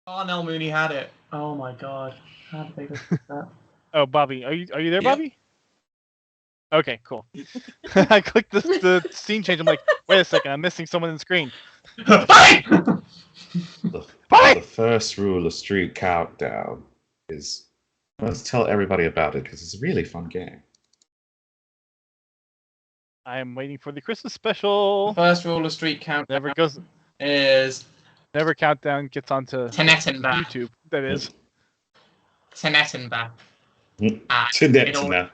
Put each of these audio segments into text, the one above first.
Arnell Mooney had it. Oh my god. How did they just do that? Oh, Bobby, are you there, Yep. Bobby? Okay, cool. I clicked the scene change. I'm like, wait a second, I'm missing someone in the screen. Bye! The first rule of Street Countdown is let's tell everybody about it because it's a really fun game. I am waiting for the Christmas special. First rule of Street Countdown is never countdown gets onto Tenettenbach. YouTube. That is. Tenettenbach. Tenettenbach.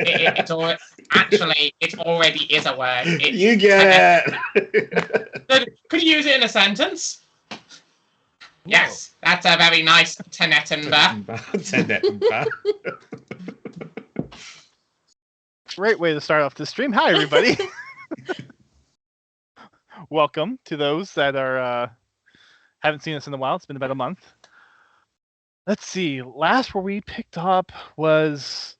It's already, actually, it already is a word. It's You get it. Could you use it in a sentence? Yes, that's a very nice Tenettenbach. Tenettenbach. Great way to start off the stream. Hi, everybody. Welcome to those that are haven't seen us in a while. It's been about a month. Let's see. Last where we picked up was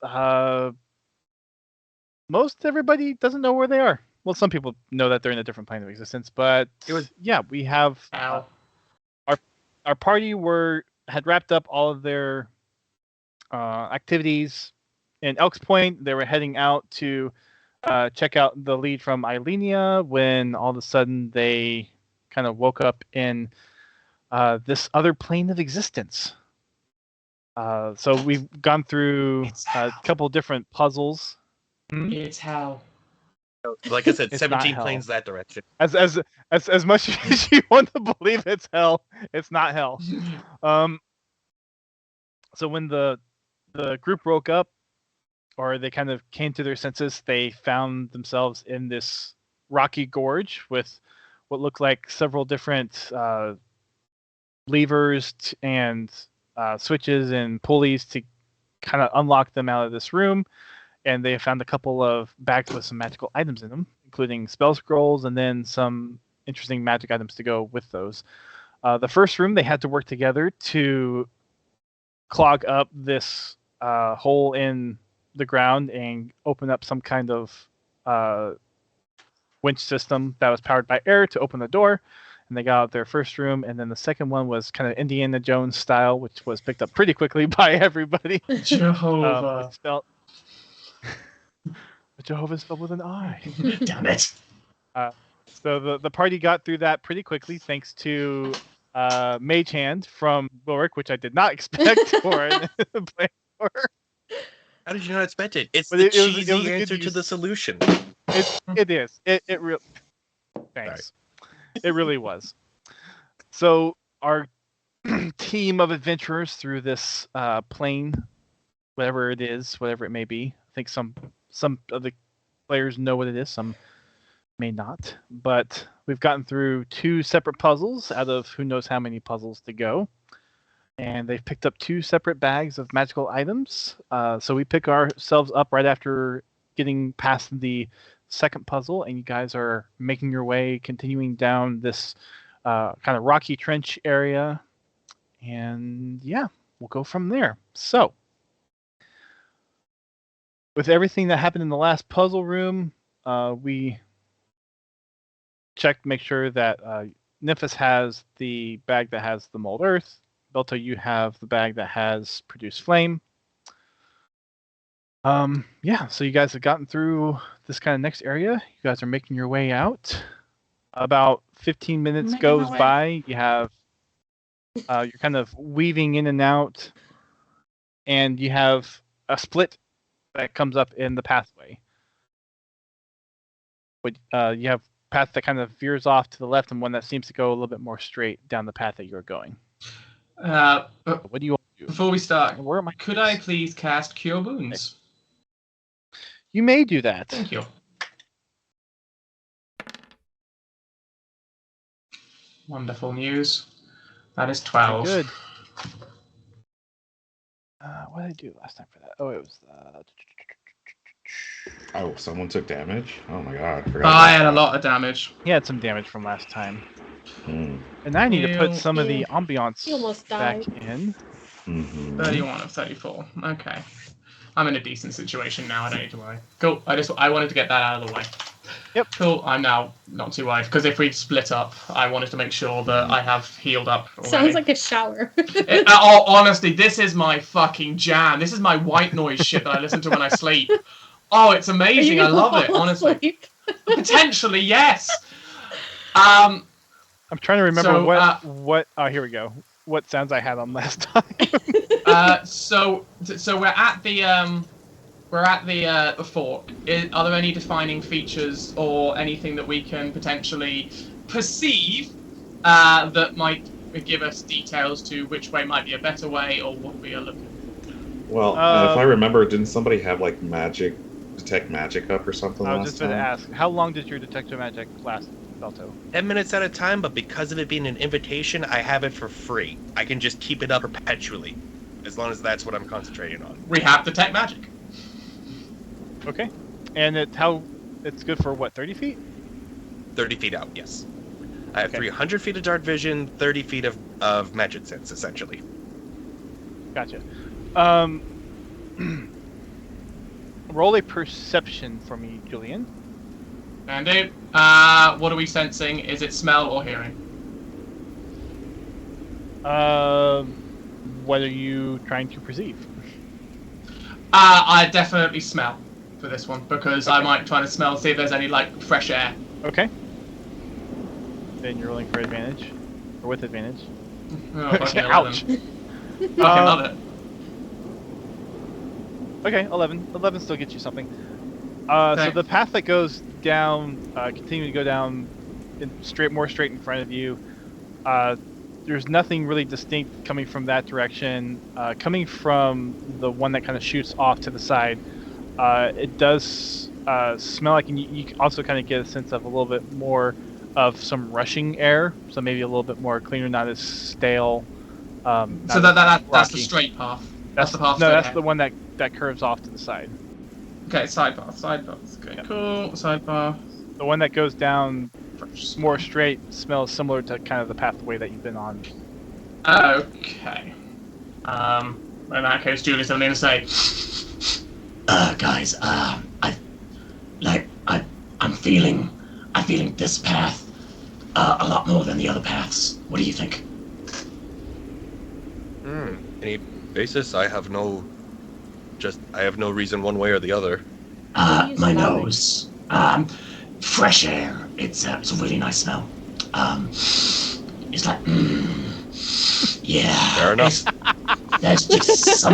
most everybody doesn't know where they are. Well, some people know that they're in a different plane of existence, but we have our party had wrapped up all of their activities in Elks Point. They were heading out to check out the lead from Eilenia when all of a sudden they kind of woke up in this other plane of existence. So we've gone through a couple different puzzles. It's hell. Like I said, It's 17 not planes that direction. As much as you want to believe it's hell, it's not hell. So when the group woke up, or they kind of came to their senses, they found themselves in this rocky gorge with what looked like several different levers and switches and pulleys to kind of unlock them out of this room. And they found a couple of bags with some magical items in them, including spell scrolls and then some interesting magic items to go with those. The first room, they had to work together to clog up this hole in the ground and open up some kind of winch system that was powered by air to open the door. And they got out their first room, and then the second one was kind of Indiana Jones style, which was picked up pretty quickly by everybody. Jehovah. Jehovah's spelled with an I. Damn it. So the party got through that pretty quickly thanks to Mage Hand from Wilrick, which I did not expect for play for. How did you not expect it? It's But the it was cheesy a good answer to use. the solution. It is. It really. Thanks. It really was. So our team of adventurers through this plane, whatever it is, whatever it may be. I think some of the players know what it is. Some may not. But we've gotten through 2 separate puzzles out of who knows how many puzzles to go. And they've picked up 2 separate bags of magical items. So we pick ourselves up right after getting past the second puzzle, and you guys are making your way, continuing down this kind of rocky trench area. And yeah, we'll go from there. So, with everything that happened in the last puzzle room, we checked to make sure that Nymphis has the bag that has the mold earth. Belto, you have the bag that has produced flame. So you guys have gotten through this kind of next area. You guys are making your way out. About 15 minutes goes by. You have you're kind of weaving in and out, and you have a split that comes up in the pathway. But you have a path that kind of veers off to the left, and one that seems to go a little bit more straight down the path that you're going. What do you want to do? Before we start, Where am I? could I please cast Cure Wounds? You may do that. Thank you. Wonderful news. That is 12. Good. What did I do last time for that? Oh, it was. Oh, someone took damage? Oh my god. I had a lot of damage. He had some damage from last time. Hmm. And I need to put some of the ambiance He almost back died. in. Mm-hmm. 31 of 34. Okay. I'm in a decent situation now. I don't need to worry. Cool. I wanted to get that out of the way. Yep. Cool. I'm now not too worried because if we split up, I wanted to make sure that I have healed up. Already. Sounds like a shower. Honestly, this is my fucking jam. This is my white noise shit that I listen to when I sleep. Oh, it's amazing. I love it. Honestly, Asleep? potentially yes. I'm trying to remember So, what. Oh, here we go. What sounds I had on last time. So we're at the fort. Are there any defining features or anything that we can potentially perceive that might give us details to which way might be a better way or what we are looking for? Well, if I remember, didn't somebody have like detect magic up or something I was last just going to time? ask, how long did your detect magic last, Belto? 10 minutes at a time, but because of it being an invitation, I have it for free. I can just keep it up perpetually, as long as that's what I'm concentrating on. We have detect magic. Okay. And it's good for what, 30 feet? 30 feet out, yes. I have Okay. 300 feet of dark vision, 30 feet of magic sense, essentially. Gotcha. Roll a perception for me, Julian. And what are we sensing? Is it smell or hearing? What are you trying to perceive? I definitely smell for this one because I might try to smell, see if there's any like fresh air. Okay. Then you're rolling for advantage, or with advantage. Oh, fucking Ouch. 11. Fucking love it. Okay, 11. 11 still gets you something. Okay. So the path that goes down, continuing to go down, more straight in front of you. There's nothing really distinct coming from that direction. Coming from the one that kind of shoots off to the side, it does smell like, and you also kind of get a sense of a little bit more of some rushing air, so maybe a little bit more cleaner, not as stale. So that's the rocky. straight path. That's the path. No, straight that's ahead. the one that curves off to the side. Okay, side path. Okay, Yeah. cool. Side path. The one that goes down Fresh. more straight smells similar to kind of the pathway that you've been on. Okay. In that case, Julie's something to say. Guys, I'm feeling this path a lot more than the other paths. What do you think? Any basis? I have no reason one way or the other. What are you My smelling? nose. Fresh air. It's a really nice smell. It's like, yeah. Fair enough. There's just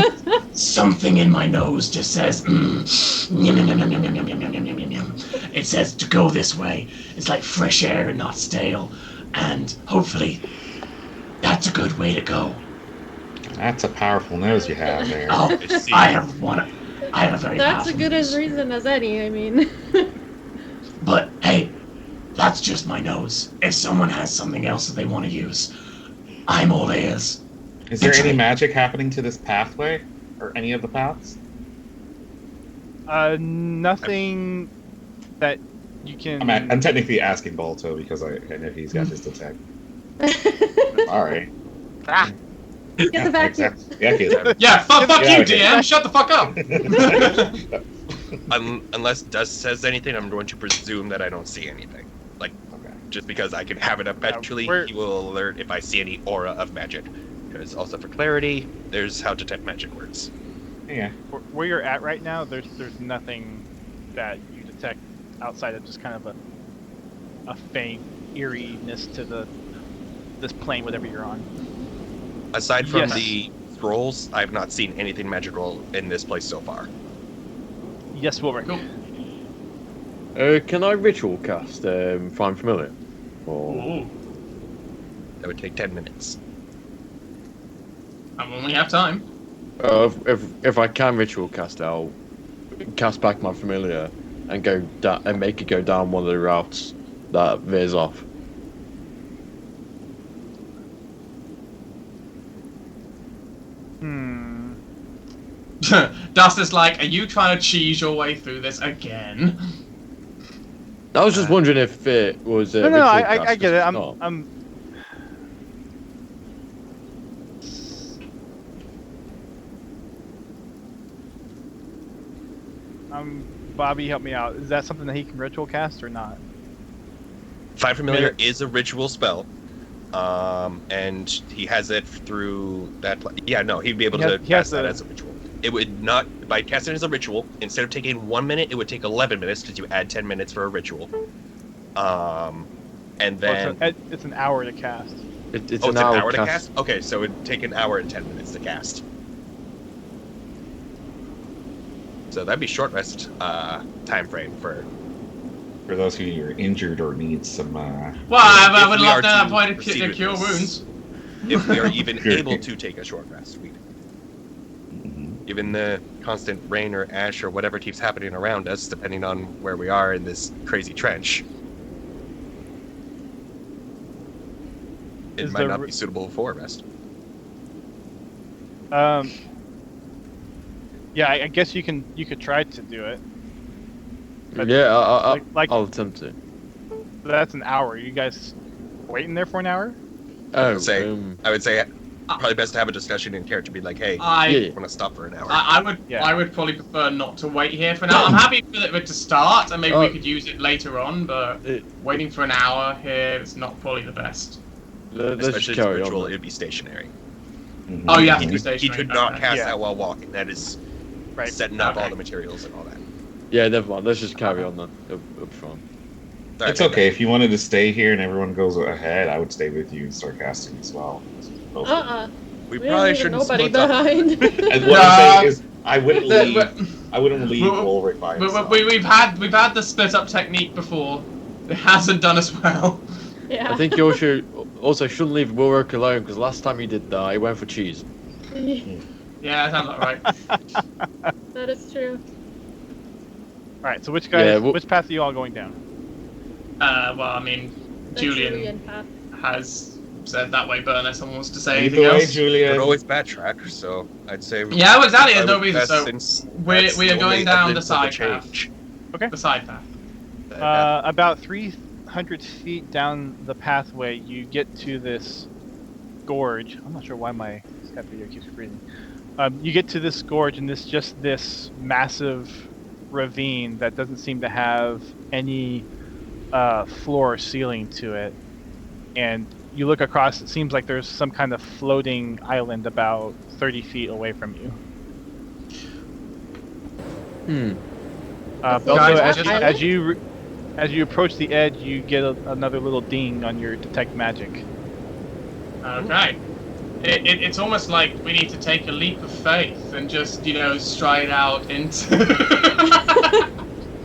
something in my nose just says, yum, yum, yum, yum, yum, yum, yum, yum, yum, yum, yum. It says to go this way. It's like fresh air and not stale. And hopefully, that's a good way to go. That's a powerful nose you have there. Oh, I have a very That's a powerful good as nose. reason as any, I mean. But hey, that's just my nose. If someone has something else that they want to use, I'm all ears. Is there any magic happening to this pathway? Or any of the paths? Nothing that you can. I'm technically asking Balto because I know he's got his detect. Alright. Get the vacuum. Yeah, he's Yeah, fuck Yeah, you, okay. DM. Shut the fuck up. Unless Dust says anything, I'm going to presume that I don't see anything. Like, just because I can have it up perpetually, we're- he will alert if I see any aura of magic. Because also for clarity, there's how detect magic works. Yeah. Where you're at right now, there's nothing that you detect outside of just kind of a faint eeriness to this plane, whatever you're on. Aside from Yes. the scrolls, I have not seen anything magical in this place so far. Yes, Wilbur. Cool. Can I ritual cast Find Familiar? Or... Ooh. That would take 10 minutes. And when we have time. If I can ritual cast, I'll cast back my familiar and go and make it go down one of the routes that veers off. Dust is like, are you trying to cheese your way through this again? I was just wondering if it was. No, ritual I cast, get it. it's not. I'm Bobby, help me out. Is that something that he can ritual cast or not? Find Familiar is a ritual spell. And he has it through that. Yeah, no, he'd be able to cast that as a ritual. It would not, by casting it as a ritual, instead of taking 1 minute, it would take 11 minutes because you add 10 minutes for a ritual. And then. Well, it's an hour to cast. It's an an hour hour to cast? Okay, so it'd take an hour and 10 minutes to cast. So that'd be short rest time frame for those who are injured or need some. Well, I would love to have point to proceed with cure this. wounds. If we are even able to take a short rest, Mhm. given the constant rain or ash or whatever keeps happening around us, depending on where we are in this crazy trench, it might not be suitable for a rest. Yeah, I guess you could try to do it. But Yeah, like I'll attempt to. that's an hour. You guys waiting there for an hour? I would say probably best to have a discussion in character. Be like, hey, yeah. I want to stop for an hour. I would probably prefer not to wait here for now. I'm happy for it to start, and maybe we could use it later on. But waiting for an hour here is not probably the best. Let's Especially carry ritual, on. it would be stationary. Mhm. Oh, yeah, He could not cast that while walking. That is Right. setting up all the materials and all that. Yeah, never mind. Let's just carry on then. Up front. It's okay if you wanted to stay here and everyone goes ahead. I would stay with you and start casting as well. We We probably don't leave shouldn't nobody split up. behind. And what I'm saying is, I wouldn't leave Ulrich by himself. We've had the split up technique before. It hasn't done as well. Yeah. I think you also shouldn't leave Wilrick alone because last time he did that, he went for cheese. Yeah, that sounds about right. That is true. All right. So which guys? Yeah, which path are you all going down? Well, I mean, The Julian path. has said that way, but unless someone wants to say Either anything way, else. Julian. Could always backtrack, so I'd say. Yeah, well, exactly. There's no I would reason. best So since we that's are the going only down the evidence of side change. Okay. The side path. About 300 feet down the pathway, you get to this gorge. I'm not sure why my Skype video keeps freezing. You get to this gorge, and this massive ravine that doesn't seem to have any floor or ceiling to it. And you look across, it seems like there's some kind of floating island about 30 feet away from you. Belto, Guys, as you approach the edge, you get another little ding on your detect magic. Okay. It's almost like we need to take a leap of faith and just, stride out into...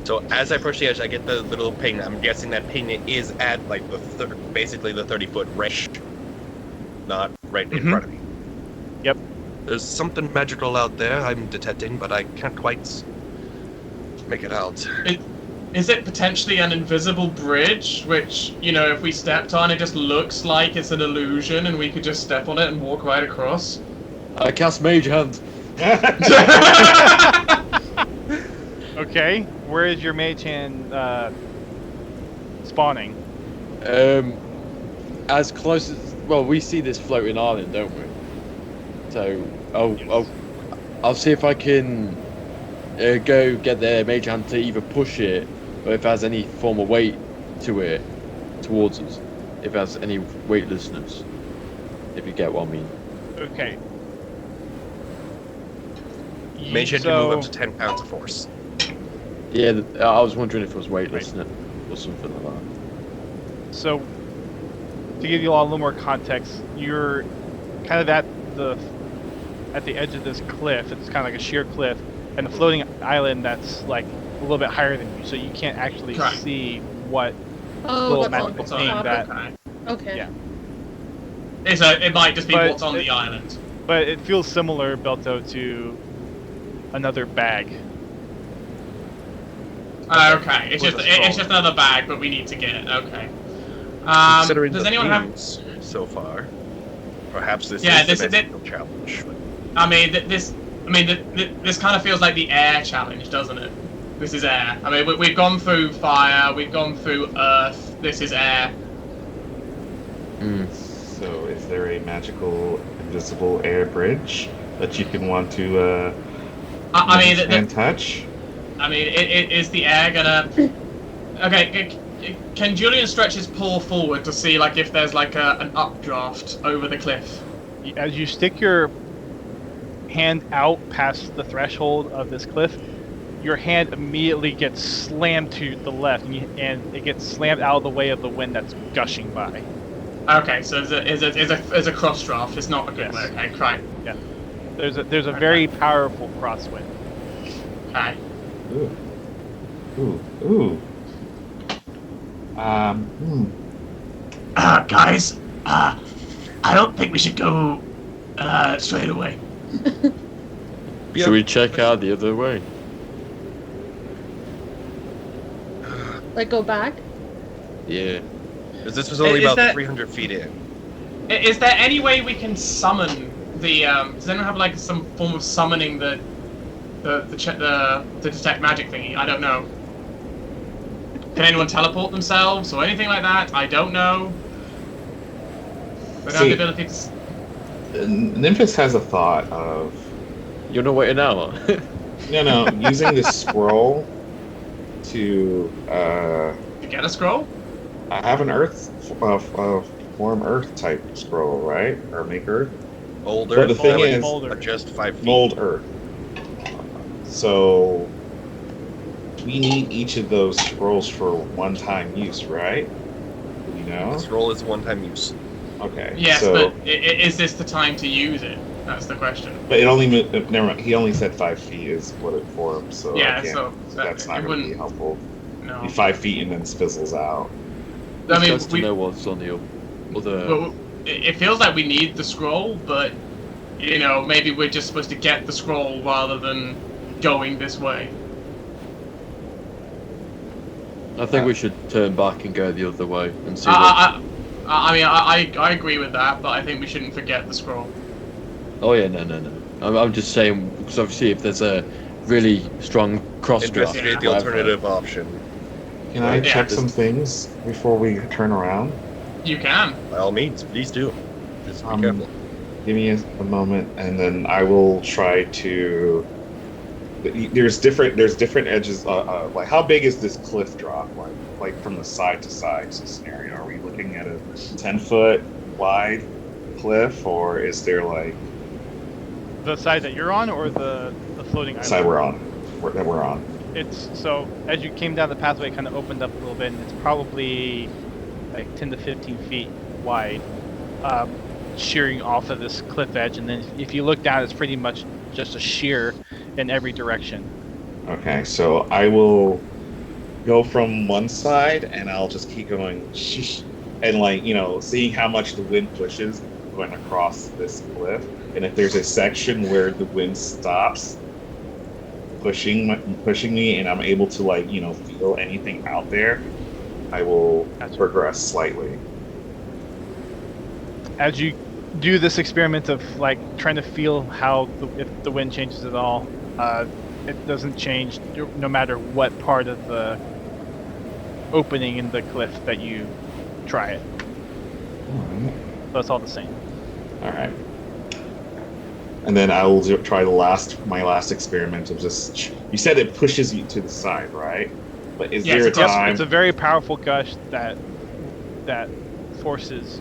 So as I approach the edge, I get the little ping. I'm guessing that ping is at like basically the 30-foot range, not right in front of me. Yep. There's something magical out there I'm detecting, but I can't quite make it out. Is it potentially an invisible bridge, which, if we stepped on, it just looks like it's an illusion and we could just step on it and walk right across? I cast Mage Hand. Okay, where is your mage hand spawning? As close as we see this floating island, don't we? So I'll see if I can go get the mage hand to either push it, or if it has any form of weight to it towards us. If it has any weightlessness, if you get what I mean. Okay. Mage hand can move up to 10 pounds of force. Yeah, I was wondering if it was weightless or something like that. So, to give you all a little more context, you're kind of at the edge of this cliff. It's kind of like a sheer cliff, and a floating island that's like a little bit higher than you, so you can't actually see what little that's magical on thing top. that. Okay. Yeah. It might just be But what's on the island. But it feels similar, Belto, to another bag. Okay, it's just another bag, but we need to get it. Okay. Considering Does the anyone have? themes so far, perhaps this Yeah, is this the is magical challenge. This kind of feels like the air challenge, doesn't it? This is air. I mean, we've gone through fire, we've gone through earth. This is air. So, is there a magical invisible air bridge that you can want to I mean, and touch? I mean, is the air gonna? Okay, can Julian stretch his paw forward to see like if there's like an updraft over the cliff? As you stick your hand out past the threshold of this cliff, your hand immediately gets slammed to the left, and it gets slammed out of the way of the wind that's gushing by. Okay, so it's a cross draft. It's not a good way. Okay, right. Yeah. There's a very powerful crosswind. Okay. Ooh. Guys, I don't think we should go straight away. Should we check out the other way? Like go back? Yeah. Because this was only Is about that- 300 feet in. Is there any way we can summon the? Does anyone have like some form of summoning the detect magic thingy? I don't know. Can anyone teleport themselves or anything like that? I don't know. We don't have the ability to. Nymphis has a thought of You're not waiting out. no using this scroll to You get a scroll? I have an earth form earth type scroll, right? Or make earth. Older. But the thing that would is, Molder. just 5 feet. mold earth. So we need each of those scrolls for one-time use, right? You know? This roll is one-time use. Okay. Yes, so, but is this the time to use it? That's the question. but it only never mind. He only said 5 feet is what it forms, so Yeah, I can't- so that's not it going to be wouldn't. helpful. No. Be 5 feet and then fizzles out. I mean, Just to know what's on the other. well, it feels like we need the scroll, but you know, maybe we're just supposed to get the scroll rather than going this way. I think we should turn back and go the other way and see. I mean, I agree with that, but I think we shouldn't forget the scroll. Oh yeah, no. I'm just saying because obviously if there's a really strong cross draft, Investigate the alternative option. Can I Yeah. check some things before we turn around? You can. By all means, please do. Just be Um, careful. Give me a moment, and then I will try to. There's different edges. Like, how big is this cliff drop? Like from the side to side scenario. Are we looking at a 10-foot wide cliff, or is there like The side that you're on, or the floating the island? side that we're on? It's so as you came down the pathway, it kind of opened up a little bit, and it's probably like 10 to 15 feet wide, shearing off of this cliff edge. And then if you look down, it's pretty much just a sheer in every direction. Okay, so I will go from one side, and I'll just keep going, and like seeing how much the wind pushes going across this cliff, and if there's a section where the wind stops pushing me, and I'm able to feel anything out there, I will progress slightly. As you do this experiment of like trying to feel how if the wind changes at all, it doesn't change no matter what part of the opening in the cliff that you try it. Alright. So it's all the same. Alright. And then I will try my last experiment of just. You said it pushes you to the side, right? But is there a time? It's a very powerful gush that forces,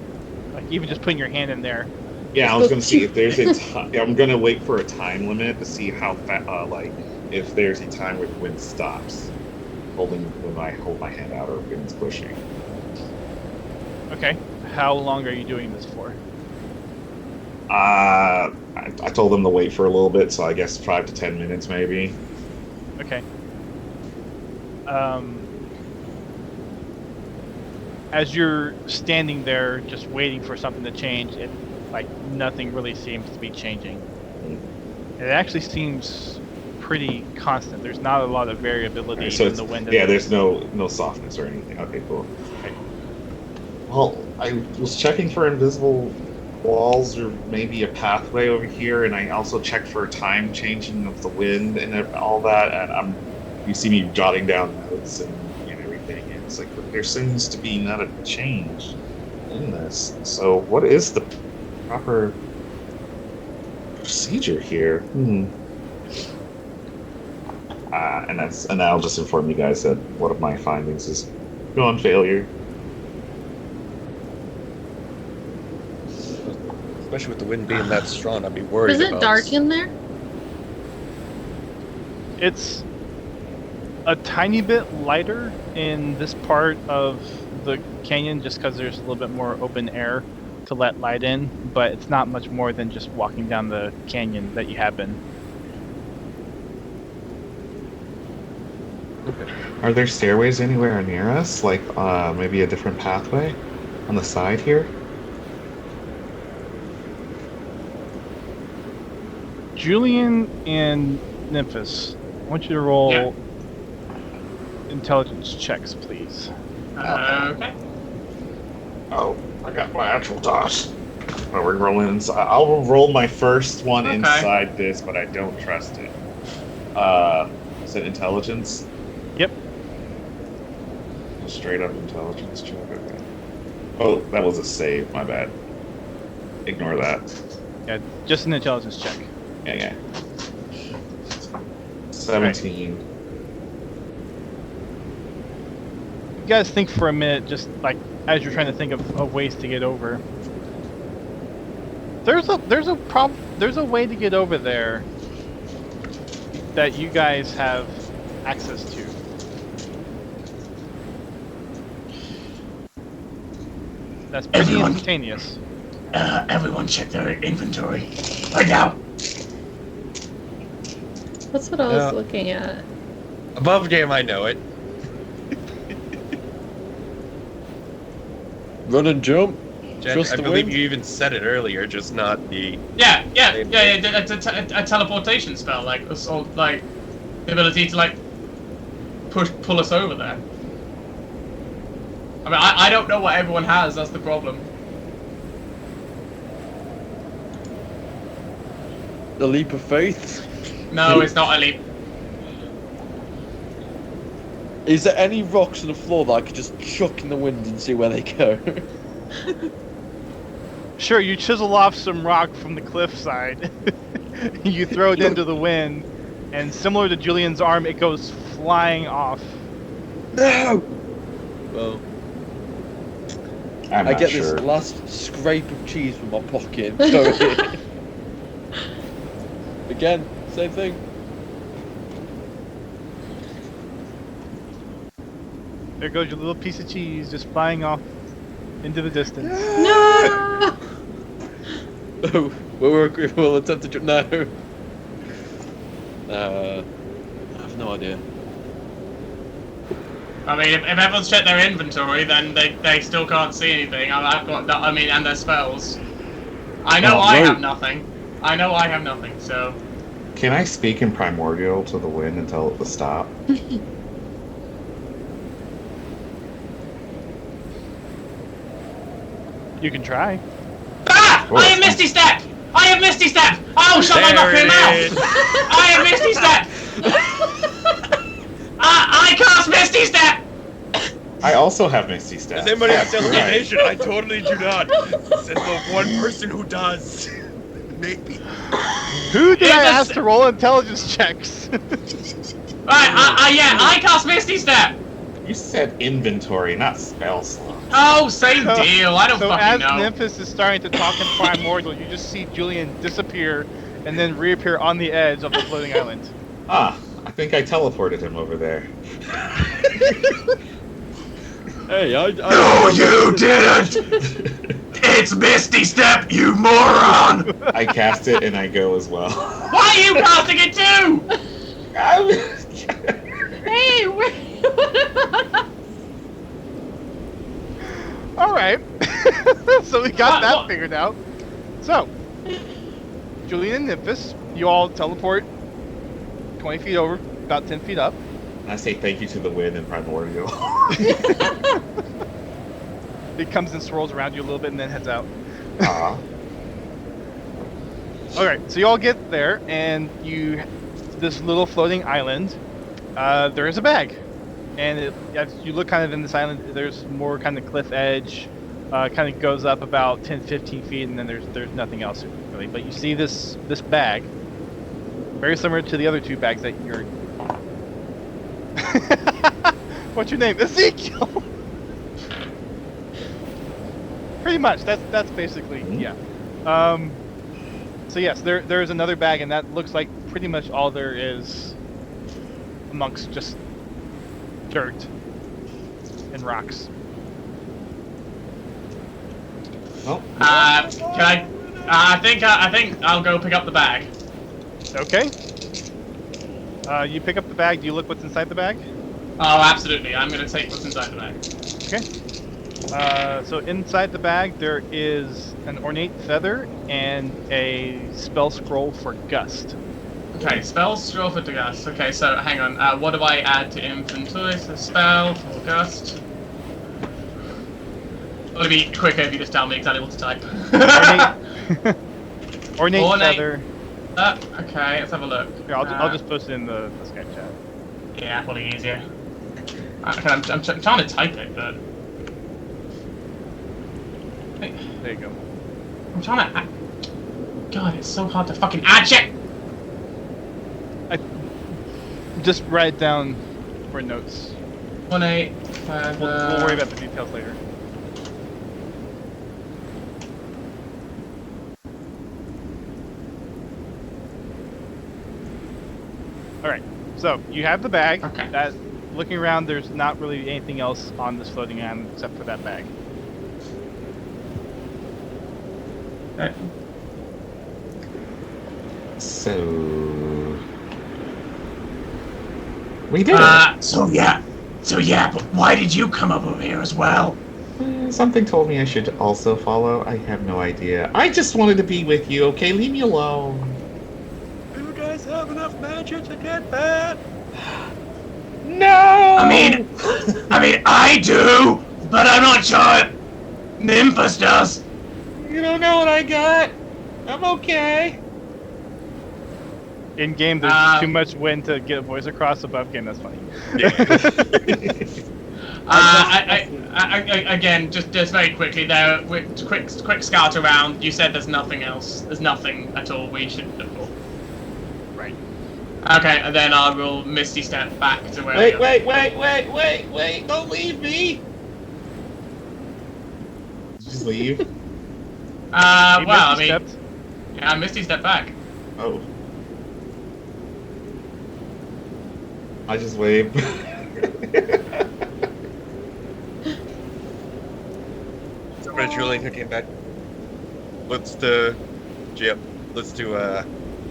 like even just putting your hand in there. Yeah, I was going to see if there's a time. I'm going to wait for a time limit to see how if there's a time where the wind stops, when I hold my hand out or when it's pushing. Okay. How long are you doing this for? I told them to wait for a little bit, so I guess 5 to 10 minutes maybe. Okay. As you're standing there just waiting for something to change, nothing really seems to be changing. It actually seems pretty constant. There's not a lot of variability in the wind. Yeah, there's no softness or anything. Okay, cool. Okay. Well, I was checking for invisible walls or maybe a pathway over here, and I also checked for time changing of the wind and all that, and you see me jotting down notes and everything, and it's like there seems to be not a change in this. So what is the proper procedure here? and I'll just inform you guys that one of my findings is gone failure. Especially with the wind being that strong, I'd be worried Is it about. dark in there? It's a tiny bit lighter in this part of the canyon just because there's a little bit more open air to let light in, but it's not much more than just walking down the canyon that you have been. Are there stairways anywhere near us? Like maybe a different pathway on the side here? Julian and Nymphis, I want you to roll intelligence checks, please. Okay. Oh, I got my actual dice. Are we rolling inside? I'll roll my first one inside this, but I don't trust it. Is it intelligence? Yep. Straight up intelligence check. Okay. Oh, that was a save. My bad. Ignore that. Yeah, just an intelligence check. Yeah. 17. You guys think for a minute, just like as you're trying to think of ways to get over. There's a way to get over there that you guys have access to. That's pretty instantaneous. Everyone check their inventory. Right now. That's what I was looking at. Above game, I know it. Run and jump. Jen, Trust I the believe wind. you even said it earlier, just not the. Yeah. A teleportation spell, like the ability to like pull us over there. I mean, I don't know what everyone has. That's the problem. The leap of faith. No, it's not a leap. Is there any rocks on the floor that I could just chuck in the wind and see where they go? Sure, you chisel off some rock from the cliffside. You throw it into the wind, and similar to Julian's arm, it goes flying off. No! Well, I'm I not get sure. this last scrape of cheese from my pocket. Throw it in. Again, same thing. There goes your little piece of cheese just flying off into the distance. No! Oh, we'll attempt to jump. No. I have no idea. I mean, if everyone's checked their inventory, then they still can't see anything. I've got that. I mean, and their spells. I know I have nothing. So. Can I speak in primordial to the wind and tell it to stop? You can try. Ah! Oh, I have Misty Step! Oh, shut my There fucking it mouth! is. I have Misty Step! I cast Misty Step! I also have Misty Step. Does anybody have That's right. teleportation? I totally do not. Says the one person who does. Maybe. Who did I It's a ask to roll intelligence checks? Right, I cast Misty Step! You said inventory, not spell slot. Oh, same deal. I don't So fucking as know. Nymphis is starting to talk in primordial, you just see Julian disappear and then reappear on the edge of the floating island. Ah, I think I teleported him over there. Hey, No, you didn't! It's Misty Step, you moron! I cast it and I go as well. Why are you casting it too? Hey, wait. All right. So we got that What? figured out. So, Julian and Nymphis, you all teleport 20 feet over, about 10 feet up. And I say thank you to the wind and primordial. It comes and swirls around you a little bit and then heads out. Ah. Okay, so you all get there, and this little floating island, there is a bag. And as you look kind of in this island, there's more kind of cliff edge, kind of goes up about 10, 15 feet, and then there's nothing else really. But you see this bag, very similar to the other two bags that you're What's your name? Ezekiel. Pretty much. That's basically yeah. So yes, there's another bag, and that looks like pretty much all there is amongst just dirt and rocks. Oh, Can I think I'll go pick up the bag. Okay. You pick up the bag. Do you look what's inside the bag? Oh, absolutely. I'm gonna take what's inside the bag. Okay. So inside the bag there is an ornate feather and a spell scroll for gust. Okay, spell scroll for gust. Okay, so hang on. What do I add to inventory? So spell for gust. It'll be quicker if you just tell me exactly what to type. Ornate feather. Okay, let's have a look. Here, I'll just post it in the Skype chat. Yeah, probably easier. Okay, I'm trying to type it, but There you go. I'm trying to. God, it's so hard to fucking add shit. Just write it down for notes. 1-8. We'll worry about the details later. Alright, so you have the bag. Okay. That, looking around, there's not really anything else on this floating island except for that bag. Okay. so we did it. So yeah, but why did you come up over here as well? Something told me I should also follow. I have no idea. I just wanted to be with you. Okay, leave me alone. Do you guys have enough magic to get that? No. I mean, I do, but I'm not sure Memphis does. You don't know what I got. I'm okay. In game, there's too much wind to get a voice across. Above game, that's funny. Again, just very quickly there, quick scout around. You said there's nothing else. There's nothing at all we should look for. Right. Okay, and then I will misty step back to where. Wait! Don't leave me. Just leave. Well, I mean, Stepped. yeah, I misty step back. Oh. I just wave. Somebody drilling who came back. Let's do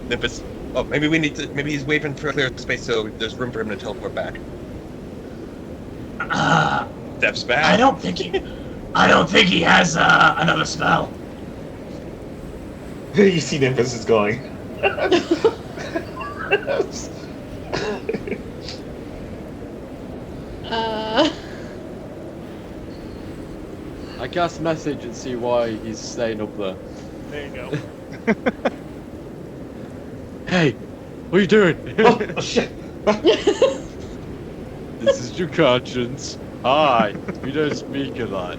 Nimbus. Oh, maybe he's waving for clear space so there's room for him to teleport back. Steps back. I don't think he has another spell. You see Nimbus is going. I cast message and see why he's staying up there. There you go. Hey, what are you doing? Oh shit! This is your conscience. Hi, we don't speak of that.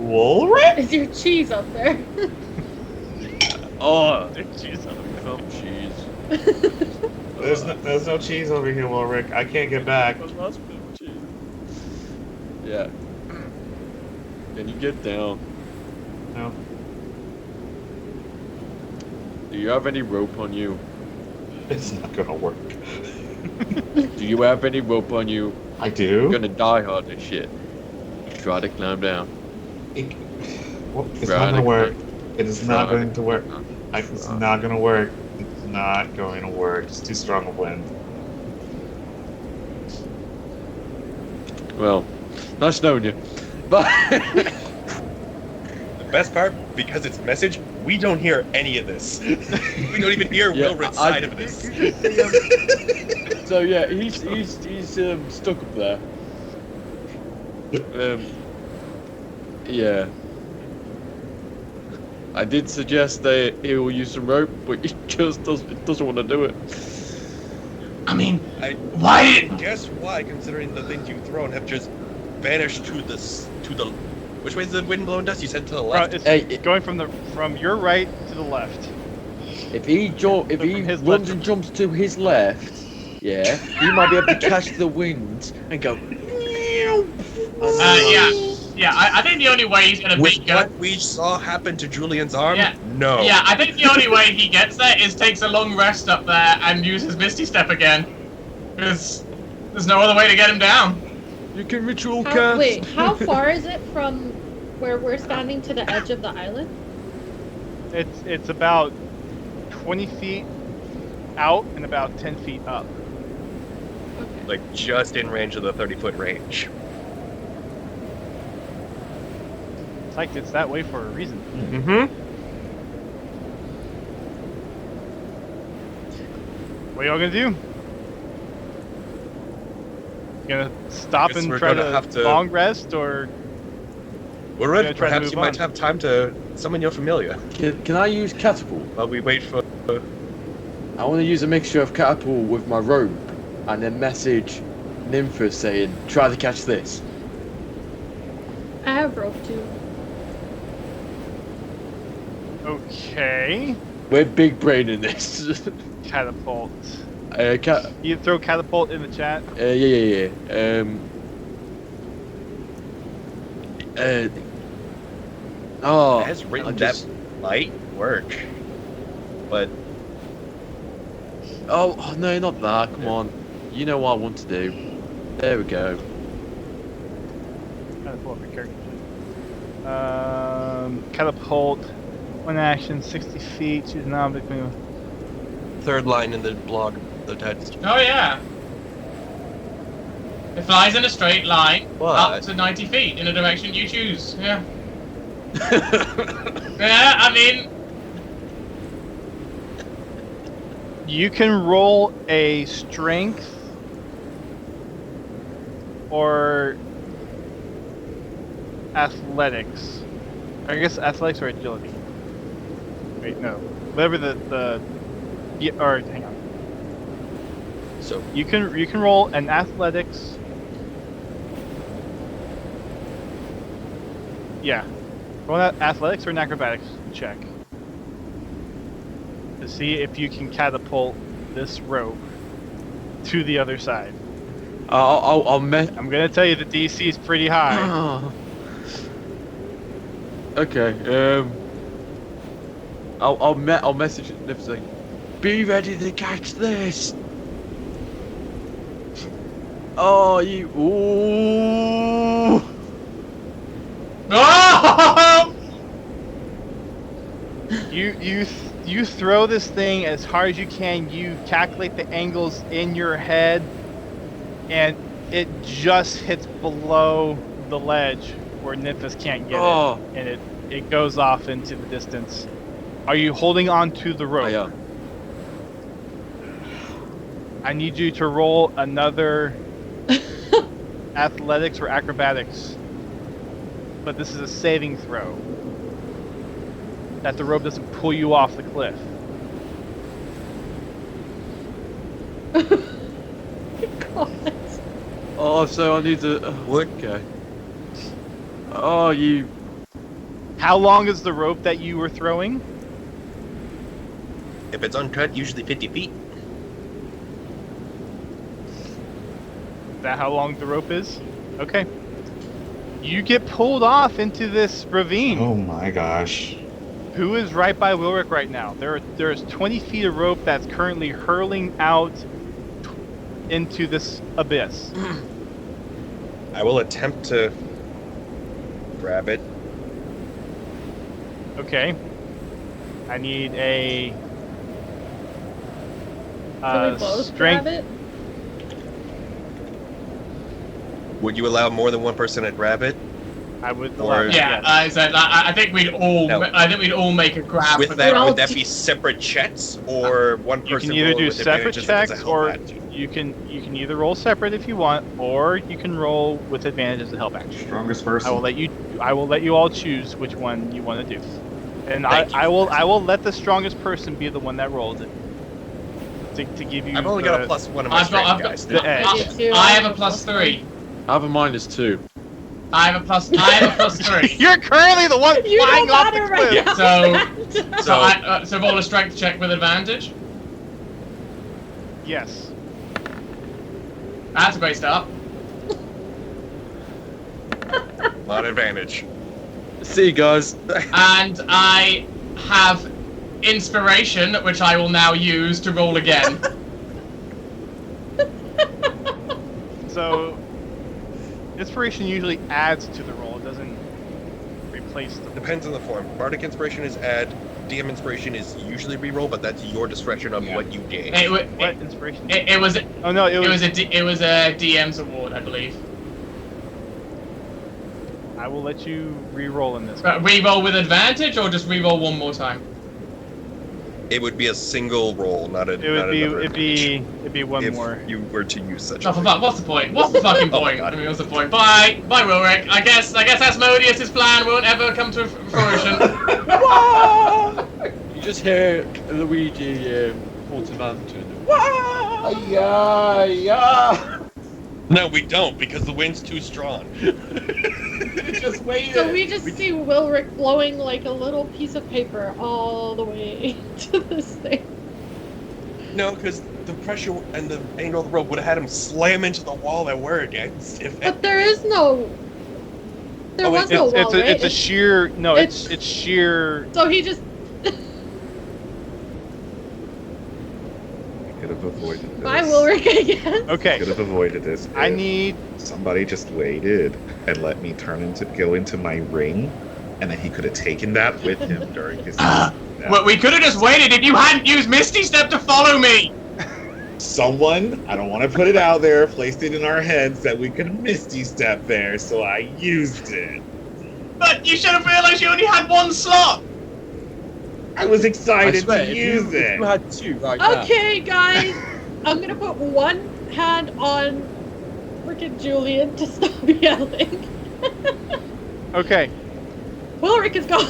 Woolrick? Is your cheese up there? Oh, Jeez, some cheese. There's no cheese over here, Woolrick. I can't get back. Yeah. Can you get down? No. Do you have any rope on you? It's not gonna work. Do you have any rope on you? I do. You're gonna die hard and shit. Try to climb down. It's Try not to gonna work. climb- It is try not to going to work. climb. It's not gonna work. It's not going to work. It's too strong a wind. Well, nice knowing you. But The best part, because it's message, we don't hear any of this. We don't even hear Yeah, Wilrit's I- side of this. so yeah, he's stuck up there. Yeah. I did suggest that he will use some rope, but he just doesn't want to do it. I mean, I why did? guess why, considering the things you've thrown have just vanished to the. Which way is the wind blowing dust? You said to the left. It's Hey, going from your right to the left. If he So from his runs left- and jumps to his left, Yeah, he might be able to catch the wind and go. Yeah. I think the only way he's gonna With beat Go. what we saw happen to Julian's arm, Yeah. no. Yeah, I think the only way he gets there is takes a long rest up there and uses Misty Step again. Because there's no other way to get him down. You can ritual cast. Wait, how far is it from where we're standing to the edge of the island? It's about 20 feet out and about 10 feet up. Okay. Like just in range of the 30-foot range. It's like it's that way for a reason. Mm-hmm. What are y'all gonna do? You gonna stop Guess and we're try gonna have to- long rest, or We're gonna ready. try to Perhaps move you might on. have time to summon your familiar Can I use catapult? while we wait for. I want to use a mixture of catapult with my rope and then message Nymphus saying, try to catch this. I have rope too. okay, We're big brain in this. catapult. Cat. You throw catapult in the chat. Yeah. Oh, As written, I just- that might work, but Oh no, not that. Come on. You know what I want to do. There we go. Trying to pull up your character. Catapult. One action, 60 feet. Choose an object. Move. third line in the blog, the text. Oh yeah. It flies in a straight line up What? to 90 feet in a direction you choose. Yeah. Yeah, I mean, You can roll a strength or athletics. I guess athletics or agility. Wait, no. Whatever yeah, or hang on. So You can roll an athletics. Yeah. Roll an athletics or an acrobatics check. To see if you can catapult this rope to the other side. I'll I'm gonna tell you the DC is pretty high. Okay. I'll message Nymphus saying, be ready to catch this. Oh, you. Ooh. oh! You throw this thing as hard as you can. You calculate the angles in your head, and it just hits below the ledge where Nymphus can't get Oh. it, and it goes off into the distance. Are you holding on to the rope? I am. I need you to roll another athletics or acrobatics, but this is a saving throw. That the rope doesn't pull you off the cliff. God. Oh, so I need to. What? Okay. Oh, you. How long is the rope that you were throwing? if it's uncut, usually 50 feet. Is that how long the rope is? Okay. You get pulled off into this ravine. Oh my gosh. Who is right by Wilrick right now? There's 20 feet of rope that's currently hurling out into this abyss. I will attempt to grab it. Okay. I need a Can we both strength. grab it? Would you allow more than one person to grab it? I would. Or- allow that, Yeah, yes. I said I think we'd all. No. I think we'd all make a grab. With for that, the- would that be separate checks, or one You person can either roll do with separate advantages if it's a checks, help or action? you can either roll separate if you want, or you can roll with advantage as a help action. Strongest person. I will let you all choose which one you want to do, and Thank you. I will let the strongest person be the one that rolls it. To give you. I've only got a +1 on my I've got- strength, guys. the edge. I do too. I have a +3. I have a -2. I have a +3. You're currently the one You flying don't off the matter cliff. right now. So roll a strength check with advantage. Yes. That's a great start. Lot of advantage. See you guys. And I have inspiration, which I will now use to roll again. So, inspiration usually adds to the roll. It doesn't replace the. Depends on the form. Bardic Inspiration is add. DM Inspiration is usually reroll, but that's your discretion of what you gain. What inspiration? It was. Oh no! It was a DM's award, I believe. I will let you re-roll in this. Reroll with advantage, or just reroll one more time? It would be a single roll, not a. It'd be one if more. you were to use such. Oh, for fuck! What's the point? What's the fucking point? God. I mean, what's the point? Bye, Wilrick. I guess Asmodeus' plan won't ever come to fruition. You just hear Luigi Portamanton. Yeah. No, we don't, because the wind's too strong. Just wait. So we just see Wilrick blowing like a little piece of paper all the way to this thing. No, because the pressure and the angle of the rope would have had him slam into the wall that we're against. But there is no. There was no wall, right? It's a sheer. No, it's sheer. So he just. Could have avoided this. Bye, Wilrick, I guess. Okay. Could have avoided this. I if need. somebody just waited and let me go into my ring, and then he could have taken that with him during his. Well, we could have just waited if you hadn't used Misty Step to follow me. Someone, I don't want to put it out there, placed it in our heads that we could Misty Step there, so I used it. But you should have realized you only had one slot. I was I excited swear, to if use you it. had two right now. Okay, guys. I'm gonna put one hand on frickin' Julian to stop yelling. Okay. Wilrick is gone.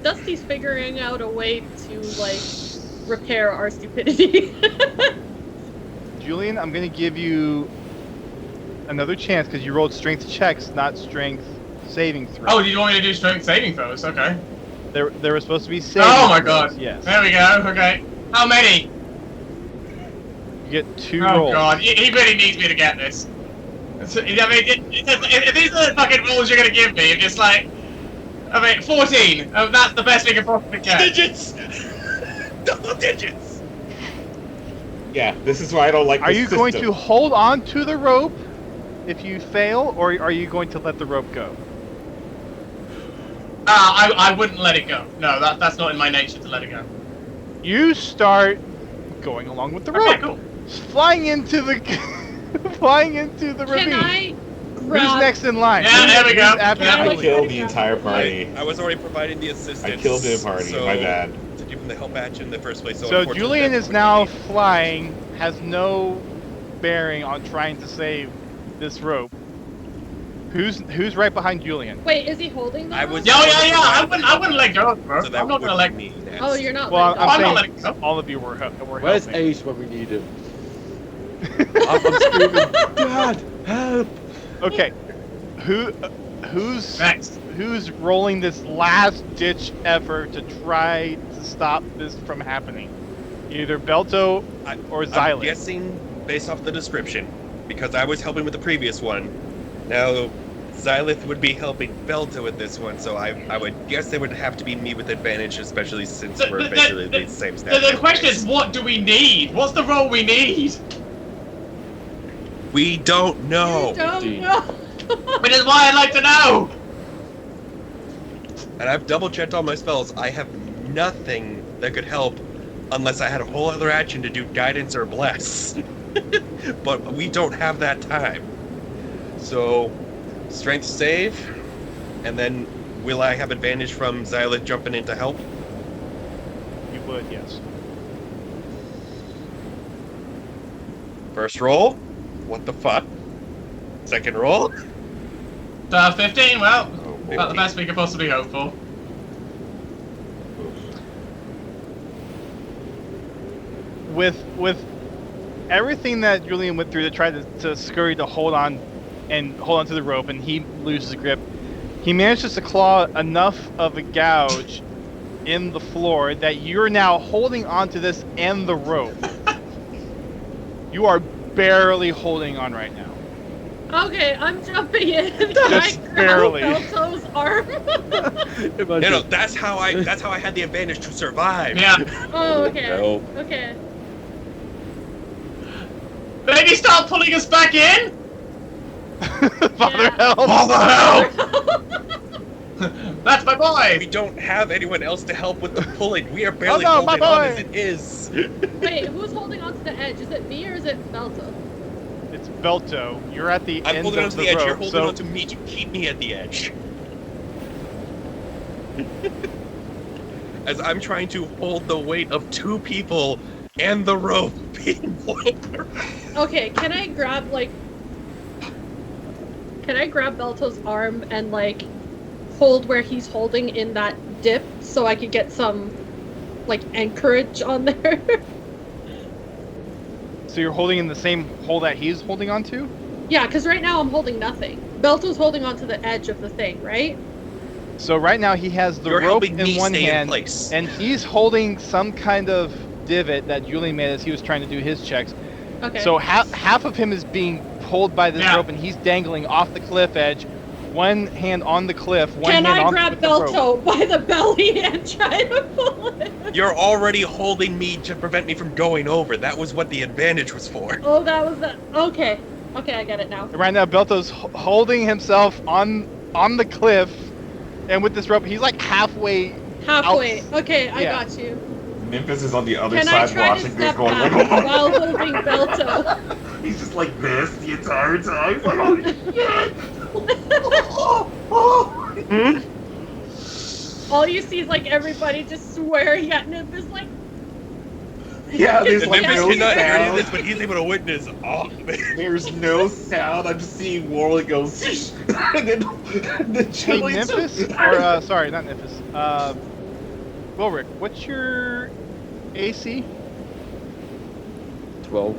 Dusty's figuring out a way to, like, repair our stupidity. Julian, I'm gonna give you another chance because you rolled strength checks, not strength saving throws. Oh, you want me to do strength saving throws? Okay. There were supposed to be saving Oh my throws, god. Yes. There we go. Okay. How many? You get 2 Oh rolls. god, he really needs me to get this. I mean, if these are the fucking rolls you're gonna give me, it's just like, I mean, 14. Oh, that's the best we can possibly get. Digits! Double digits! Yeah, this is why I don't like Are this you system. going to hold on to the rope if you fail, or are you going to let the rope go? I wouldn't let it go. No, that's not in my nature to let it go. You start going along with the rope, Okay, cool. flying into the flying into the ravine. Can I Who's grab... next in line? Yeah, there we go. Who's after Yeah. I Julian? killed the entire party. I was already providing the assistance. I killed the party, so my bad. To give him the help action in the first place. So unfortunately, Julian that's is what now we need. flying, has no bearing on trying to save this rope. Who's right behind Julian? Wait, is he holding the I rope? was- Yeah, I wouldn't let go, bro. So that I'm not gonna would let. mean that- Oh, you're not Well, letting I'm I'm not saying letting go. all of you were Where's helping. Ace when we need him? I'm screaming, Dad, help! Okay, who's Next. who's rolling this last ditch effort to try to stop this from happening? Either Belto or I'm Xylith. guessing based off the description, because I was helping with the previous one. Now, Xylith would be helping Belto with this one, so I would guess it would have to be me with advantage, especially since we're basically the same stat. The question is, what do we need? What's the role we need? We don't know. You don't 15. know. Which is why I'd like to know. And I've double checked all my spells. I have nothing that could help unless I had a whole other action to do guidance or bless. But we don't have that time. So, strength save, and then will I have advantage from Xylith jumping in to help? You would, yes. First roll? What the fuck? Second roll? 15. Well, Oh, about the best we could possibly hope for. With everything that Julian went through to try to scurry to hold on to the rope, and he loses grip, He manages to claw enough of a gouge in the floor that you're now holding onto this and the rope. You are barely holding on right now. Okay, I'm jumping in. Can Just I barely. grab Belto's arm? No, that's how I had the advantage to survive. Yeah. Oh, okay. No. Okay. Maybe start pulling us back in. Father Yeah. help! What the hell? That's my We boy. don't have anyone else to help with the pulling. We are barely Oh, no, my holding on boy! as it is. Wait, who's holding on to the edge? Is it me or is it Belto? It's Belto. You're at the I'm end holding of onto the the edge. rope, You're holding so onto me to keep me at the edge. As I'm trying to hold the weight of 2 people and the rope being pulled around. Okay, can I grab Belto's arm and like hold where he's holding in that dip so I could get some like anchorage on there? so you're holding in the same hole that he's holding onto? Yeah, because right now I'm holding nothing. Belto's holding onto the edge of the thing, right? So right now he has the You're rope helping in me one stay in hand, place. and he's holding some kind of divot that Julian made as he was trying to do his checks. Okay. So half of him is being pulled by this Yeah. rope, and he's dangling off the cliff edge. One hand on the cliff, one Can hand I on grab with the rope. Belto by the belly and try to pull it? You're already holding me to prevent me from going over. That was what the advantage was for. Oh, that was the. Okay. Okay, I get it now. Right now, Belto's holding himself on the cliff, and with this rope, he's like halfway. Halfway. Okay, I Yeah. got you. Memphis is on the other Can I side try to watching this step going back like, while holding Belto? He's just like this the entire time. He's like, holy shit! All you see is like everybody just swearing at Nimbus like, Yeah, there's And like Memphis no cannot hear any of this, sound. but he's able to witness all of it. There's no sound. I'm just seeing Warley go, "Shh," and then Hey, Julian's Memphis, or sorry, not Memphis. Wilrick, what's your AC? 12.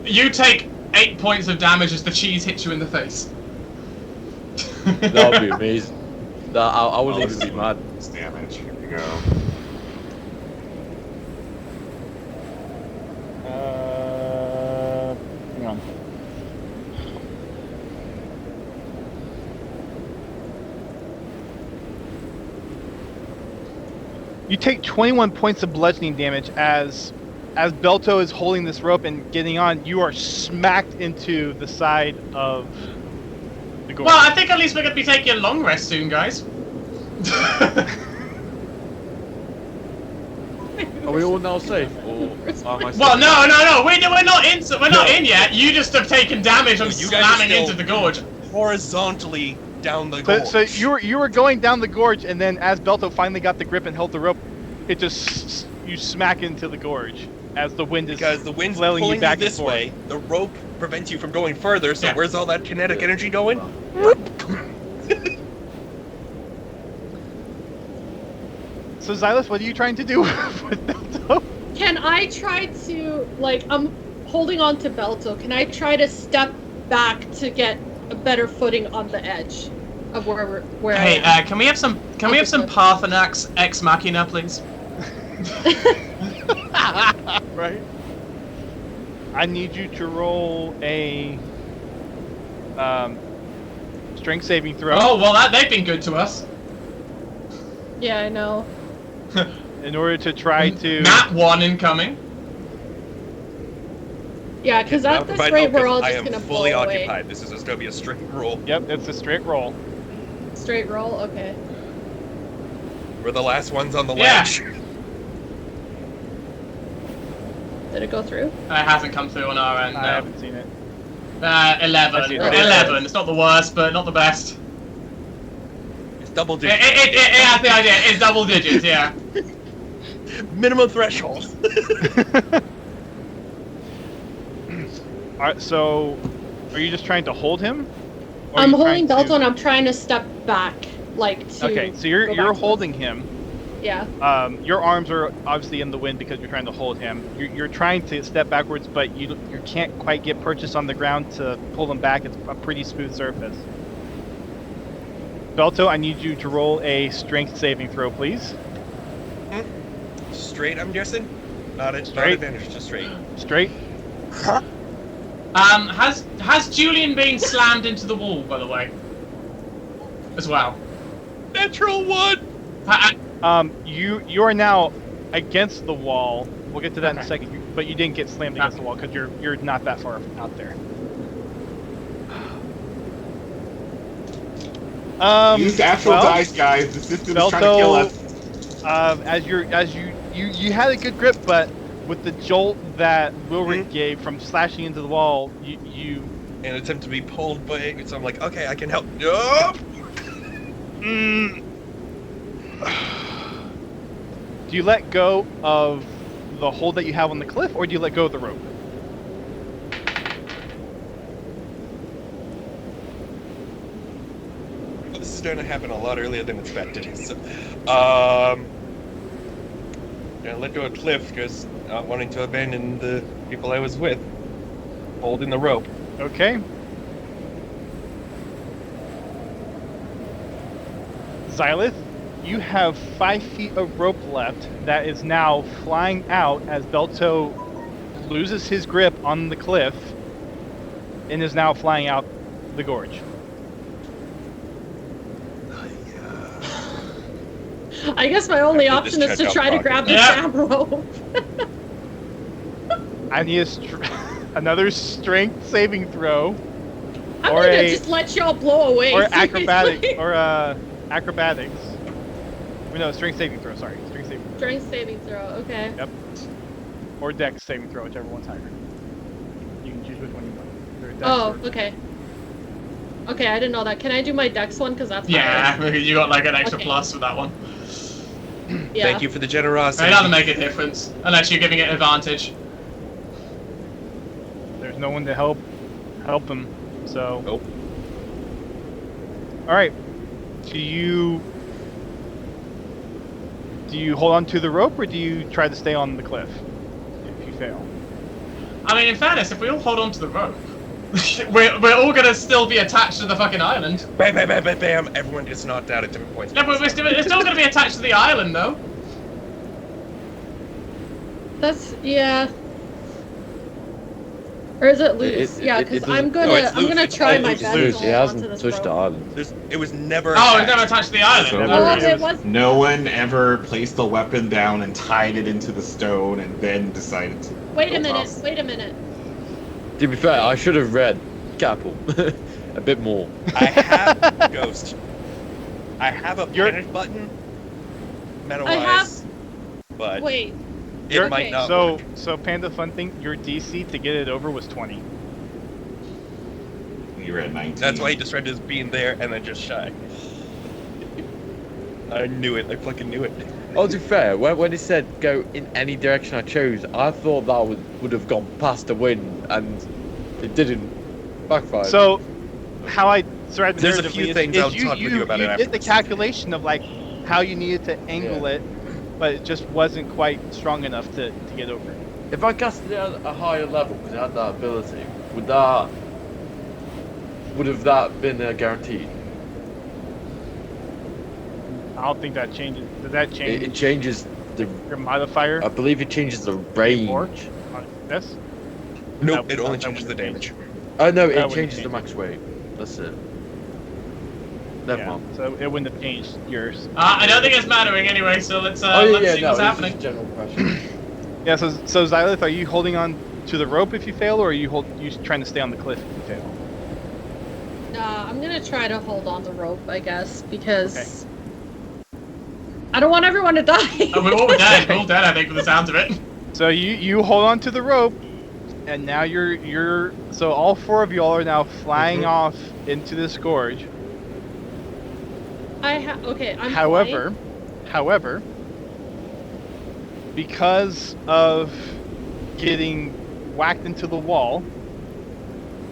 You take 8 points of damage as the cheese hits you in the face. That would be amazing. I wouldn't even be mad. damage. Here we go. Hang on. You take 21 points of bludgeoning damage as Belto is holding this rope and getting on. You are smacked into the side of the gorge. Well, I think at least we're gonna be taking a long rest soon, guys. Are we all now safe? Or am I Well, no, we're not in. We're not in yet. You just have taken damage from You guys are slamming still- into the gorge. Horizontally down the So, gorge. so you were going down the gorge, and then as Belto finally got the grip and held the rope, it just you smack into the gorge as the wind is Because the wind's flailing pulling you back you this and forth. way, the rope prevents you from going further, so Yeah. where's all that kinetic energy going? So Xylus, what are you trying to do with Belto? can I try to like I'm holding on to Belto. Can I try to step back to get a better footing on the edge of where Hey, I am? can we have some Parthenax ex machina, please? Right. I need you to roll a strength saving throw Oh well, they've been good to us. Yeah, I know. in order to try to. Nat 1 incoming. Yeah, because I'll at this provide rate help 'cause we're all I just am gonna fully blow away. occupied. This is just gonna be a straight roll. Yep, it's a straight roll. Straight roll. Okay. We're the last ones on the Yeah. ledge. Did it go through? It hasn't come through on our end. I No. haven't seen it. 11. I see it. 11. It's not the worst, but not the best. It's double It digits. has the idea. It's double digits. Yeah. Minimum threshold. Alright, so are you just trying to hold him? Or are I'm you holding trying to- Belto and I'm trying to step back, like to. Okay, so go you're back to holding him. Yeah. Your arms are obviously in the wind because you're trying to hold him. You're trying to step backwards, but you can't quite get purchase on the ground to pull him back. It's a pretty smooth surface. Belto, I need you to roll a strength saving throw, please. Straight, I'm guessing? Not Straight. advantage, just straight. Straight. Has Julian been slammed into the wall, by the way? As well. Natural 1! You are now against the wall. We'll get to that in a Okay. second. But you didn't get slammed against the wall because you're not that far out there. Use actual dice, guys. The system's trying to kill us. As you had a good grip, but with the jolt that Wilrick gave from slashing into the wall, you And attempt to be pulled by it, so I'm like, okay, I can help. No! Do you let go of the hold that you have on the cliff, or do you let go of the rope? This is going to happen a lot earlier than expected. So, gonna let go of Cliff because not wanting to abandon the people I was with, holding the rope. Okay. Xylith, you have 5 feet of rope left that is now flying out as Belto loses his grip on the cliff and is now flying out the gorge. I guess my only I did option this is to check try out to grab the Yeah. jam rope. I need another strength saving throw. I'm Or gonna a- just let y'all blow away. Or seriously. acrobatics. Or acrobatics. No, strength saving throw, sorry. Strength saving throw. Strength saving throw, okay. Yep. Or dex saving throw, whichever one's higher. You can choose which one you want. Either dex Oh, or- okay. Okay, I didn't know that. Can I do my dex one? Because that's Yeah, higher. you got like an extra Okay. plus with that one. Yeah. Thank you for the generosity. It doesn't make a difference unless you're giving it advantage. There's no one to help him, so. Nope. Alright. Do you hold on to the rope, or do you try to stay on the cliff if you fail? I mean, in fairness, if we all hold on to the rope, we're all gonna still be attached to the fucking island. Bam, bam, bam, bam, bam. Everyone gets knocked out at different points. Yeah, but it's still gonna be attached to the island, though. That's yeah. Or is it loose? It- Yeah, it because doesn't- I'm No, gonna it's loose. try It's my loose. best Loose. to It hold onto hasn't this touched the rope. island. It was never. Oh, it's attached. never attached to the island. So- Never Oh, really it is. was. No one ever placed the weapon down and tied it into the stone and then decided to. Wait a go minute. toss. Wait a minute. To be fair, I should have read Capel a bit more. I have Ghost. I have a You're- panic button, I have- meta-wise, but Wait. it You're- might not So, work. so Panda, fun thing, your DC to get it over was 20. You were at 19. That's why he described it as being there and then just shy. I knew it. I fucking knew it. Oh, to be fair, when it said go in any direction I chose, I thought that would have gone past the wind, and it didn't. Backfire. So, how I described the There's a narratively few is- things is I'll you, talk with you, you about you it did the afterwards. calculation of like how you needed to angle it, but it just wasn't quite strong enough to get over it. if I cast it at a higher level because I had that ability, would have that been guaranteed? I don't think that changes. Does that change It changes the. your modifier? I believe it changes the range. Or on this? Nope, That- it only that changes the wouldn't damage. Oh no, That it wouldn't changes the change. max weight. That's it. Never Yeah, mind. so it wouldn't have changed yours. I don't think it's mattering anyway, so let's see what's no, it's happening. just a general question. Yeah, so Xylith, are you holding on to the rope if you fail, or are you trying to stay on the cliff if you fail? I'm gonna try to hold on the rope, I guess, because I don't want everyone to die. We're all dead. We're all dead, I think, with the sounds of it. So you hold on to the rope, and now you're so all 4 of y'all are now flying off into this gorge. Okay, I'm However, because of getting whacked into the wall,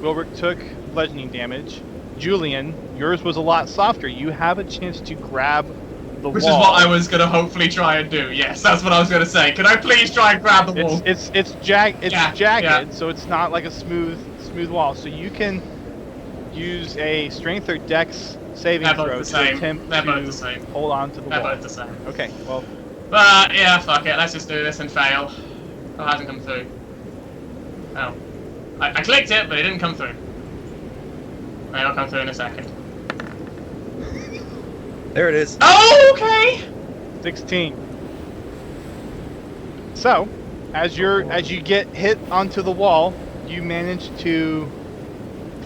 Wilrick took bludgeoning damage. Julian, yours was a lot softer. You have a chance to grab the Which wall. is what I was gonna hopefully try and do. Yes, that's what I was gonna say. Could I please try and grab the wall? It's jagged, Yeah. so it's not like a smooth wall. So you can use a strength or dex saving They're both throw the to same. attempt They're both to the same. hold on to the They're wall. both the same. Okay, well, But yeah, fuck it. Let's just do this and fail. Oh, it hasn't come through. Oh. I clicked it, but it didn't come through. It'll come through in a second. There it is. Oh, okay! 16. So, as you get hit onto the wall, you manage to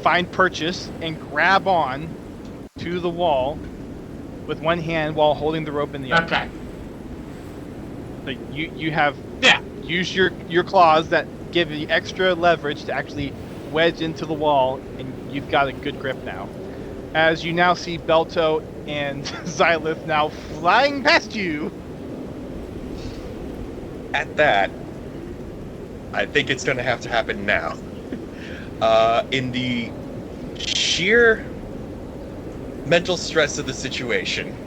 find purchase and grab on to the wall with one hand while holding the rope in the other. Okay. Like you have Yeah. used your claws that give you extra leverage to actually wedge into the wall, and you've got a good grip now. As you now see Belto and Xylith now flying past you. At that, I think it's going to have to happen now. In the sheer mental stress of the situation.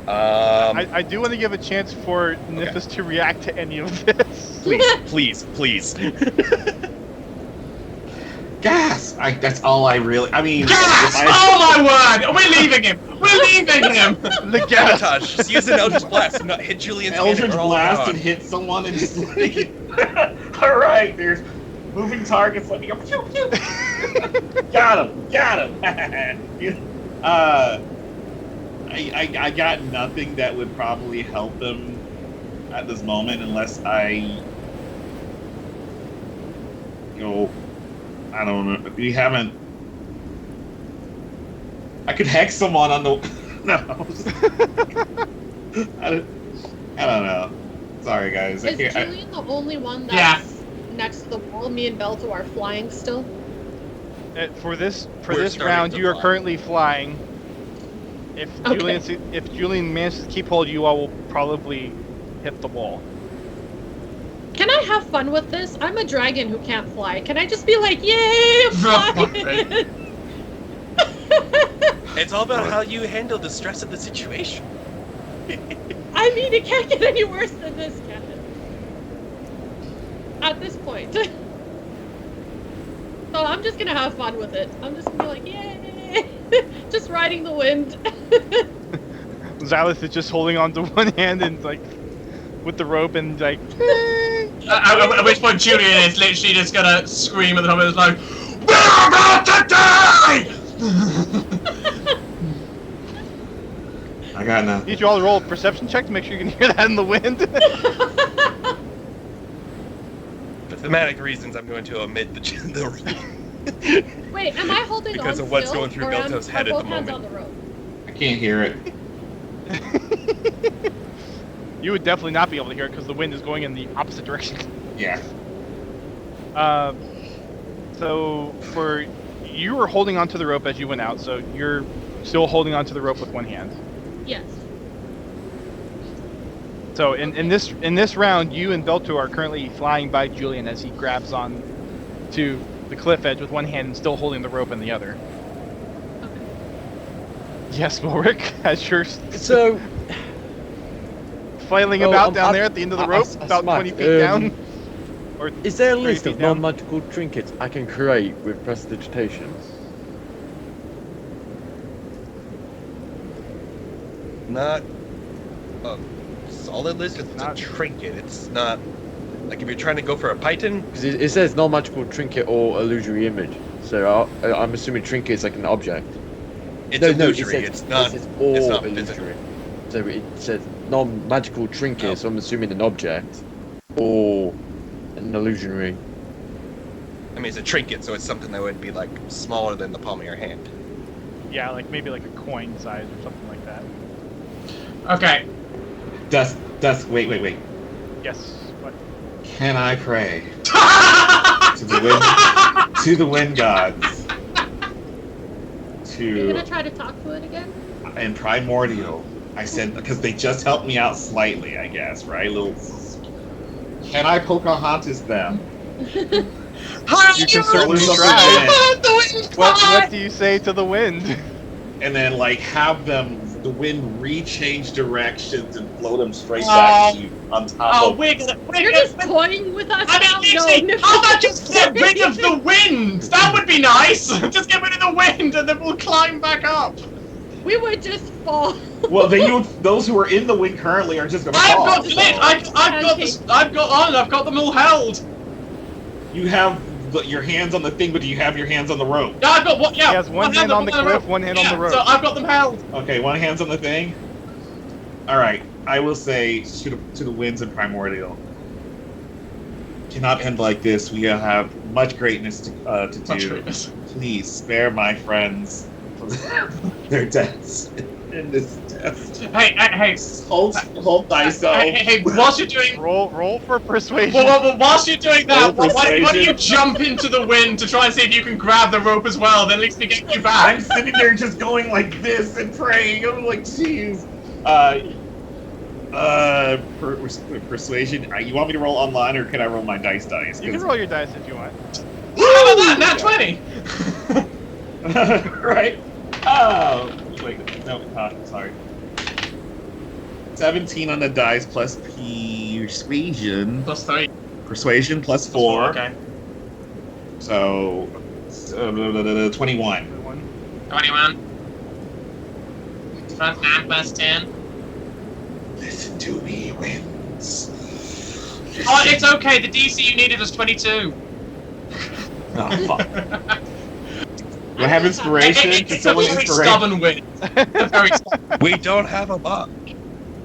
I do want to give a chance for Nifus to react to any of this. Please. Gas! That's all I really... I mean... Gas! Oh my word! We're leaving him! We're leaving him! The gas. Sabotage. Just use an Eldritch Blast and not hit Julian's Eldritch hand. Blast and hit someone and just like... Alright, there's moving targets. Let me go. Pew, pew. Got him! I got nothing that would probably help him at this moment unless I... I don't know. We haven't... I could hex someone on the... No. I don't know. Sorry, guys. Is Julian the only one that's next to the wall? Me and Belto are flying still? For this starting round, to you are fly. currently flying. If Okay. Julian manages to keep hold, you all will probably hit the wall. Can I have fun with this? I'm a dragon who can't fly. Can I just be like, yay, I'm flying? It's all about how you handle the stress of the situation. I mean, it can't get any worse than this, can it? At this point. So I'm just gonna have fun with it. I'm just gonna be like, yay! Just riding the wind. Xylith is just holding on to one hand and like with the rope and like. At which point Julian is literally just gonna scream at the top of his lungs, "We're about to die!" I got nothing. Need you all to roll a perception check to make sure you can hear that in the wind. For thematic reasons, I'm going to omit the Wait, am I holding Because on of what's still, going through or Belto's head are at the both hands moment. on the rope? I can't hear it. You would definitely not be able to hear it because the wind is going in the opposite direction. Yeah. So for you were holding onto the rope as you went out, so you're still holding onto the rope with one hand. Yes. So in this round, you and Belto are currently flying by Julian as he grabs on to the cliff edge with one hand and still holding the rope in the other. Okay. Yes, Ulrich, as you're So, flailing Well, about down there at the end of the rope, I about smack. 20 feet down. Or is there a 30 list feet of down. non-magical trinkets I can create with prestidigitation? Not a solid list. It's not- a trinket. It's not like if you're trying to go for a python. Because it says non-magical trinket or illusory image. So I'm assuming trinket is like an object. It's No, illusory. it It's says, not. It says or it's not illusory. physical. So it says non-magical trinket, Oh. so I'm assuming an object or an illusionary. I mean, it's a trinket, so it's something that would be like smaller than the palm of your hand. Yeah, like maybe like a coin size or something like that. Okay. Dusk, wait. Yes. What? Can I pray to the wind gods? Are you To gonna try to talk to it again? and primordial. I said because they just helped me out slightly, I guess, right? Can I Pocahontas them? You can certainly Something try. like What do you say to the wind? and then like have the wind rechange directions and blow them straight back to you on top Oh, of. we're You're just toying with us I now? mean, No, literally, no. how about just get rid of the wind? That would be nice. Just get rid of the wind, and then we'll climb back up. We would just fall. Well, then those who are in the wind currently are just gonna I've fall. got lit. I've got them all held. You have your hands on the thing, but do you have your hands on the rope? Yeah, I've got what? Yeah. He has one hand on the cliff, one hand on the rope. So I've got them held. Okay, one hand's on the thing. All right, I will say to the winds and primordial. Cannot end like this. We have much greatness to Much do. greatness. Please spare my friends their deaths in this test. Hey. Hold thyself. Hey, whilst you're doing... Roll for persuasion. Well, whilst you're doing that, Roll why don't you persuasion. jump into the wind to try and see if you can grab the rope as well? Then at least we get you back. I'm sitting there just going like this and praying. I'm like, jeez. Persuasion. You want me to roll online or can I roll my dice? You can roll your dice if you want. How about that? Nat 20! Right? Oh, wait, no, sorry. 17 on the dice plus persuasion. Plus 3. Persuasion plus 4. Okay. So, 21. 21. Plus 9 plus 10. Listen to me, winds. Oh, it's okay. The DC you needed was 22. Oh, fuck. Do I have inspiration? Can It's a someone very inspiration? stubborn wind. A very stubborn. We don't have a buck.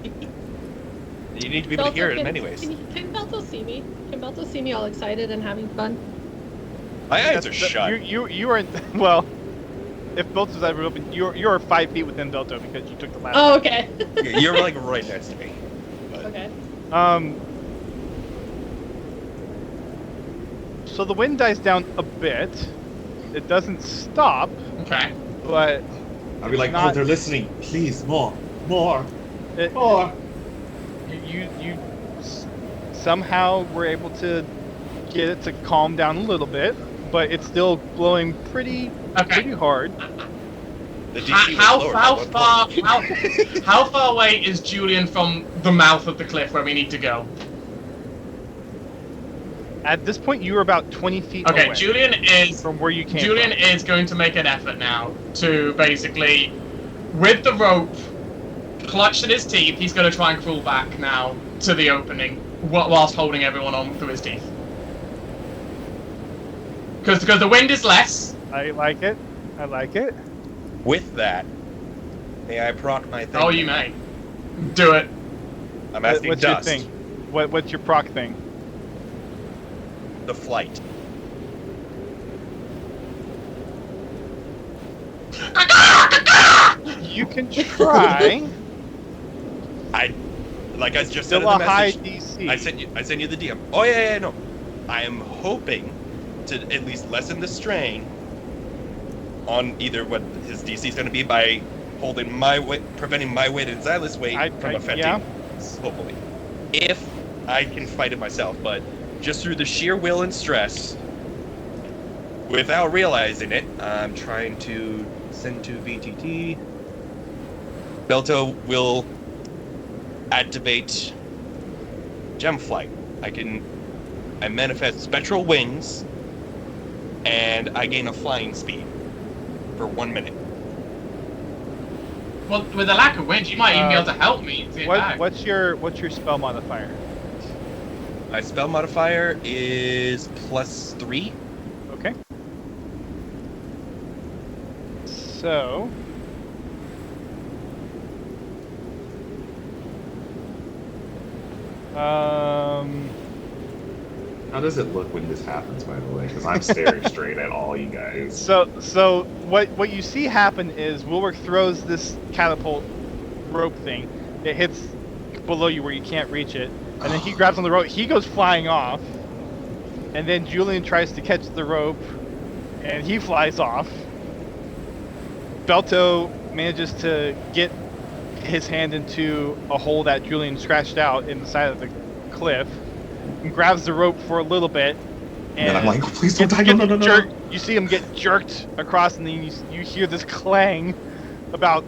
You need to be able to hear it in many ways. Can Belto see me? Can Belto see me all excited and having fun? My eyes are shut. You are well. If Belto's ever open, you're 5 feet within Belto because you took the last. Oh, okay. You're like right next to me. But Okay. So the wind dies down a bit. It doesn't stop, Okay. but I'll be like, Not- oh, they're listening. Please, more. it, More. you somehow were able to get it to calm down a little bit, but it's still blowing pretty hard. the DC was lowered at one point. How far away is Julian from the mouth of the cliff where we need to go? At this point, you are about 20 feet Okay, away Julian is from where you came Julian from. is going to make an effort now to basically, with the rope clutched in his teeth, he's going to try and crawl back now to the opening whilst holding everyone on through his teeth. Because the wind is less. I like it. I like it. With that, may I proc my thing? Oh, you may. Do it. I'm asking What's Dust. your thing? What's your proc thing? The flight. You can try. Like I just said Still in a the high message. DC. I sent you the DM. Oh yeah, no. I am hoping to at least lessen the strain on either what his DC is going to be by holding my weight, preventing my weight and Xylas' weight from affecting. Yeah. Hopefully, if I can fight it myself, but just through the sheer will and stress, without realizing it, I'm trying to send to VTT. Belto will activate Gem Flight. I manifest spectral wings, and I gain a flying speed for 1 minute. Well, with the lack of wind, you might even be able to help me. To get back. What's your spell modifier? My spell modifier is +3. Okay. So. How does it look when this happens, by the way? Because I'm staring straight at all you guys. So what you see happen is Woolwork throws this catapult rope thing. It hits below you where you can't reach it, and then he grabs on the rope. He goes flying off, and then Julian tries to catch the rope, and he flies off. Belto manages to get his hand into a hole that Julian scratched out in the side of the cliff, and grabs the rope for a little bit. And I'm like, oh, please don't die. No. Jerked. You see him get jerked across, and then you hear this clang about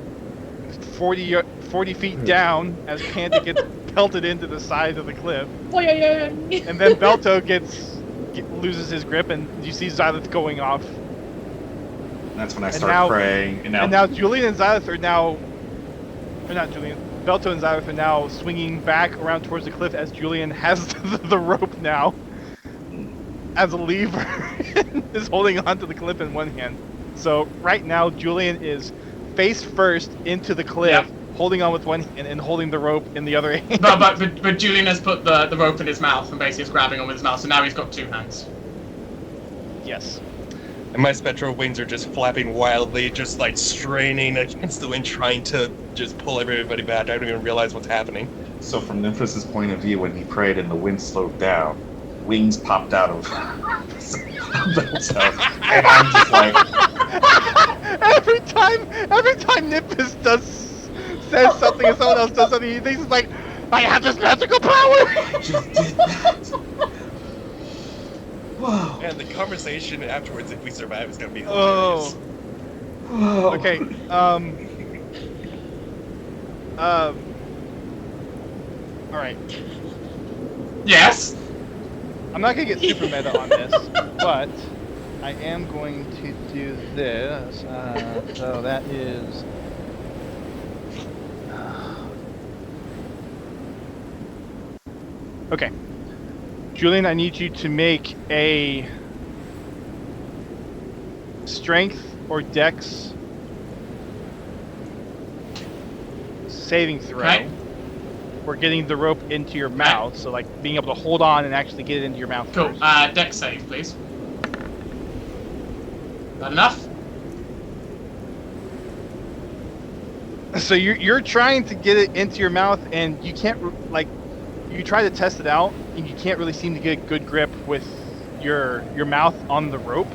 40 feet down as Panda gets pelted into the side of the cliff. And then Belto loses his grip, and you see Xyloth going off. that's when I start praying. And now Julian and Xylith are now... Or not Julian. Belto and Xylith are now swinging back around towards the cliff as Julian has the rope now. As a lever. Is holding onto the cliff in one hand. So right now Julian is face first into the cliff. Yep. Holding on with one hand and holding the rope in the other hand. But Julian has put the rope in his mouth and basically is grabbing on with his mouth, so now he's got 2 hands. Yes. And my spectral wings are just flapping wildly, just like straining against the wind, trying to just pull everybody back. I don't even realize what's happening. So from Nymphus' point of view, when he prayed and the wind slowed down, wings popped out of themselves. And I'm just like... every time Nymphus says something and someone else does something, he thinks it's like, I have this magical power! I just did that. Whoa. And the conversation afterwards, if we survive, is going to be hilarious. Whoa. Okay, alright. Yes? I'm not going to get super meta on this, but I am going to do this. So that is... Okay. Julian, I need you to make a strength or dex saving throw. Okay. For getting the rope into your mouth, so like being able to hold on and actually get it into your mouth. Cool. First. Dex save, please. That enough? So you're trying to get it into your mouth, and you can't you try to test it out, and you can't really seem to get a good grip with your mouth on the rope.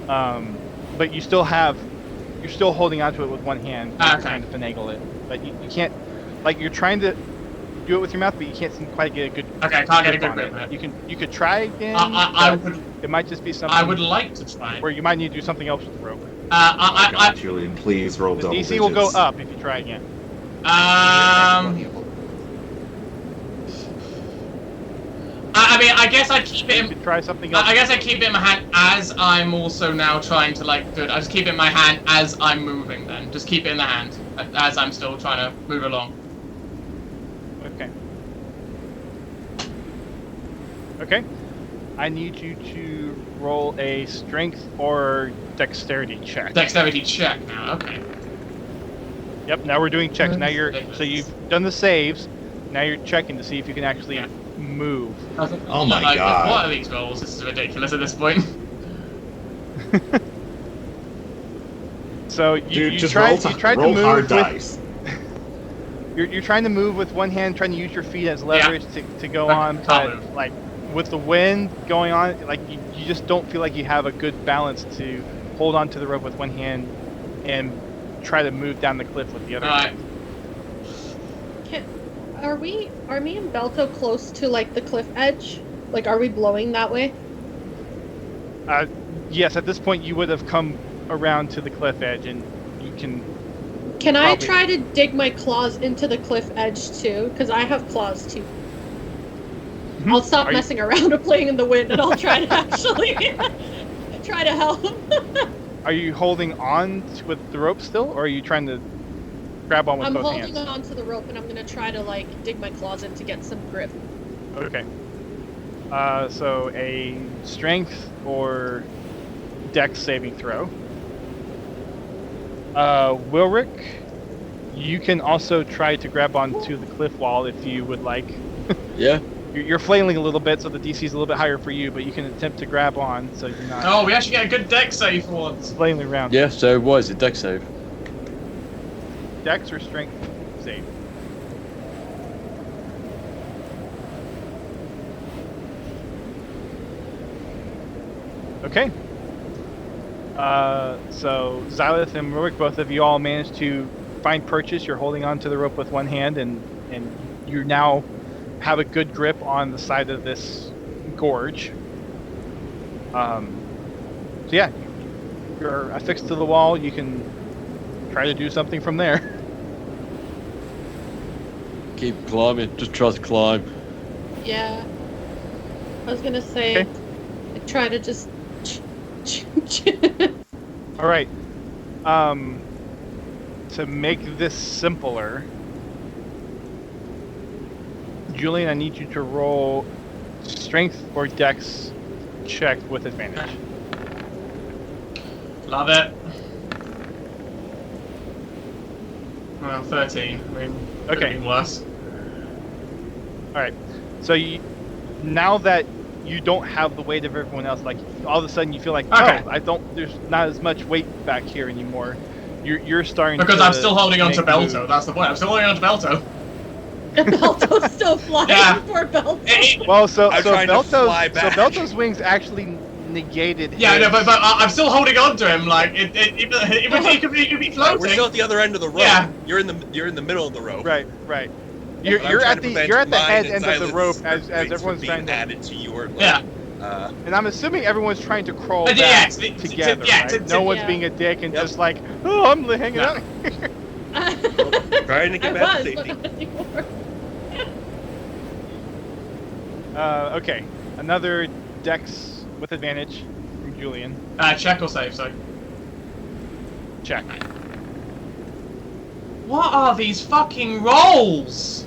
But you're still holding onto it with one hand, trying to finagle it. But you can't, like, you're trying to do it with your mouth, but you can't seem to quite get a good. Okay, can't get a good grip on it. You could try again. It might just be something. I would like to try. Where you might need to do something else with the rope. Julian, please roll double DC digits. will go up if you try again. I mean, I guess I keep it. You could try something else. I guess I keep it in my hand as I'm also now trying to I just keep it in my hand as I'm moving. Then just keep it in the hand as I'm still trying to move along. Okay. Okay. I need you to roll a strength or dexterity check. Dexterity check now. Okay. Yep. Now we're doing checks. Now you've done the saves. Now you're checking to see if you can actually move. Oh my god! What are these rolls? This is ridiculous at this point. So you try to move hard dice. You're trying to move with one hand, trying to use your feet as leverage to go on, but like with the wind going on, like you just don't feel like you have a good balance to hold on to the rope with one hand and try to move down the cliff with the other hand. Are me and Belto close to like the cliff edge? Like, are we blowing that way? Yes, at this point you would have come around to the cliff edge, and you can. Can I try to dig my claws into the cliff edge too? Because I have claws too. Mm-hmm. I'll stop messing around and playing in the wind, and I'll try to actually try to help. Are you holding on with the rope still, or are you trying to grab on with both hands? I'm holding on to the rope, and I'm gonna try to like dig my claws in to get some grip. Okay. So a strength or dex saving throw. Wilrick, you can also try to grab onto the cliff wall if you would like. Yeah. You're flailing a little bit, so the DC is a little bit higher for you, but you can attempt to grab on, so you're not. Oh, we actually get a good dex save for once. Flailing around. Yeah. So what is it? Dex save. Dex or strength save? Okay. So Xylith and Rurik, both of you all managed to find purchase. You're holding on to the rope with one hand, and you now have a good grip on the side of this gorge. So yeah, you're affixed to the wall. You can try to do something from there. Keep climbing. Just try to climb. Yeah. I was gonna say, Okay. try to just. All right. To make this simpler, Julian, I need you to roll strength or dex check with advantage. Love it. Well, 13. I mean, could have been worse. All right. So now that you don't have the weight of everyone else, like all of a sudden you feel like, Okay. there's not as much weight back here anymore. You're starting Because to I'm still holding on to make Belto. moves. That's the point. I'm still holding on to Belto. And Belto's still flying. Yeah. Poor Belto. Well, so I'm trying to fly back. Belto's wings actually negated. Yeah, his... no, but I'm still holding on to him. Like it could be floating. We're still at the other end of the rope. Yeah. You're in the middle of the rope. Right. You're at the head end of the rope as everyone's trying to added to your. Yeah. And I'm assuming everyone's trying to crawl back together. Right? No one's being a dick and just like, oh, I'm hanging out. Trying to get back to safety. Okay, another dex with advantage from Julian. Check or save, so. Check. What are these fucking rolls?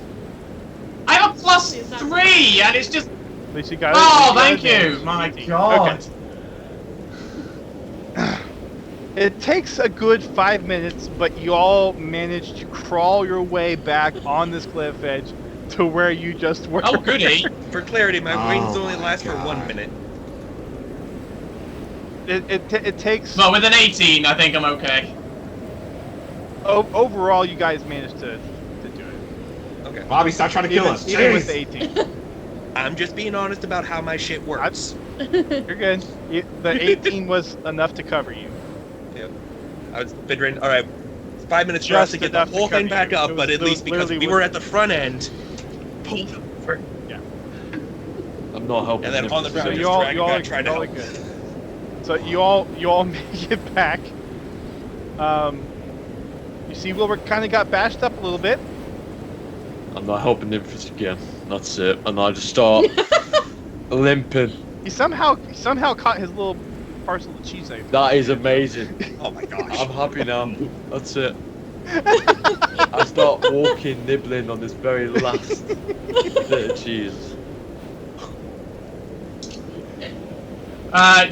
I have a +3 and it's just. At least you got it. Oh, thank you! My god. Okay. It takes a good 5 minutes, but you all manage to crawl your way back on this cliff edge to where you just were. Oh, goody. For clarity, my wings only last for 1 minute. It takes. Well, with an 18, I think I'm okay. Overall, you guys managed to do it. Okay. Bobby, stop trying to kill us. Even with Jeez. the 18. I'm just being honest about how my shit works. You're good. The 18 was enough to cover you. Yeah. I was figuring, all right, 5 minutes Just just to get the enough to whole thing cover back you. up, It but was- at it least was because literally we were at the front end, pulled over. I'm not helping. And then him on the to ground, say- just you all dragging back, trying to are help. good. So you all make it back. You see, Wilbur kind of got bashed up a little bit. I'm not helping Nymphus again. That's it. And I just start limping. He somehow caught his little parcel of cheese knife. That is amazing. Oh my gosh. I'm happy now. That's it. I start walking, nibbling on this very last bit of cheese.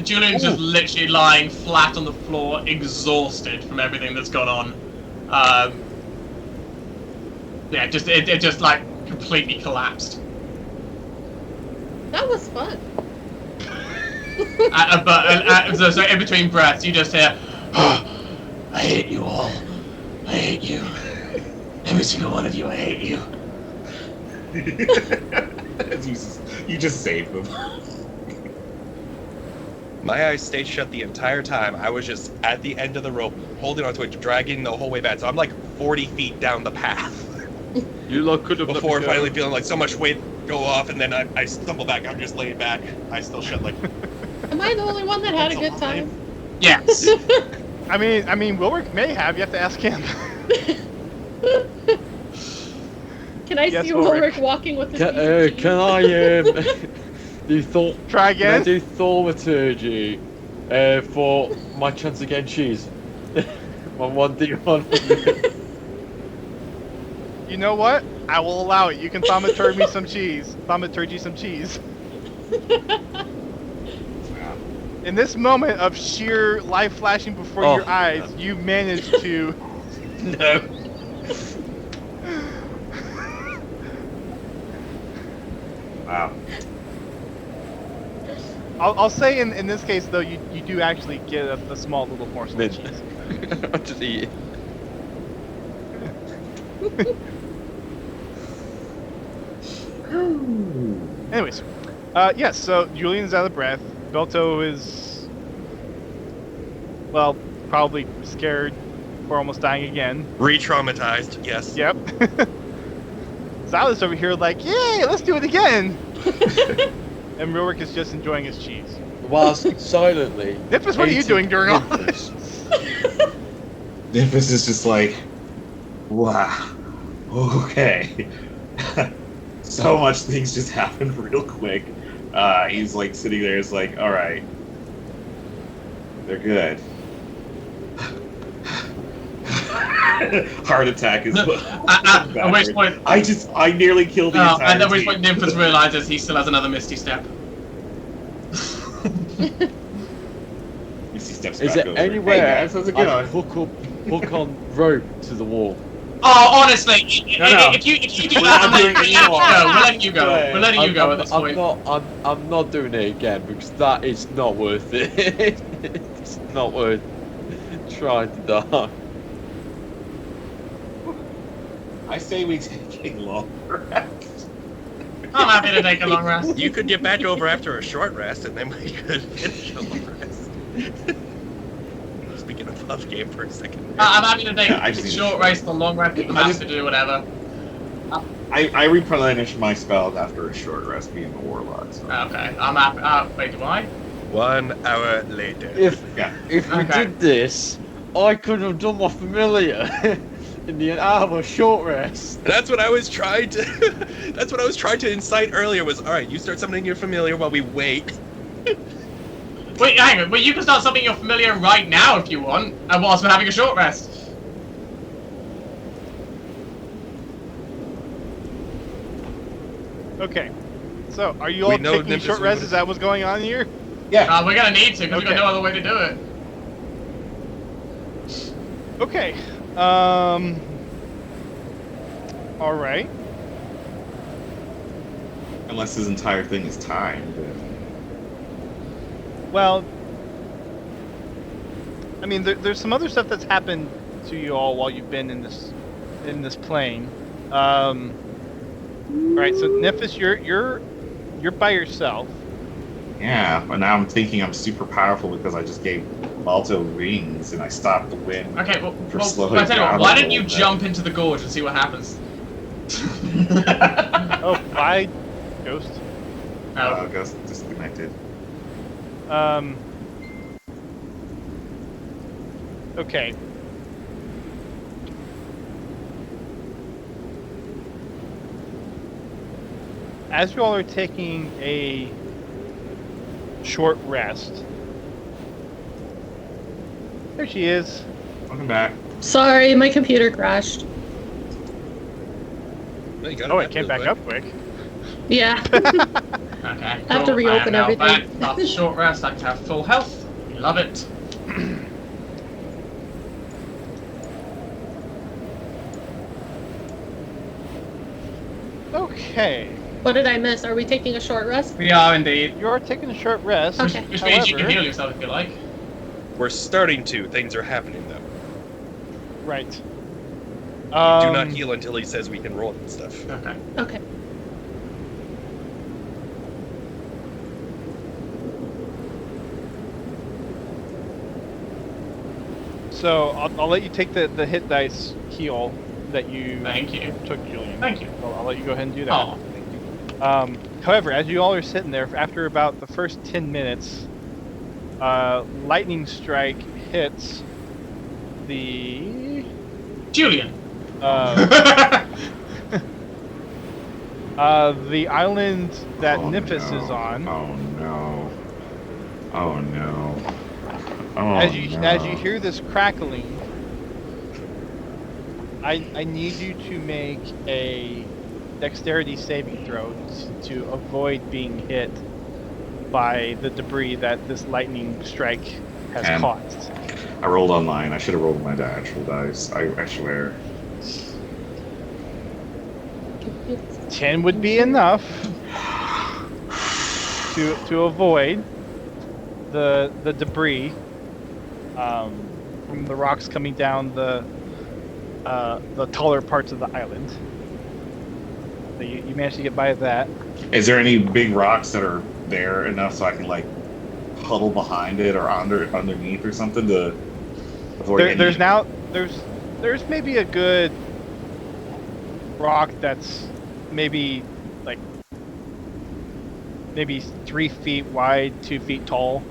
Julian's just literally lying flat on the floor, exhausted from everything that's gone on. Yeah, it just like completely collapsed. That was fun. So in between breaths, you just hear, I hate you all. I hate you. Every single one of you, I hate you. You just saved them. My eyes stayed shut the entire time. I was just at the end of the rope, holding onto it, dragging the whole way back. So I'm like 40 feet down the path. You lot could have Before finally feeling like so much weight go off, and then I stumble back. I'm just laying back. I still shut like. Am I the only one that had a good time? yes. I mean, Wilbur may have. You have to ask him. Can I Yes, see Ulrich. Ulrich walking with his Can I do Try Can I again. do thaumaturgy for my chance against cheese? My 1d1. You know what? I will allow it. You can thaumaturgy some cheese. Thaumaturgy some cheese. In this moment of sheer life flashing before Oh, your eyes, no. you managed to. No. Wow. I'll say in this case though, you do actually get a small little morsel of Mid. cheese. I just eat it. Anyways, yes. So Julian's out of breath. Belto is, well, probably scared or almost dying again. Re-traumatized, yes. Yep. Silas over here like, yay, let's do it again. And Rilrick is just enjoying his cheese. Whilst silently. Nymphus, what are you doing during all this? Nymphus is just like, wow, okay. So much things just happened real quick. He's like sitting there, is like, all right, they're good. Heart attack is. At which point, I nearly killed the entire and at which team. point Nymphus realizes he still has another Misty Step. Misty steps Is back there over. anywhere Hey guys, how's it I going? can hook on rope to the wall? Oh, honestly, No. if you do We're that, not doing it anymore. we're letting you go. Right. We're letting you go at this point. I'm not doing it again because that is not worth it. It's not worth trying to die. I say we take a long rest. I'm happy to take a long rest. You could get back over after a short rest, and then we could finish a long rest. Speaking of off game for a second. I'm happy to take I just a need short to- rest, a long rest, the master do whatever. I replenish my spells after a short rest, being a warlock. So. Okay, I'm happy. Wait, do I? 1 hour later. If Yeah. we Okay. did this, I could have done my familiar in the hour short rest. That's what I was trying to. That's what I was trying to incite earlier. Was all right. You start summoning your familiar while we wait. Wait, hang on. Wait, you can start something you're familiar right now if you want, and whilst we're having a short rest. Okay. So, are you We all know taking Nimbus short will- rest? Is that what's going on here? Yeah. We're gonna need to, because we've got Okay. no other way to do it. Okay. All right. Unless his entire thing is timed. Well, I mean, there's some other stuff that's happened to you all while you've been in this plane. Right. So, Nymphis, you're by yourself. Yeah, but now I'm thinking I'm super powerful because I just gave Balto rings and I stopped the wind. Okay, well, For slowing I tell you what, down why a don't you little bit. jump into the gorge and see what happens? Oh, by Ghost. Oh. Ghost disconnected. Okay. As you all are taking a short rest, there she is. Welcome back. Sorry, my computer crashed. Well, you got Oh, it it came real back quick. up quick. Yeah. Okay, I have to cool. reopen I am now everything. Back after short rest, I can have full health. We love it. Okay. What did I miss? Are we taking a short rest? We are indeed. You are taking a short rest. Okay. Which means you can However- heal yourself if you like. We're starting to. Things are happening though. Right. Do not heal until he says we can roll and stuff. Okay. Okay. So I'll let you take the hit dice heal that you Thank you. took, Julian. Thank you. I'll let you go ahead and do that. Oh, However, as you all are sitting there, after about the first 10 minutes, lightning strike hits the Julian. the island that Nymphis no. is on. Oh no. Oh no. Oh, As you no. hear this crackling, I need you to make a dexterity saving throw to avoid being hit by the debris that this lightning strike has And- caused. I rolled online. I should have rolled my actual dice. I swear. 10 would be enough to avoid the debris from the rocks coming down the taller parts of the island. So you managed to get by that. Is there any big rocks that are there enough so I can like huddle behind it or underneath or something to avoid any? There's maybe a good rock that's maybe 3 feet wide, 2 feet tall.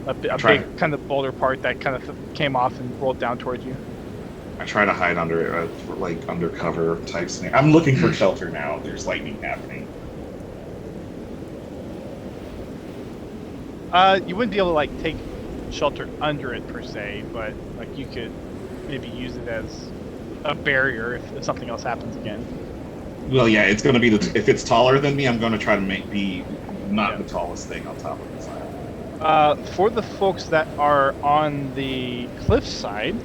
A big kind of boulder part that kind of came off and rolled down towards you. I try to hide under it, like undercover type thing. I'm looking for shelter now. There's lightning happening. You wouldn't be able to take shelter under it per se, but you could maybe use it as a barrier if something else happens again. Well, yeah, it's going to be if it's taller than me, I'm going to try to be not the tallest thing on top of the side. For the folks that are on the cliff side,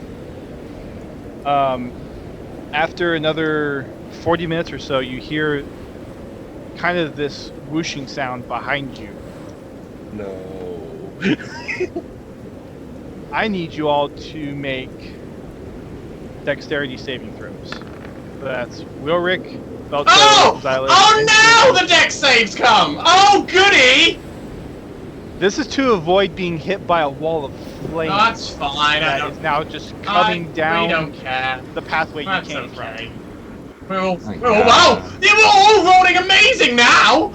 after another 40 minutes or so, you hear kind of this whooshing sound behind you. No. I need you all to make dexterity saving throws. That's Wilrick, Belto, Xylus. Oh no! The dex saves come! Oh goody! This is to avoid being hit by a wall of flame. That's fine. That is now just coming down We don't care. the pathway That's you came okay. from. We're all, Thank we're all, God. wow! You're all rolling amazing now!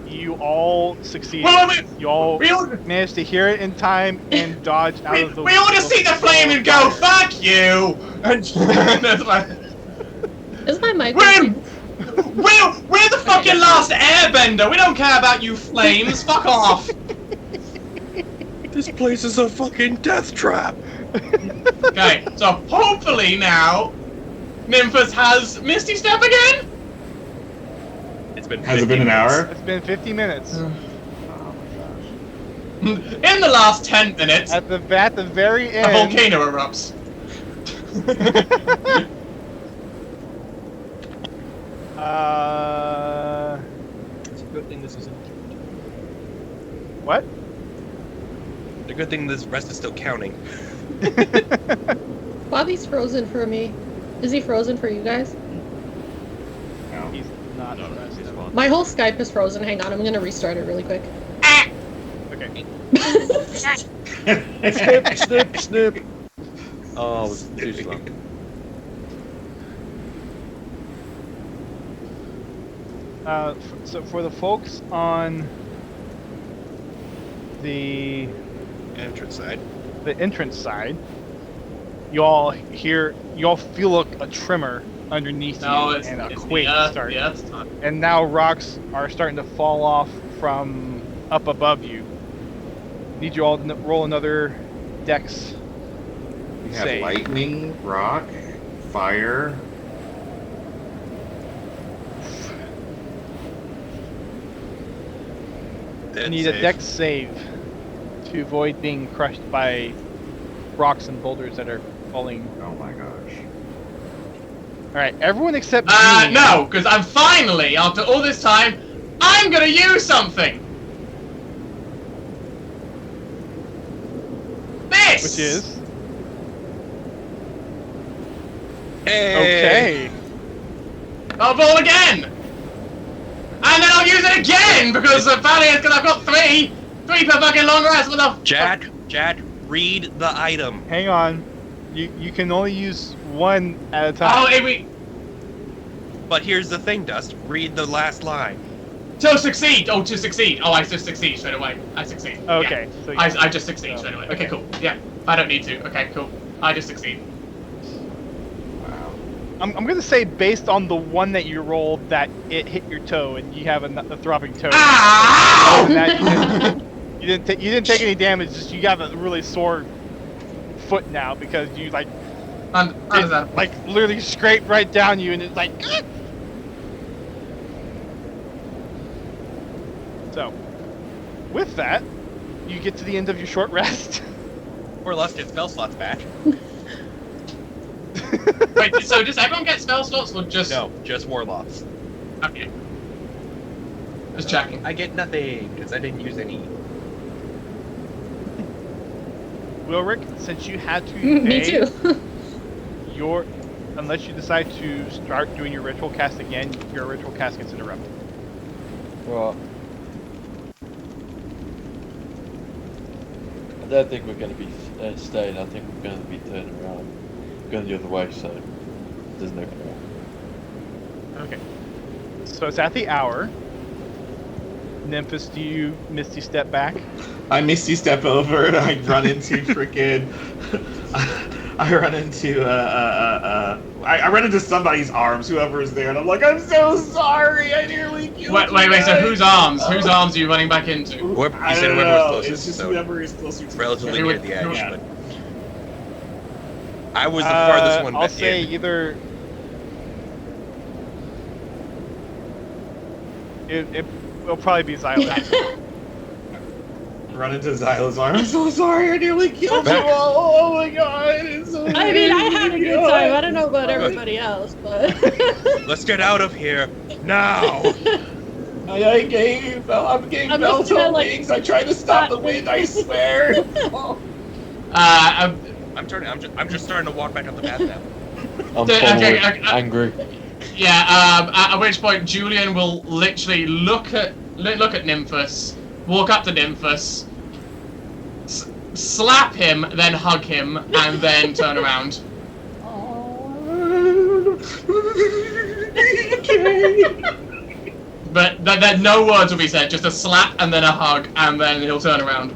You all succeeded. Well, You all we all- managed to hear it in time and dodge out of the we all just see the flame and go, fire. fuck you! And that's like, Is my mic we're, working? we're the fucking last airbender! We don't care about you flames! Fuck off! This place is a fucking death trap. Okay, so hopefully now, Memphis has Misty Step again? It's been. Has it 50 been an minutes. hour? It's been 50 minutes. In the last 10 minutes, At the very a end, volcano erupts. It's a good thing this isn't. What? The good thing this rest is still counting. Bobby's frozen for me. Is he frozen for you guys? No. He's not stressed. My whole Skype is frozen. Hang on, I'm gonna restart it really quick. Okay. Snip, snip, snip. Oh, it was too slow. So for the folks on the Entrance side. entrance side, you all feel a tremor underneath No, you it's, and a it's quake the earth, start. the earth's not. And now rocks are starting to fall off from up above you. Need you all to roll another dex. We have Save. lightning, rock, fire. You need a dex save to avoid being crushed by rocks and boulders that are falling. Oh my gosh. Alright, everyone except me. No, because I'm finally, after all this time, I'm gonna use something! This! Which is? Hey. Okay. I'll roll again! And then I'll use it again, because apparently it's because I've got three per fucking long rest, what the Jad, read the item. Hang on. You can only use one at a Oh, time. But here's the thing, Dust. Read the last line. To succeed! Oh, to succeed. Oh, I just succeed straight away. I succeed. Okay. Yeah. So I just succeed so, straight away. Okay, cool. Yeah. I don't need to. Okay, cool. I just succeed. Wow. I'm gonna say based on the one that you rolled that it hit your toe and you have a throbbing toe. Ow! Other than that, you didn't take any damage. Just you got a really sore foot now because you like Understand. like literally scraped right down you and it's like. So, with that, you get to the end of your short rest. Or lost its spell slots back. Wait, so does everyone get spell slots or just... No, just warlocks. Okay. Just checking. I get nothing because I didn't use any. Wilrick, since you had to Me pay too. unless you decide to start doing your ritual cast again, your ritual cast gets interrupted. Well, I don't think we're going to be staying. I think we're going to be turning around, going the other way. So there's no point. Okay. So it's at the hour. Memphis, do you Misty step back? I misty step over and I run into freaking. I run into I run into somebody's arms, whoever is there, and I'm like, I'm so sorry, I nearly killed you. Wait, so guys." whose arms? Whose arms are you running back into? Whoever, I you said don't whoever know. was closest. It's just so whoever is closer to relatively Who near would- the edge. who- yeah. But I was the farthest one I'll back say in. either. It will probably be Xylo. Run into Xyla's arm. I'm so sorry, I nearly killed you all. Oh my god. It's so I mean, I had a good time. I don't know about everybody else, but. Let's get out of here now. I'm getting bells on wings. I tried to stop the wind, I swear. I'm just starting to walk back up the path now. I'm following, angry. Yeah. At which point Julian will literally look at Nymphus, walk up to Nymphus, slap him, then hug him, and then turn around. But that no words will be said, just a slap and then a hug, and then he'll turn around.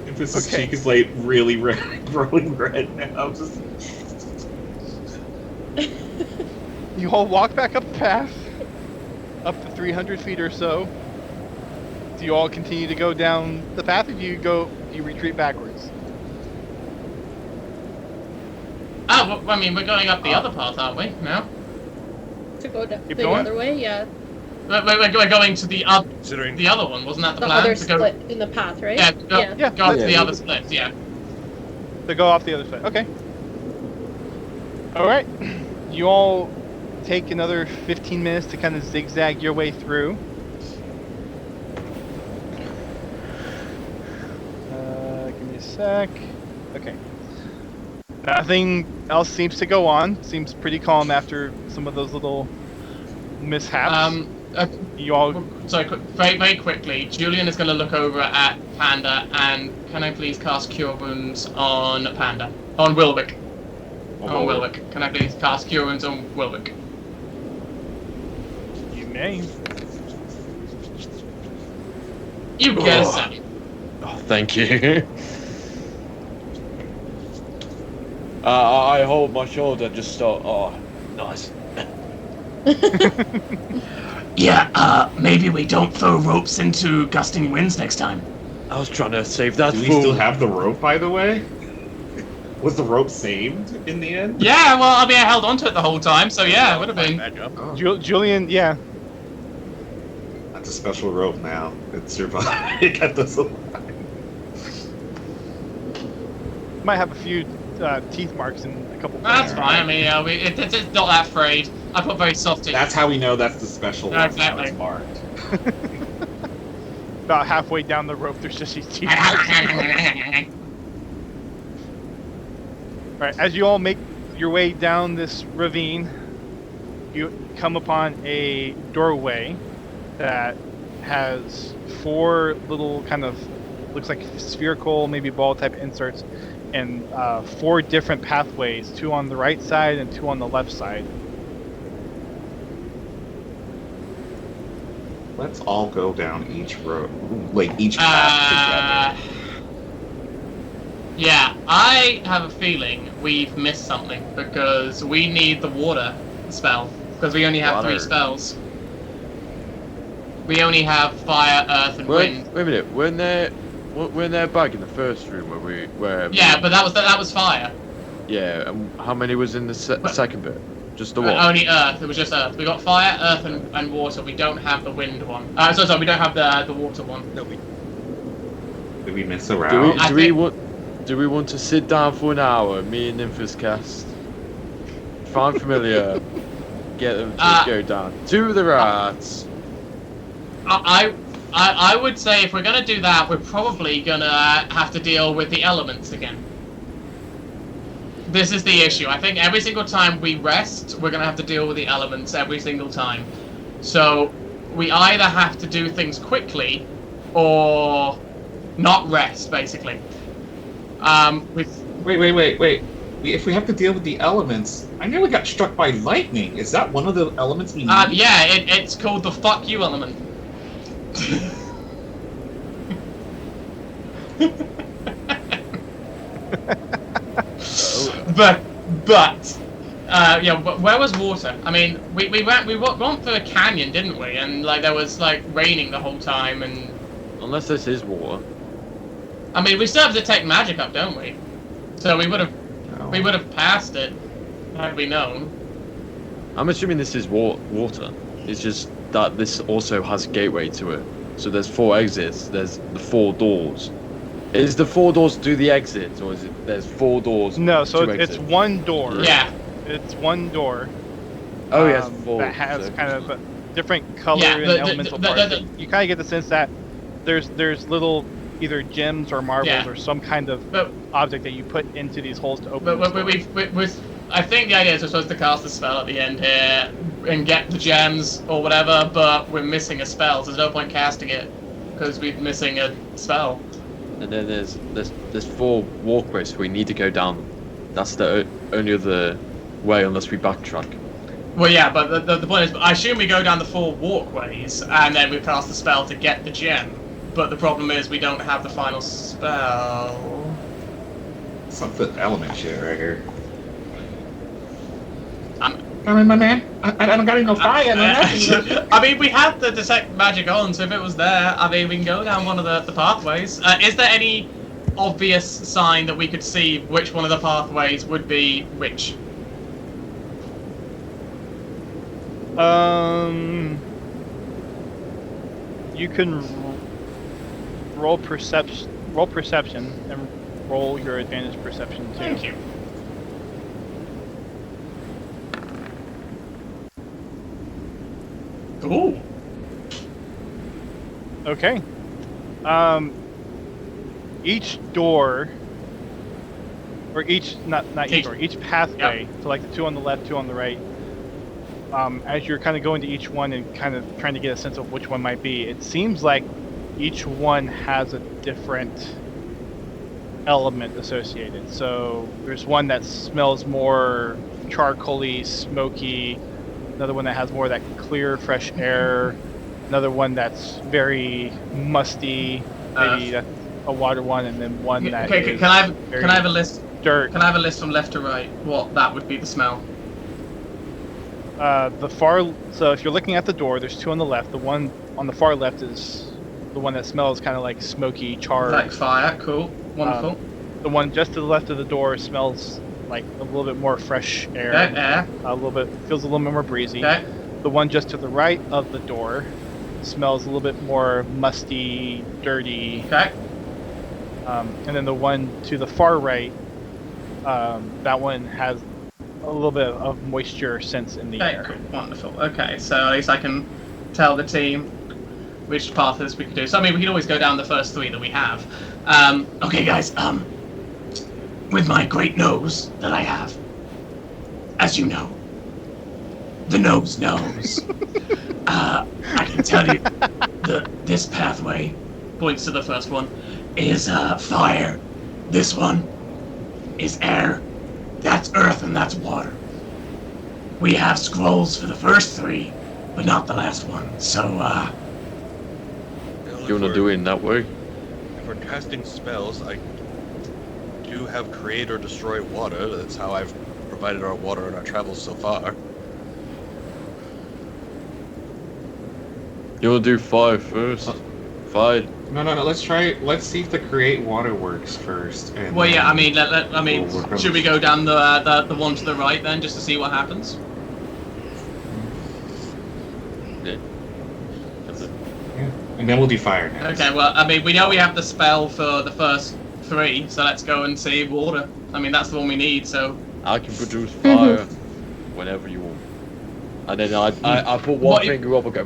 Nymphus' cheek is like really red, growing red now. Just... You all walk back up the path, up to 300 feet or so. Do you all continue to go down the path, or do you retreat backwards? Oh, well, I mean, we're going up the other path, aren't we? Now? To go down Keep the going? other way, yeah. We're going to the other one, wasn't that the plan? Other to go... split in the path, right? Yeah, go up to the Yeah. other split, yeah. To go off the other side. Okay. Alright. You all take another 15 minutes to kind of zigzag your way through. Give me a sec. Okay. Nothing else seems to go on. Seems pretty calm after some of those little mishaps. You all... Sorry, very, very quickly, Julian is going to look over at Panda, and can I please cast Cure Wounds on Panda? On Wilwick. On Wilwick. Can I please cast Cure Wounds on Wilwick? You may. You get a second. Oh, thank you. I hold my shoulder and just start. Oh, nice. Yeah, maybe we don't throw ropes into gusting winds next time. I was trying to save that. Do we fool. still have the rope, by the way? Was the rope saved in the end? Yeah, well, I mean, I held onto it the whole time, so yeah, it would have been. Back up. Oh, Julian, yeah. that's a special rope now. It survived. It kept us alive. Might have a few teeth marks in a couple. That's places. fine. I mean, it's not that frayed. I put very soft teeth. That's how we know that's the special one. Exactly. It's marked. About halfway down the rope, there's just these teeth marks. Right, as you all make your way down this ravine, you come upon a doorway that has 4 little kind of, looks like spherical, maybe ball type inserts, and 4 different pathways, 2 on the right side and 2 on the left side. Let's all go down each road, like each path together. Yeah, I have a feeling we've missed something because we need the water spell because we only have 3 spells. We only have fire, earth, and wind. Wait a minute. Weren't there back in the first room where? Yeah, but that was fire. Yeah. And how many was in the second bit? Just the one. Only earth. It was just earth. We got fire, earth, and water. We don't have the wind one. Sorry, we don't have the water one. No, Did we miss a round? Do we want to sit down for an hour? Me and Nymphus cast. Find familiar. Get them to go down to the rats. I would say if we're gonna do that, we're probably gonna have to deal with the elements again. This is the issue. I think every single time we rest, we're gonna have to deal with the elements every single time. So we either have to do things quickly, or not rest, basically. Wait. If we have to deal with the elements, I nearly got struck by lightning. Is that one of the elements we need? Yeah, it's called the fuck you element. But where was water? I mean, we went through a canyon, didn't we? And like there was like raining the whole time, and Unless this is water. I mean, we still have detect magic up, don't we? So we would have passed it had we known. I'm assuming this is water. It's just that this also has a gateway to it. So there's 4 exits. There's the 4 doors. Is the 4 doors to the exits, or is it there's 4 doors? No, so exits? it's one door. Yeah. It's one door. Oh yes, 4. That has kind of a different color Yeah, and elemental parts. You kind of get the sense that there's little either gems or marbles or some kind of object that you put into these holes to open. I think the idea is we're supposed to cast a spell at the end here and get the gems or whatever, but we're missing a spell, so there's no point casting it because we're missing a spell. And then there's 4 walkways we need to go down. That's the only other way unless we backtrack. Well, yeah, but the point is, I assume we go down the 4 walkways and then we cast the spell to get the gem. But the problem is we don't have the final spell. Something element shit right here. I mean, my man, I don't got no fire. I mean, we have the detect magic on, so if it was there, I mean, we can go down one of the pathways. Is there any obvious sign that we could see which one of the pathways would be which? You can roll perception and roll your advantage perception too. Thank you. Ooh. Okay. Each door, or each each pathway. Yep. So like the 2 on the left, 2 on the right. As you're kind of going to each one and kind of trying to get a sense of which one might be, it seems like each one has a different element associated. So there's one that smells more charcoaly, smoky. Another one that has more of that clear, fresh air. Another one that's very musty. Maybe that's a water one, and then one that is can I have a list? Dirt. Can I have a list from left to right? What that would be the smell? So if you're looking at the door, there's 2 on the left. The one on the far left is the one that smells kind of like smoky, charred. Like fire. Cool. Wonderful. The one just to the left of the door smells like a little bit more fresh air. Air. A little bit feels a little bit more breezy. Okay. The one just to the right of the door smells a little bit more musty, dirty. Okay. And then the one to the far right, that one has a little bit of moisture sense in the air. Cool. Wonderful. Okay, so at least I can tell the team which paths we could do. So I mean, we can always go down the first 3 that we have. Okay, guys. With my great nose that I have, as you know, the nose knows. I can tell you, this pathway Points to the first one. is fire. This one is air. That's earth and that's water. We have scrolls for the first 3, but not the last one. So, You want to do it in that way? If we're casting spells, I do have create or destroy water. That's how I've provided our water in our travels so far. You want to do 5 first? 5. No. Let's see if the create water works first. And Well, yeah. I mean, we'll work on should we go down the one to the right then, just to see what happens? Yeah. Yeah. And then we'll do fire next. Okay. Well, I mean, we know we have the spell for the first 3, so let's go and see water. I mean, that's the one we need. So. I can produce fire whenever you want. And then I put one finger up and go.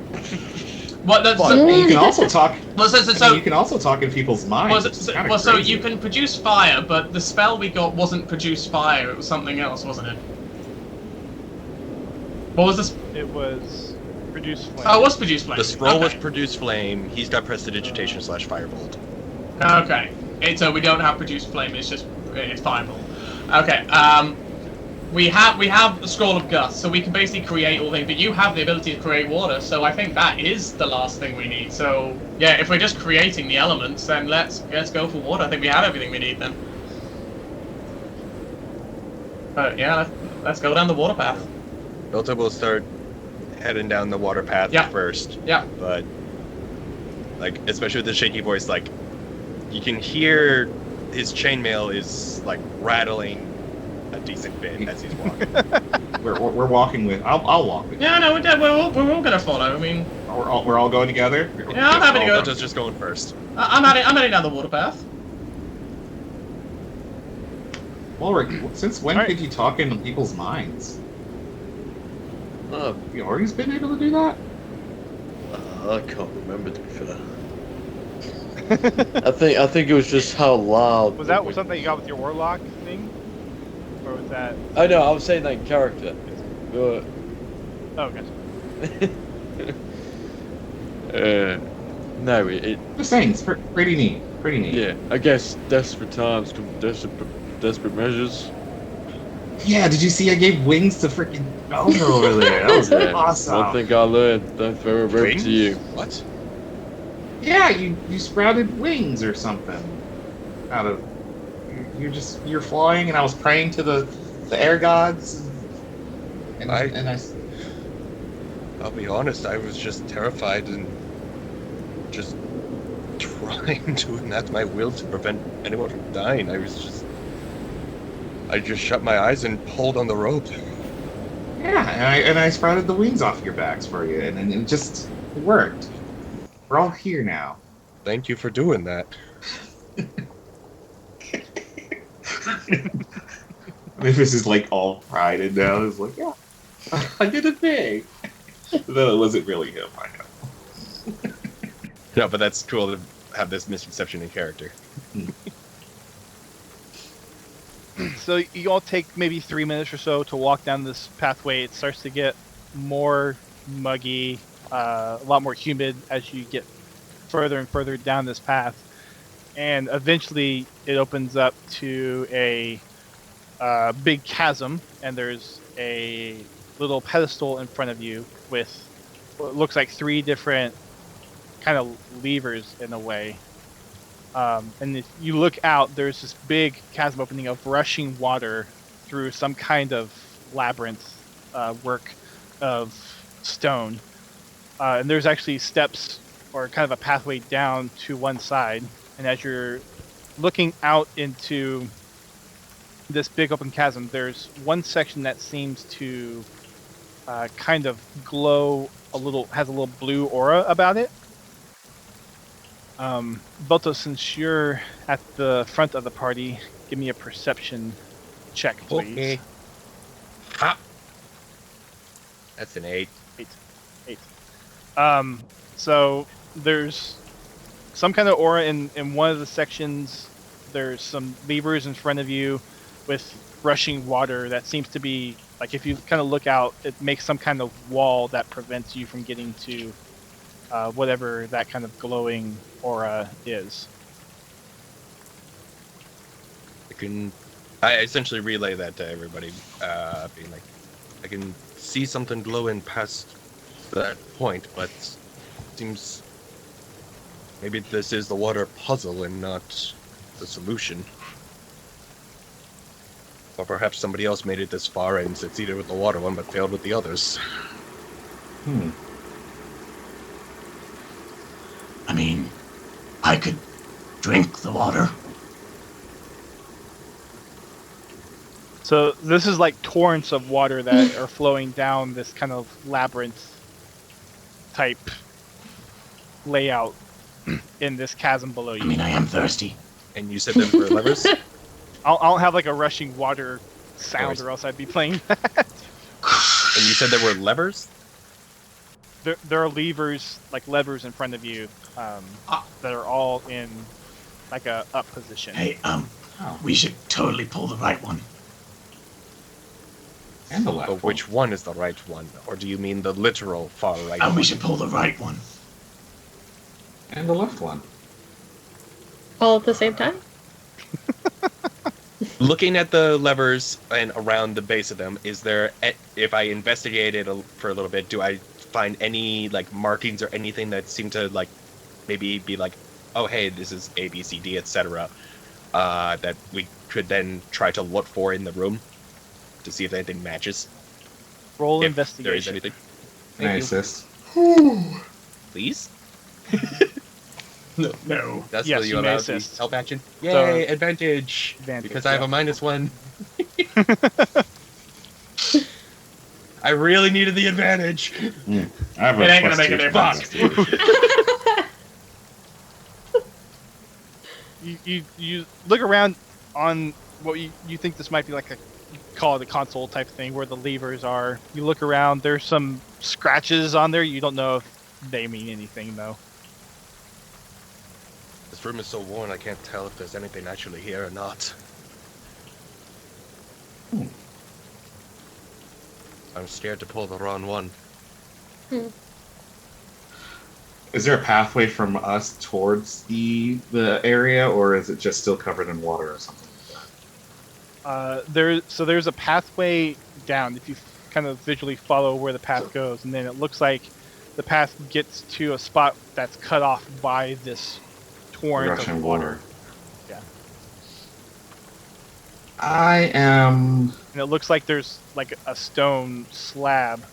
What? That's, You can also talk. well, You can also talk in people's minds. So you can produce fire, but the spell we got wasn't produce fire. It was something else, wasn't it? What was this? It was produce flame. Oh, it was produce flame. The scroll was Okay. produce flame. He's got prestidigitation / firebolt. Okay. So we don't have produce flame. It's fireball. Okay. We have a scroll of gust, so we can basically create all things. But you have the ability to create water, so I think that is the last thing we need. So yeah, if we're just creating the elements, then let's go for water. I think we have everything we need then. Yeah, let's go down the water path. Belta will start heading down the water path Yeah. first. Yeah. But, like, especially with the shaky voice, like, You can hear his chainmail is like rattling a decent bit as he's walking. We're walking with. I'll walk with. Yeah, no, we're all gonna follow. I mean, we're all going together. Yeah, I'm happy to go. Delta's just going first. I'm heading down the water path. Ulrich, since when could you talk into people's minds? Oh, You always been able to do that? I can't remember, to be fair. I think it was just how loud. Was that something you got with your warlock thing, or was that? I know. I was saying that in character. But... Oh, gotcha. No, it. Just saying, it's pretty neat. Pretty neat. Yeah, I guess desperate times come desperate measures. Yeah, did you see I gave wings to freaking Belger over there? That was awesome. One thing I learned, don't throw a rope to you. What? Yeah, you sprouted wings or something. Out of you're flying, and I was praying to the air gods. I'll be honest, I was just terrified and just trying to enact my will to prevent anyone from dying. I just shut my eyes and pulled on the rope. Yeah, and I sprouted the wings off your backs for you, and it just worked. We're all here now. Thank you for doing that. This is like all pride, and now it's like, yeah, I did a thing. Though it wasn't really him, I know. No, but that's cool to have this misconception in character. So you all take maybe 3 minutes or so to walk down this pathway. It starts to get more muggy, a lot more humid as you get further and further down this path. And eventually it opens up to a big chasm, and there's a little pedestal in front of you with what looks like 3 different kind of levers in a way. And if you look out, there's this big chasm opening of rushing water through some kind of labyrinth work of stone. And there's actually steps or kind of a pathway down to one side. And as you're looking out into this big open chasm, there's one section that seems to kind of glow a little, has a little blue aura about it. Boto, since you're at the front of the party, give me a perception check, please. Okay. Ha! That's an 8. 8. So there's some kind of aura in one of the sections. There's some levers in front of you with rushing water that seems to be, like, if you kind of look out, it makes some kind of wall that prevents you from getting to whatever that kind of glowing aura is. I essentially relay that to everybody, being like, I can see something glowing past that point, but seems maybe this is the water puzzle and not the solution. Or perhaps somebody else made it this far and succeeded with the water one but failed with the others. I mean, I could drink the water. So this is like torrents of water that are flowing down this kind of labyrinth type layout in this chasm below you. I mean, I am thirsty. And you said there were levers? I'll have like a rushing water sound, or else I'd be playing that. And you said there were levers? There are levers in front of you that are all in like a up position. Hey, we should totally pull the right one. And the left But which one is the right one? Or do you mean the literal far right And one? we should pull the right one. And the left one. All at the same time? Looking at the levers and around the base of them, is there, if I investigate it for a little bit, do I find any like markings or anything that seem to like maybe be like, oh hey, this is A, B, C, D, etc. That we could then try to look for in the room to see if anything matches? Roll If investigation. there is anything. Can I Thank you. assist? Please? No. That's Yes, what you you may allow the assist. help action. Yay, So- advantage! Advantage, Because I have yeah. a -1. I really needed the advantage. I have It a ain't gonna plus make 2 a to my difference. investigation. You look around on what you think this might be like call it a console type thing where the levers are. You look around, there's some scratches on there. You don't know if they mean anything though. This room is so worn, I can't tell if there's anything actually here or not. I'm scared to pull the wrong one. Is there a pathway from us towards the area, or is it just still covered in water or something like that? There's a pathway down if you kind of visually follow where the path goes, and then it looks like the path gets to a spot that's cut off by this torrent Rushing of water. Yeah. I am. And it looks like there's like a stone slab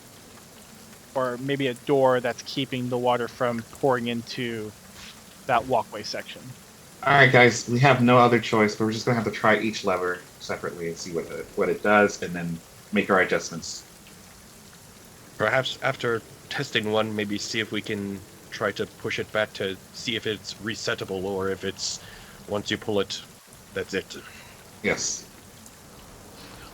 or maybe a door that's keeping the water from pouring into that walkway section. All right, guys. We have no other choice, but we're just gonna have to try each lever separately and see what it does, and then make our adjustments. Perhaps after testing one, maybe see if we can try to push it back to see if it's resettable or if it's once you pull it, that's it. Yes.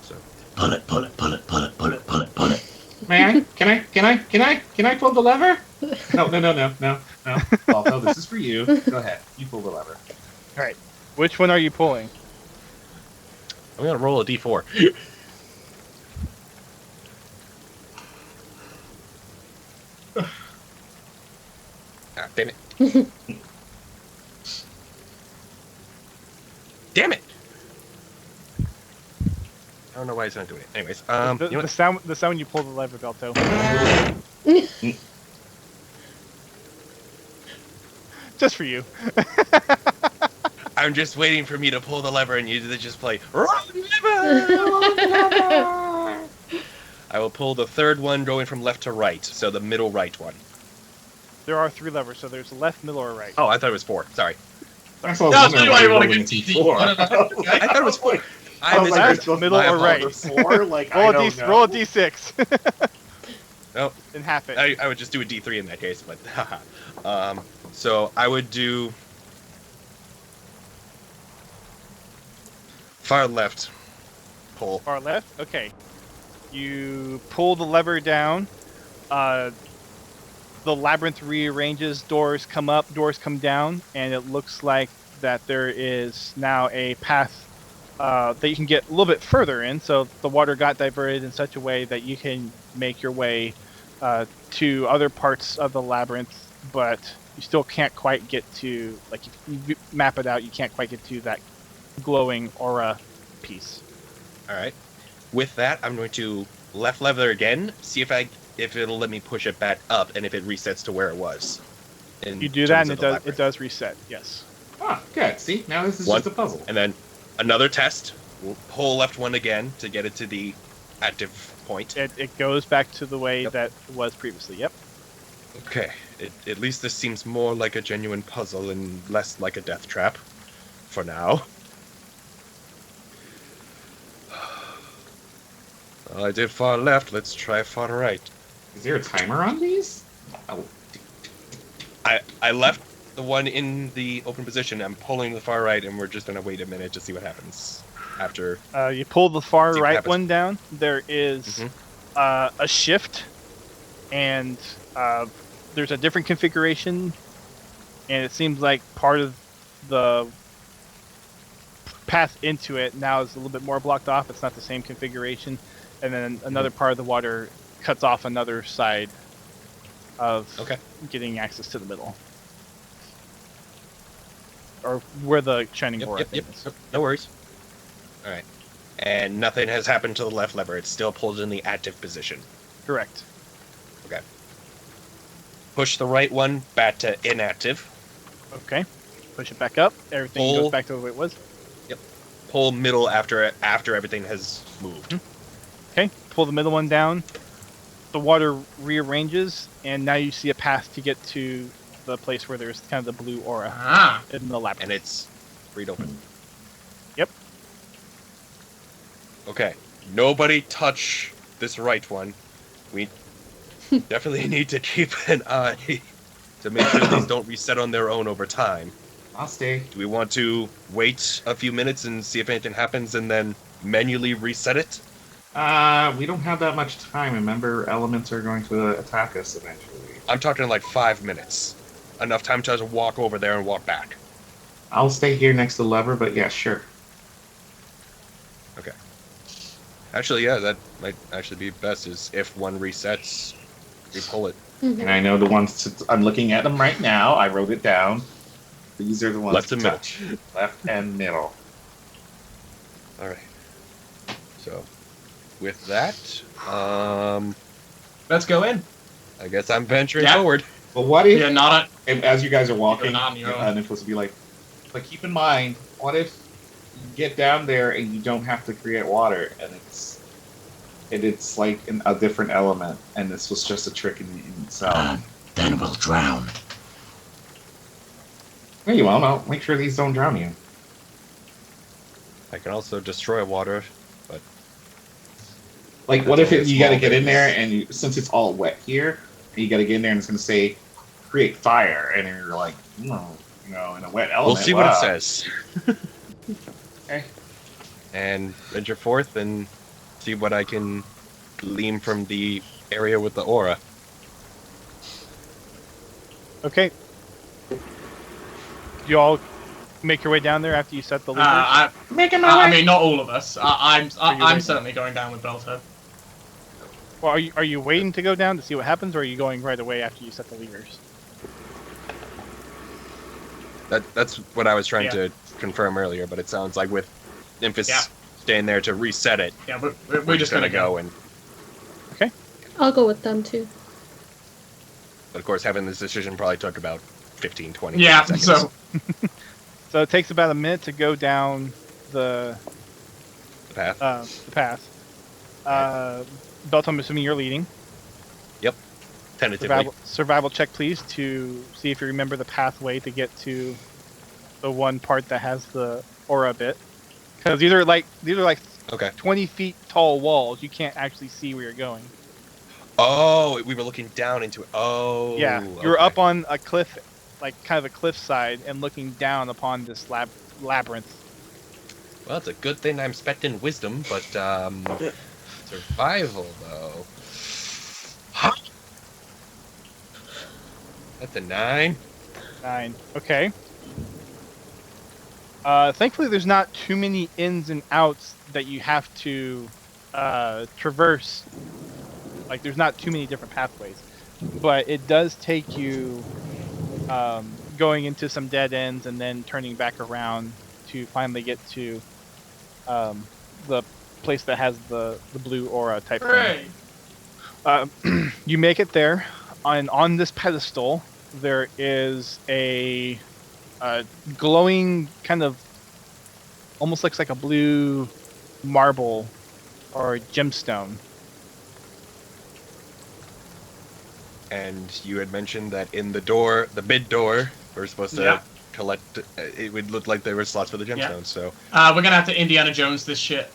So Pull it, pull it, pull it, pull it, pull it, pull it, pull it. May I? Can I pull the lever? No. Although this is for you. Go ahead. You pull the lever. All right. Which one are you pulling? I'm gonna roll a d4. Ah, damn it. Damn it! I don't know why it's not doing it. Anyways, you know the what? sound when you pull the lever, Belto. Just for you. I'm just waiting for me to pull the lever and you to just play Run lever! I will pull the third one going from left to right, so the middle right one. There are 3 levers, so there's left, middle, or right. Oh, I thought it was 4. Sorry. That's That's why you want to get D4. I thought it was 4. I I was like, left, it's supposed middle, to or be right? either 4? Like, I Roll don't know. roll a d6. No, And half it. I would just do a D3 in that case, but so I would do far left pull. Far left? Okay. You pull the lever down. The labyrinth rearranges. Doors come up, doors come down, and it looks like that there is now a path that you can get a little bit further in. So the water got diverted in such a way that you can make your way to other parts of the labyrinth, but you still can't quite get to, like, if you map it out, you can't quite get to that glowing aura piece. All right. With that, I'm going to left lever again, see if it'll let me push it back up, and if it resets to where it was. You do that, and it does reset. Yes. Ah, good. See, now this is One. just a puzzle. And then another test. We'll pull left one again to get it to the active point. It goes back to the way that it was previously. Yep. Okay. At least this seems more like a genuine puzzle and less like a death trap. For now. Well, I did far left. Let's try far right. Is there a timer on these? Oh. I left the one in the open position. I'm pulling the far right, and we're just gonna wait a minute to see what happens after. You pull the far See what right happens. one down. There is a shift, and there's a different configuration, and it seems like part of the path into it now is a little bit more blocked off. It's not the same configuration, and then another part of the water cuts off another side of getting access to the middle, or where the shining aura thing is. Yep. No worries. All right. And nothing has happened to the left lever. It's still pulled in the active position. Correct. Okay. Push the right one back to inactive. Okay. Push it back up. Everything goes back to the way it was. Yep. Pull middle after everything has moved. Okay. Pull the middle one down. The water rearranges, and now you see a path to get to the place where there's kind of the blue aura in the labyrinth. And it's free to open. Yep. Okay. Nobody touch this right one. We definitely need to keep an eye to make sure these don't reset on their own over time. I'll stay. Do we want to wait a few minutes and see if anything happens and then manually reset it? We don't have that much time. Remember, elements are going to attack us eventually. I'm talking like 5 minutes. Enough time to just walk over there and walk back. I'll stay here next to the lever, but yeah, sure. Okay. Actually, yeah, that might actually be best, is if one resets, we pull it. And I know the ones I'm looking at them right now. I wrote it down. These are the ones Left to and middle. touch. Left and middle. Alright. So, with that, Let's go in. I guess I'm venturing Yeah. forward. But what if, Yeah, not as you guys are walking, You're on your own. and it's supposed to be like, but keep in mind, what if you get down there and you don't have to create water, and it's like a different element, and this was just a trick in itself. Then we'll drown. Hey, well, no, make sure these don't drown you. I can also destroy water, but Like, what That's if only you got to small get in things. there, and since it's all wet here, and you got to get in there, and it's going to say, create fire, and you're like, no, in a wet element. we'll see what it wow. says. Okay. And venture forth and see what I can glean from the area with the aura. Okay. You all make your way down there after you set the levers? I mean, not all of us. I'm waiting? certainly going down with Belter. Well, are you waiting to go down to see what happens, or are you going right away after you set the levers? That's what I was trying Yeah. to confirm earlier, but it sounds like with Nymphus Yeah. staying there to reset it, Yeah, we're just gonna go. and I'll go with them too. but of course having this decision probably took about 15, 20 Yeah, seconds. so So it takes about a minute to go down the the path. Belt, I'm assuming you're leading. Tentatively. Survival check, please, to see if you remember the pathway to get to the one part that has the aura bit. Because these are like Okay. 20 feet tall walls. You can't actually see where you're going. Oh, we were looking down into it. Oh. Yeah, you're okay. up on a cliff, like kind of a cliff side, and looking down upon this labyrinth. Well, it's a good thing I'm expecting wisdom, but survival though. That's a 9. 9. Okay. Thankfully, there's not too many ins and outs that you have to traverse. Like, there's not too many different pathways. But it does take you going into some dead ends and then turning back around to finally get to the place that has the blue aura type thing. hooray! You make it there. On this pedestal, there is a glowing kind of almost looks like a blue marble or gemstone. And you had mentioned that in the door, the mid door, we're supposed to Yeah. collect. It would look like there were slots for the gemstones. Yeah. So We're gonna have to Indiana Jones this shit.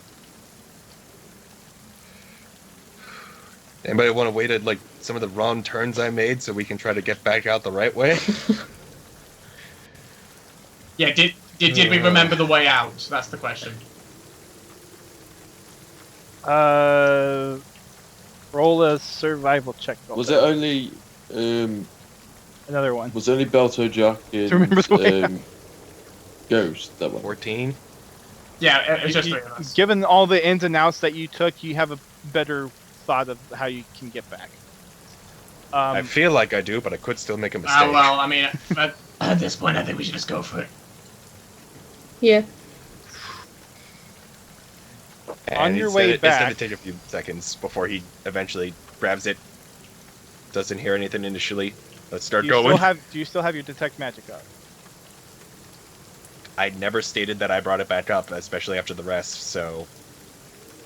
anybody want to wait at like some of the wrong turns I made so we can try to get back out the right way? Yeah, did we remember the way out? That's the question. Roll a survival check. Was it only Another one. was it only Belto, Jack, and remember the way out. Ghost that one? 14. Yeah, it's just three of us. Given all the ins and outs that you took, you have a better thought of how you can get back. I feel like I do, but I could still make a mistake. Well, I mean, At this point, I think we should just go for it. Yeah. And On your it's way gonna- It's going back- to take a few seconds before he eventually grabs it. Doesn't hear anything initially. Let's start going. Do you still have your detect magic up? I never stated that I brought it back up, especially after the rest. So,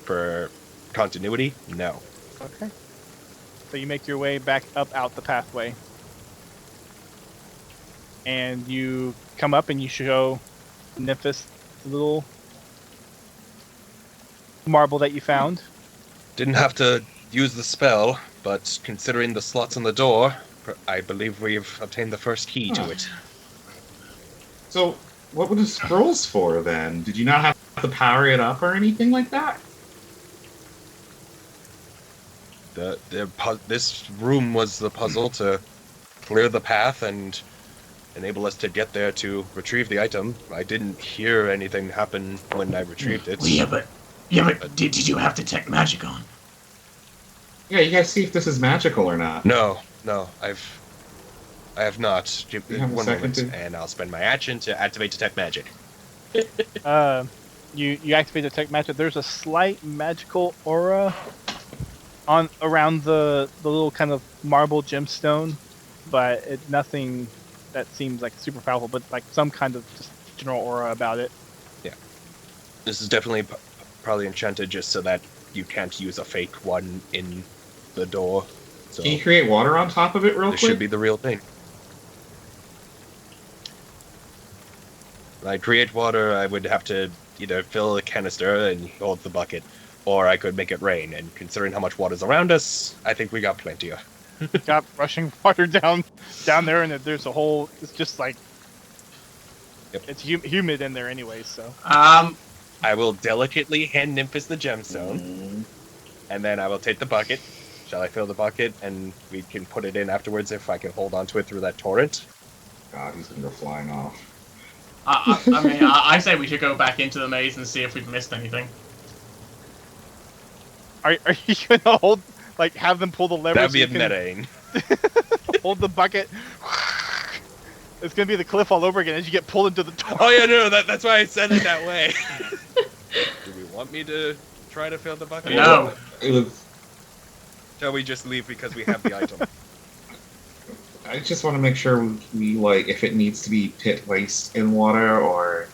for continuity, no. Okay. So you make your way back up out the pathway. and you come up and you show Nymphis the little marble that you found. Didn't have to use the spell, but considering the slots on the door, I believe we've obtained the first key to it. So, what were the scrolls for then? Did you not have to power it up or anything like that? This room was the puzzle to clear the path and enable us to get there to retrieve the item. I didn't hear anything happen when I retrieved it. Well, but did you have detect magic on? Yeah, you guys see if this is magical or not. No, I have not. Give You have a one second moment, to- and I'll spend my action to activate detect magic. You activate detect magic. There's a slight magical aura around the little kind of marble gemstone, but nothing that seems like super powerful, but like some kind of just general aura about it. Yeah, this is definitely probably enchanted just so that you can't use a fake one in the door. So Can you create water on top of it real this quick? should be the real thing. When I create water, I would have to either fill a canister and hold the bucket, or I could make it rain. And considering how much water's around us, I think we got plenty of. Got rushing water down there, and there's a whole. It's just like it's humid in there anyway. So I will delicately hand Nymphis the gemstone, and then I will take the bucket. Shall I fill the bucket, and we can put it in afterwards if I can hold on to it through that torrent? God, he's gonna go flying off. I mean, I say we should go back into the maze and see if we've missed anything. are you gonna hold have them pull the lever? That'd so be you a can metaing. hold the bucket. It's gonna be the cliff all over again as you get pulled into the torrent. Oh yeah, no, that's why I said it that way. Do we want me to try to fill the bucket? No. It was. Shall we just leave because we have the item? I just want to make sure we if it needs to be pit placed in water or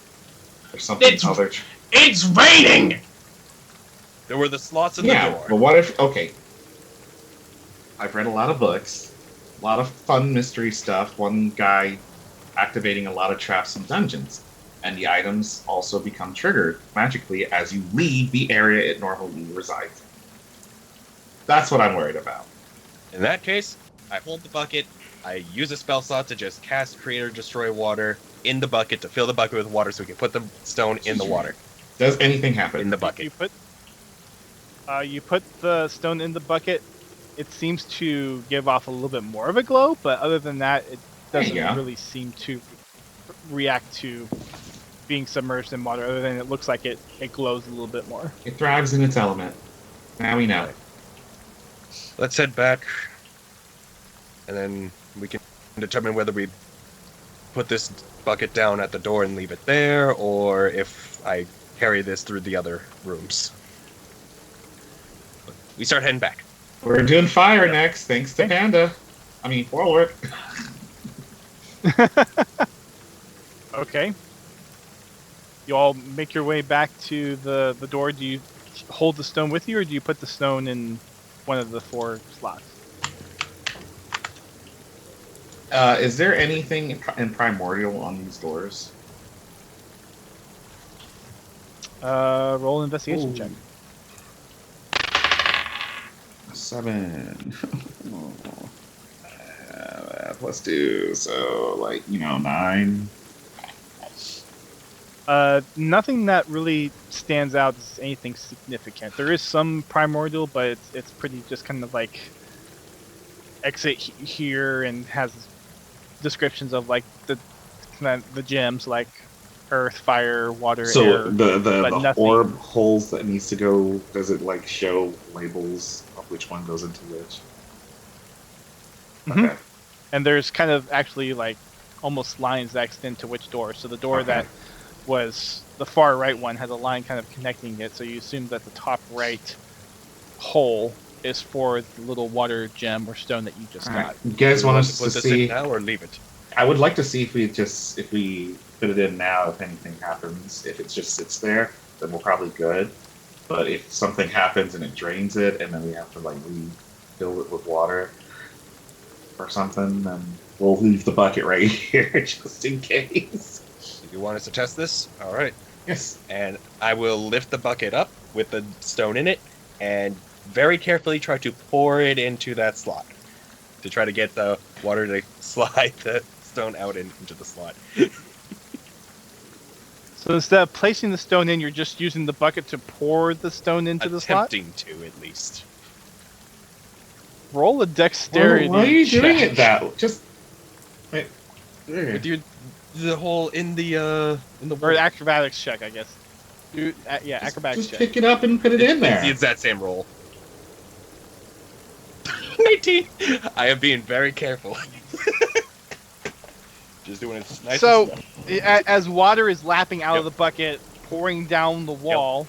something other. It's raining! There were the slots in the door. But what if? Okay, I've read a lot of books, a lot of fun mystery stuff. One guy activating a lot of traps and dungeons, and the items also become triggered magically as you leave the area it normally resides in. That's what I'm worried about. In that case, I hold the bucket. I use a spell slot to just cast Create or Destroy Water in the bucket to fill the bucket with water so we can put the stone in the water. Does anything happen? In the bucket. You put the stone in the bucket. It seems to give off a little bit more of a glow, but other than that, it doesn't really seem to react to being submerged in water. Other than it looks like it glows a little bit more. It thrives in its element. Now we know. Let's head back, and then we can determine whether we put this bucket down at the door and leave it there, or if I carry this through the other rooms. We start heading back. We're doing fire next, thanks to Panda. I mean, forward. Okay. You all make your way back to the door. Do you hold the stone with you, or do you put the stone in one of the 4 slots? Is there anything in Primordial on these doors? Roll an investigation check. 7. Let's do, so, 9. Nothing that really stands out as anything significant. There is some primordial, but it's pretty just kind of like exit here and has descriptions of the gems like earth, fire, water, air. So the nothing. orb holes that needs to go, does it show labels of which one goes into which? Mhm. Okay. And there's kind of actually almost lines that extend to which door. So the door that was the far right one has a line kind of connecting it. So you assume that the top right hole is for the little water gem or stone that you just got. You guys want us to put this see in now or leave it? I would like to see if we put it in now, if anything happens. If it just sits there, then we're probably good. But if something happens and it drains it, and then we have to refill it with water or something, then we'll leave the bucket right here just in case. If you want us to test this, all right. Yes. And I will lift the bucket up with the stone in it and very carefully try to pour it into that slot to try to get the water to slide the stone out into the slot. So instead of placing the stone in, you're just using the bucket to pour the stone into the slot? Attempting to, at least. Roll a dexterity Why are you doing check. it that? Just wait. With the hole in the Or acrobatics check, I guess. Acrobatics Just check. pick it up and put it in there. It's that same roll. 19. I am being very careful. Just doing it nice. So, as water is lapping out of the bucket, pouring down the wall,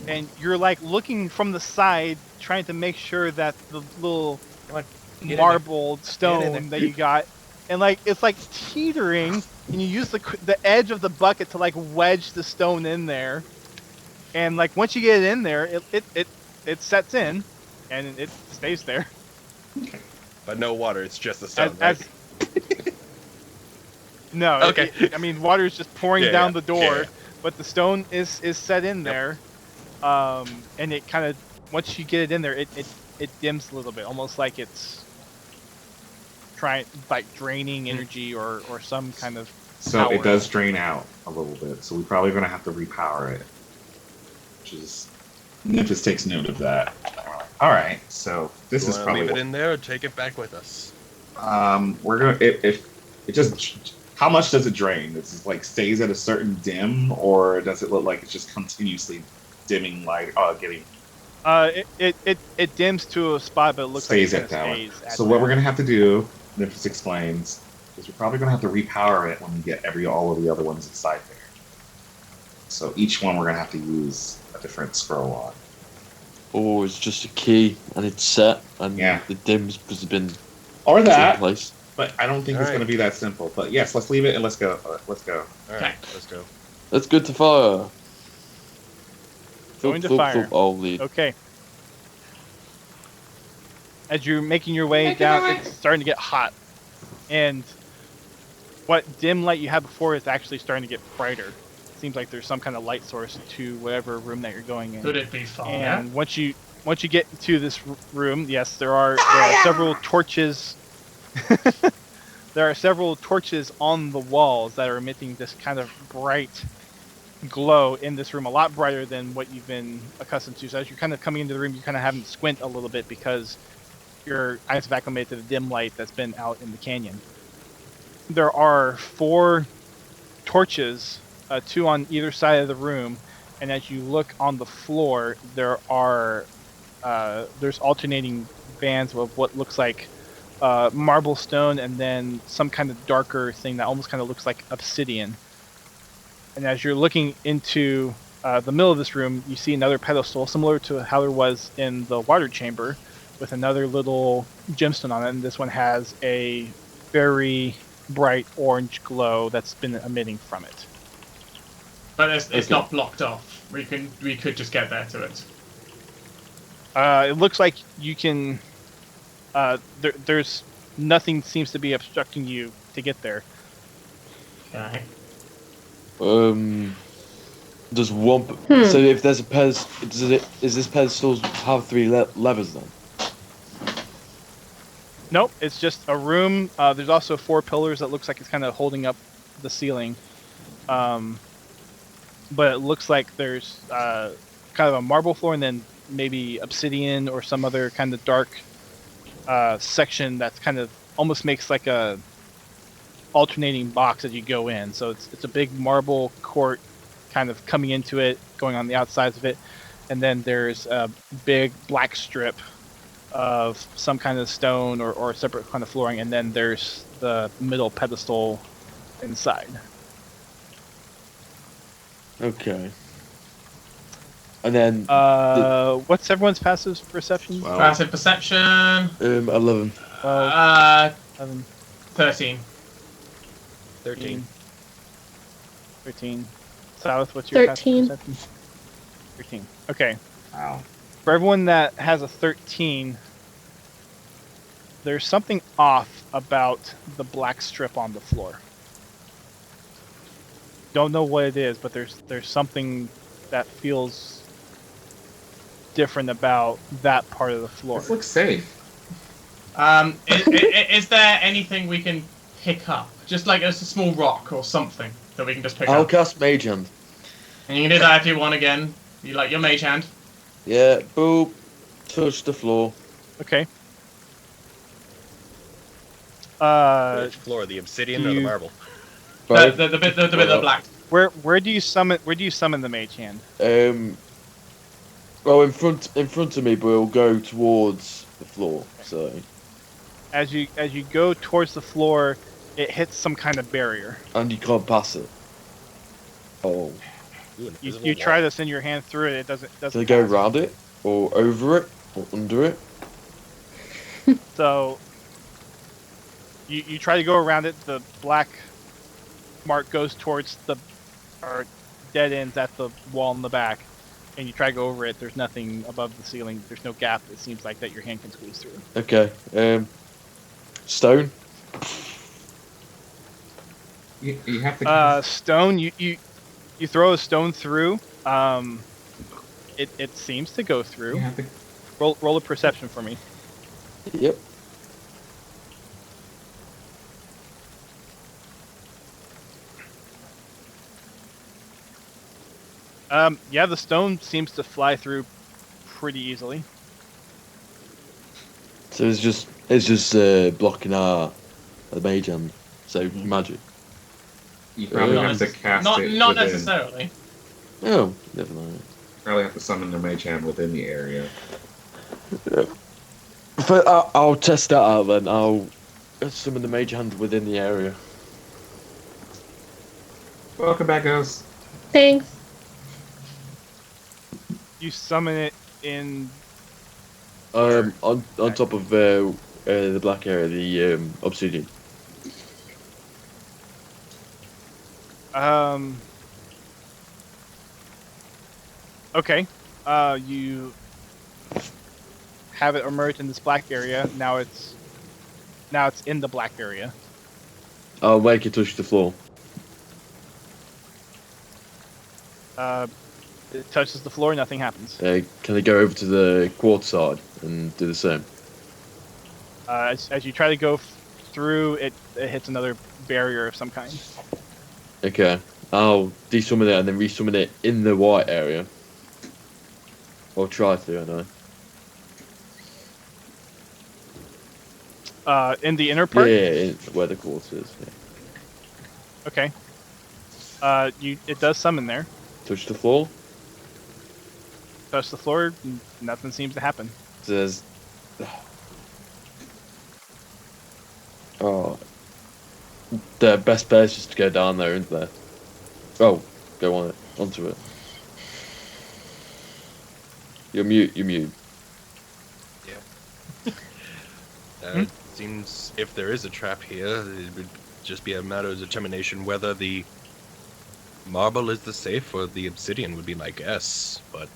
and you're like looking from the side, trying to make sure that the little marble stone that you got, and like it's like teetering, and you use the edge of the bucket to like wedge the stone in there, and like once you get it in there, it sets in, and it stays there. But no water, it's just the stone, right? No. Okay. I mean, water is just pouring down the door, but the stone is set in there, and it kind of once you get it in there, it dims a little bit, almost like it's draining energy or some kind of. So power. it does drain out a little bit. So we're probably going to have to repower it, which is Memphis takes note of that. All right. So this is probably leave it in there or take it back with us. We're gonna if it just. How much does it drain? Does it like stays at a certain dim, or does it look like it's just continuously dimming light? Getting. It dims to a spot, but it looks stays like at that one. So what we're gonna have to do, Memphis explains, is we're probably gonna have to repower it when we get all of the other ones inside there. So each one we're gonna have to use a different scroll on. Or it's just a key and it's set, and the dims has been or that. In place. But I don't think it's going to be that simple. But yes, let's leave it and let's go. Let's go. All right, let's go. Let's go to fire. Going to fire. I'll lead. Okay. As you're making your way down, it's starting to get hot. And what dim light you had before is actually starting to get brighter. It seems like there's some kind of light source to whatever room that you're going in. Could it be fire? And once you get to this room, yes, there are several torches. There are several torches on the walls that are emitting this kind of bright glow in this room, a lot brighter than what you've been accustomed to. So as you're kind of coming into the room, you're kind of having to squint a little bit because your eyes have acclimated to the dim light that's been out in the canyon. There are 4 torches, 2 on either side of the room, and as you look on the floor, there's alternating bands of what looks like marble stone and then some kind of darker thing that almost kind of looks like obsidian. And as you're looking into the middle of this room, you see another pedestal similar to how there was in the water chamber with another little gemstone on it, and this one has a very bright orange glow that's been emitting from it. But it's not blocked off. We could just get there to it. It looks like you can. There's nothing seems to be obstructing you to get there. Okay. Does one? So if there's a pedestal, is this pedestal have 3 levers then? Nope, it's just a room. There's also 4 pillars that looks like it's kind of holding up the ceiling. But it looks like there's kind of a marble floor and then maybe obsidian or some other kind of dark section that's kind of almost makes like a alternating box as you go in. So it's a big marble court kind of coming into it, going on the outsides of it, and then there's a big black strip of some kind of stone or separate kind of flooring, and then there's the middle pedestal inside. Okay. And then what's everyone's passive perception? Passive perception. 11. 11. 13. 13. 13. South, what's your 13. passive perception? 13. Okay. Wow. For everyone that has a 13, there's something off about the black strip on the floor. Don't know what it is, but there's something that feels different about that part of the floor. This looks safe. Is there anything we can pick up? Just like a small rock or something that we can just pick I'll up. cast Mage Hand. And you can do that if you want again. You like your mage hand. Yeah, boop. Touch the floor. Okay. Which floor, the obsidian or the marble? The bit of black. Where do you summon the mage hand? Well, in front of me, but it'll go towards the floor. So As you go towards the floor, it hits some kind of barrier. and you can't pass it. Oh, You try to send your hand through it. It doesn't. so go pass. around it, or over it, or under it. So you try to go around it. The black mark goes towards the dead ends at the wall in the back, and you try to go over it. There's nothing above the ceiling. There's no gap. It seems like that your hand can squeeze through. Okay. Stone. You have to. Stone. You throw a stone through. It seems to go through. You have to. Roll a perception for me. Yep. Yeah, the stone seems to fly through pretty easily. So it's just blocking the mage hand. So magic. You probably Uh, have to cast Not it. not within- necessarily. Oh, never mind. Probably have to summon the mage hand within the area. But I'll test that out then. I'll summon the mage hand within the area. Welcome back, Ghost. Thanks. You summon it in. On top of the black area, the obsidian. Okay. You have it emerge in this black area. Now it's in the black area. I'll make it touch the floor. It touches the floor. Nothing happens. Can I go over to the quarter side and do the same? As you try to go through, it hits another barrier of some kind. Okay. I'll desummon it and then resummon it in the white area. Or try to, anyway. In the inner part. Yeah, where the quarters is. Yeah. Okay. It does summon there. Touch the floor. Touch the floor. Nothing seems to happen. There's. Oh. The best bet is just to go down there, isn't there? Oh, go on it, onto it. You're mute. Seems if there is a trap here, it would just be a matter of determination whether the marble is the safe or the obsidian would be my guess. But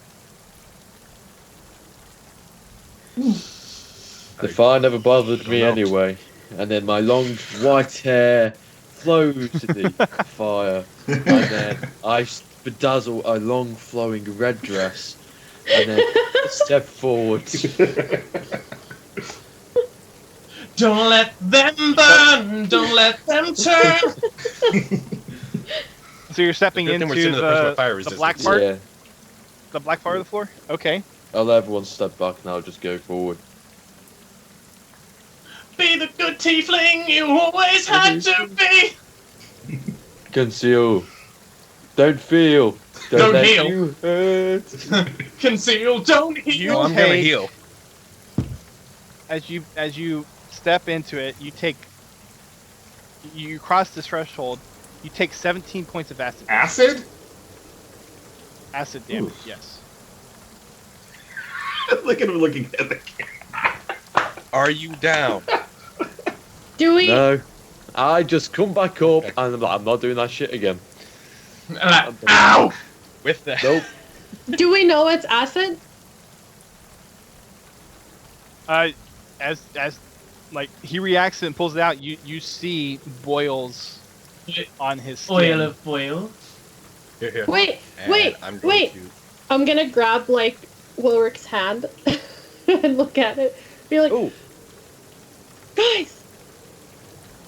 The fire never bothered me know. anyway. And then my long white hair flows in the fire. And then I bedazzle a long flowing red dress. And then step forward. Don't let them burn. Don't let them turn. So you're stepping Good thing we're into sitting in the person with fire the black resistance. part. Yeah. The black part of the floor. Okay. I'll let everyone step back and I'll just go forward. Be the good tiefling you always had to be. Conceal. Don't feel. Don't let heal. you hurt. Conceal, don't heal. Oh, I'm gonna take- heal. As you step into it, you cross this threshold. You take 17 points of acid. Acid? Acid damage. Oof. Yes. Look at him looking at the camera. Are you down? Do we? No. I just come back up and I'm like, I'm not doing that shit again. Ow! With the Nope. Do we know it's acid? As like he reacts and pulls it out. You see boils on his skin. Oil of boil. Here. Wait, And wait, I'm going wait. to. I'm gonna grab like Wilric's hand and look at it. Be like, Oh, guys,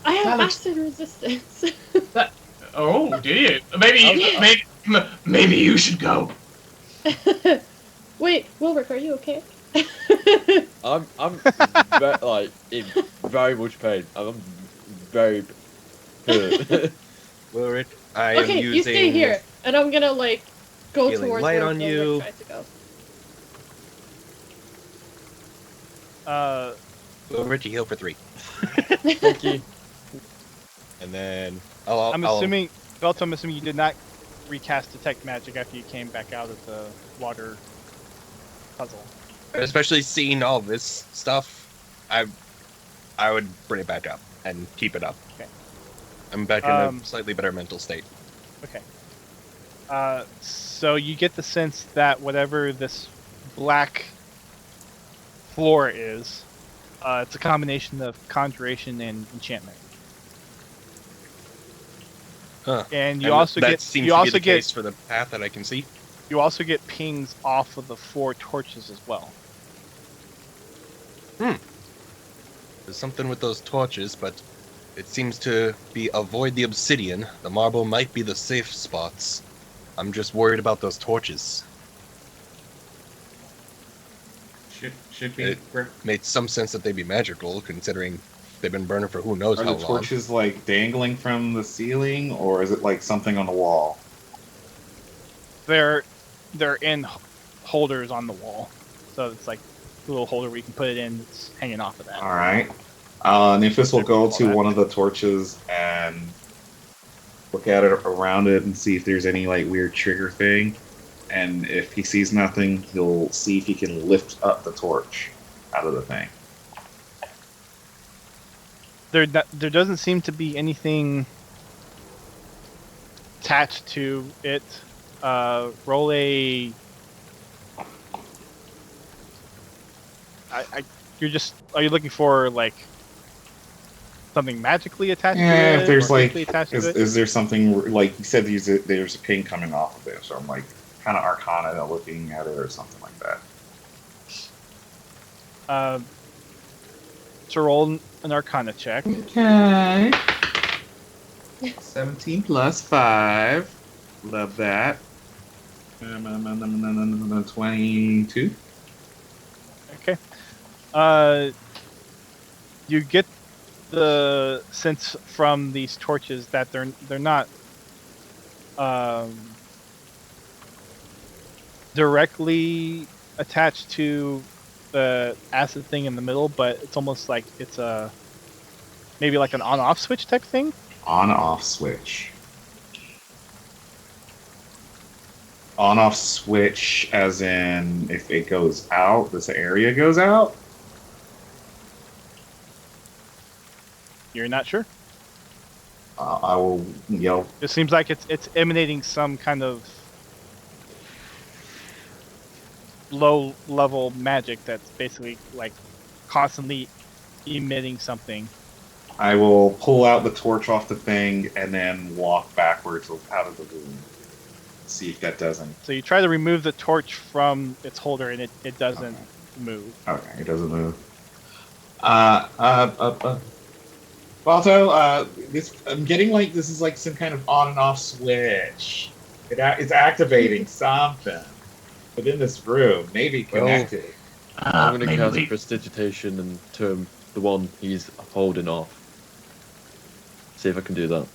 I have That looks- acid resistance. Oh, do you? Maybe you should go. Wait, Wilric, are you okay? I'm like in very much pain. I'm very hurt. Wilrick, I am Okay, using. you stay here, and I'm gonna like go Healing towards light where on Wilric you. tries to go. Wilrick, you heal for 3. Thank you. And then I'm assuming, Belto, I'm assuming you did not recast Detect Magic after you came back out of the water puzzle. Especially seeing all this stuff, I would bring it back up and keep it up. Okay. I'm back in a slightly better mental state. Okay. So you get the sense that whatever this black floor is, it's a combination of conjuration and enchantment. Huh. And you And also that get seems you to also be the get case for the path that I can see. you also get pings off of the 4 torches as well. There's something with those torches, but it seems to be avoid the obsidian. The marble might be the safe spots. I'm just worried about those torches. Should be. It made some sense that they'd be magical, considering they've been burning for who knows Are how the long. torches like dangling from the ceiling, or is it like something on the wall? They're in holders on the wall, so it's like a little holder where you can put it in. It's hanging off of that. All right. Nymphis will go to one of the torches and look at it around it and see if there's any like weird trigger thing. And if he sees nothing, he'll see if he can lift up the torch out of the thing. There doesn't seem to be anything attached to it. Roll a. Are you looking for like something magically attached to it? Yeah, if there's or like, physically attached to it? is there something like you said? There's a ping coming off of it, so I'm like kind of Arcana looking at it or something like that. So roll an Arcana check. Okay. 17 plus 5. Love that. 22. Okay. You get the sense from these torches that they're not directly attached to the acid thing in the middle, but it's almost like it's a maybe like an on-off switch type thing. On-off switch. On-off switch, as in if it goes out, this area goes out. You're not sure. I will yell. It seems like it's emanating some kind of low-level magic that's basically like constantly emitting something. I will pull out the torch off the thing and then walk backwards out of the room. See if that doesn't. So you try to remove the torch from its holder, and it doesn't move. Okay, it doesn't move. Balto, I'm getting like this is like some kind of on and off switch. It's activating something within this room, maybe connected. I'm going to cast maybe Prestidigitation and turn the one he's holding off. See if I can do that.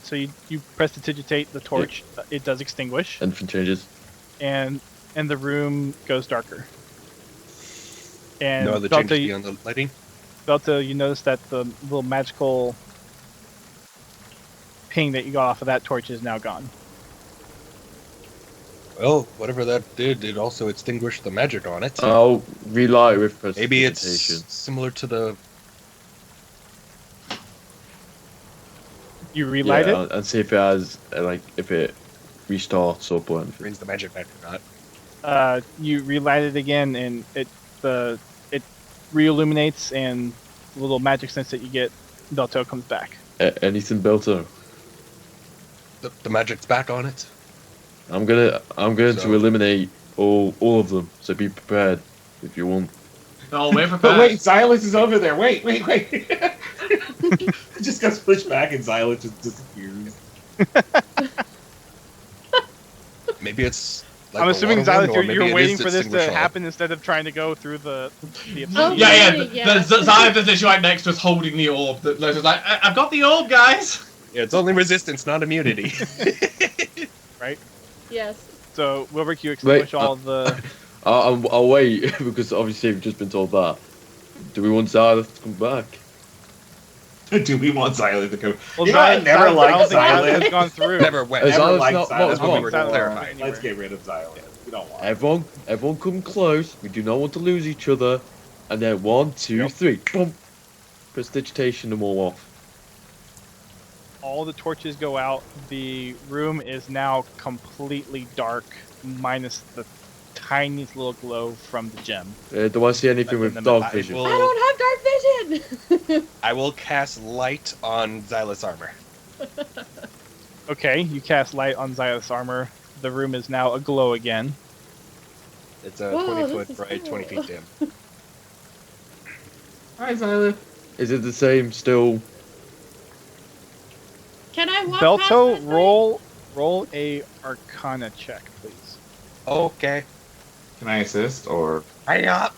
So you prestidigitate the torch. It does extinguish, Anything changes? and the room goes darker. And No other changes beyond the lighting? Belto, you notice that the little magical ping that you got off of that torch is now gone. Well, whatever that did, it also extinguished the magic on it. I'll relight with Maybe it's Prestidigitation. similar to the... You relight it. And see if it has, like, if it restarts up or anything. brings the magic back or not. You relight it again, and it re-illuminates, and the little magic sense that you get, Belto comes back. Anything, Belto? The magic's back on it. I'm going So- to eliminate all of them. So be prepared if you want. Oh, we're But prepared. wait, Xylus is over there. Wait. It just gets pushed back and Xylus just disappears. Maybe it's. Like I'm the assuming, water one, Xylus, or maybe you're it waiting is for this to extinguishable. happen instead of trying to go through the Oh, Yeah, really? yeah. Xylus is right next to us holding the orb. That Lotus is like, I've got the orb, guys. Yeah, it's only resistance, not immunity. right? Yes. So, Wilbur, you extinguish Wait, all the... I'll wait because obviously we've just been told that. Do we want Xylus to come back? Do we want Xylus to come? Well, You know, I never I don't liked think Xylus has Xylus. gone through. Never went. Is Never Xylus liked not Xylus. as That's what we well? were Xylus clarifying. Let's get rid of Xylus. We don't want. Everyone come close. We do not want to lose each other. And then 1, 2, 3. Boom. Prestidigitation them all off. All the torches go out. The room is now completely dark, minus the tiniest little glow from the gem. Do I see anything with dark vision? will- I don't have dark vision. I will cast light on Xylus armor. Okay, you cast light on Xylus armor. The room is now aglow again. It's a Whoa, 20 this foot is bright, cool. 20 feet dim. Hi, Xylus. Is it the same still? Can I walk past Belto, this thing? roll a Arcana check, please. Okay. Can I assist, or Hiya.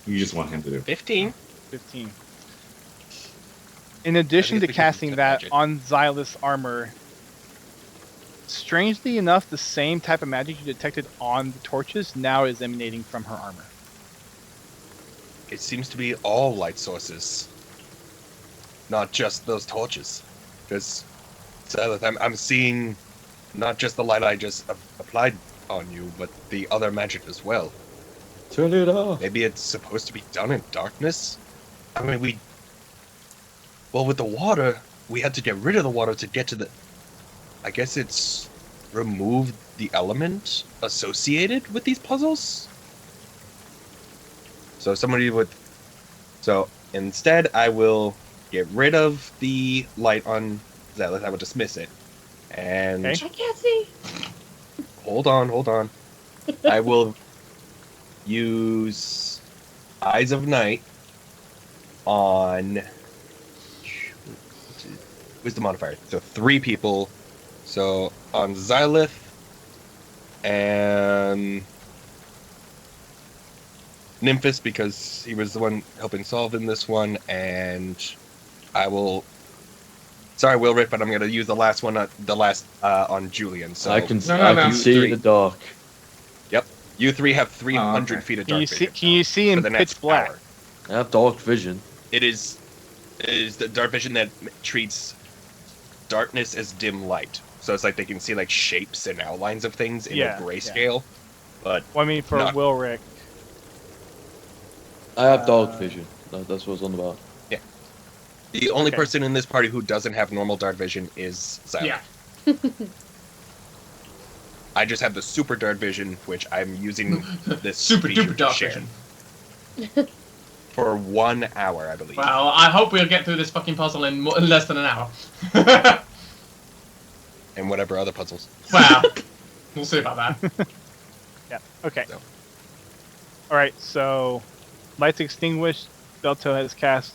you just want him to do? 15. 15. In addition I to guess we can casting use that magic. on Xylus armor, strangely enough, the same type of magic you detected on the torches now is emanating from her armor. It seems to be all light sources, not just those torches. Because I'm seeing not just the light I just applied on you, but the other magic as well. Turn it off. Maybe it's supposed to be done in darkness? I mean, well, with the water, we had to get rid of the water to get to the... I guess it's removed the element associated with these puzzles? So somebody would... So instead, I will get rid of the light on Xylus. I will dismiss it. And... Okay. I can't see. Hold on. I will use Eyes of Night on... What's the modifier? So 3 people. So on Xylith and Nymphis, because he was the one helping solve in this one, and I will... Sorry, Wilrick, but I'm going to use the last one, on Julian. So I can No. see in Three. the dark. You 3 have 300 okay. feet of Can you dark see? vision Can you see for in the next pitch black? hour. I have dark vision. It is the dark vision that treats darkness as dim light. So it's like they can see like shapes and outlines of things in Yeah, a grayscale. But Well, I mean, for Not- Wilrick, I have dark Uh, vision. That's what I was on about. the only Okay. person in this party who doesn't have normal dark vision is Xylith. Yeah. I just have the super dark vision, which I'm using this Super feature duper to dark share vision. for 1 hour, I believe. Well, I hope we'll get through this fucking puzzle in less than an hour. And whatever other puzzles. Wow. We'll see about that. yeah. Okay. No. All right. So, lights extinguished. Belto has cast.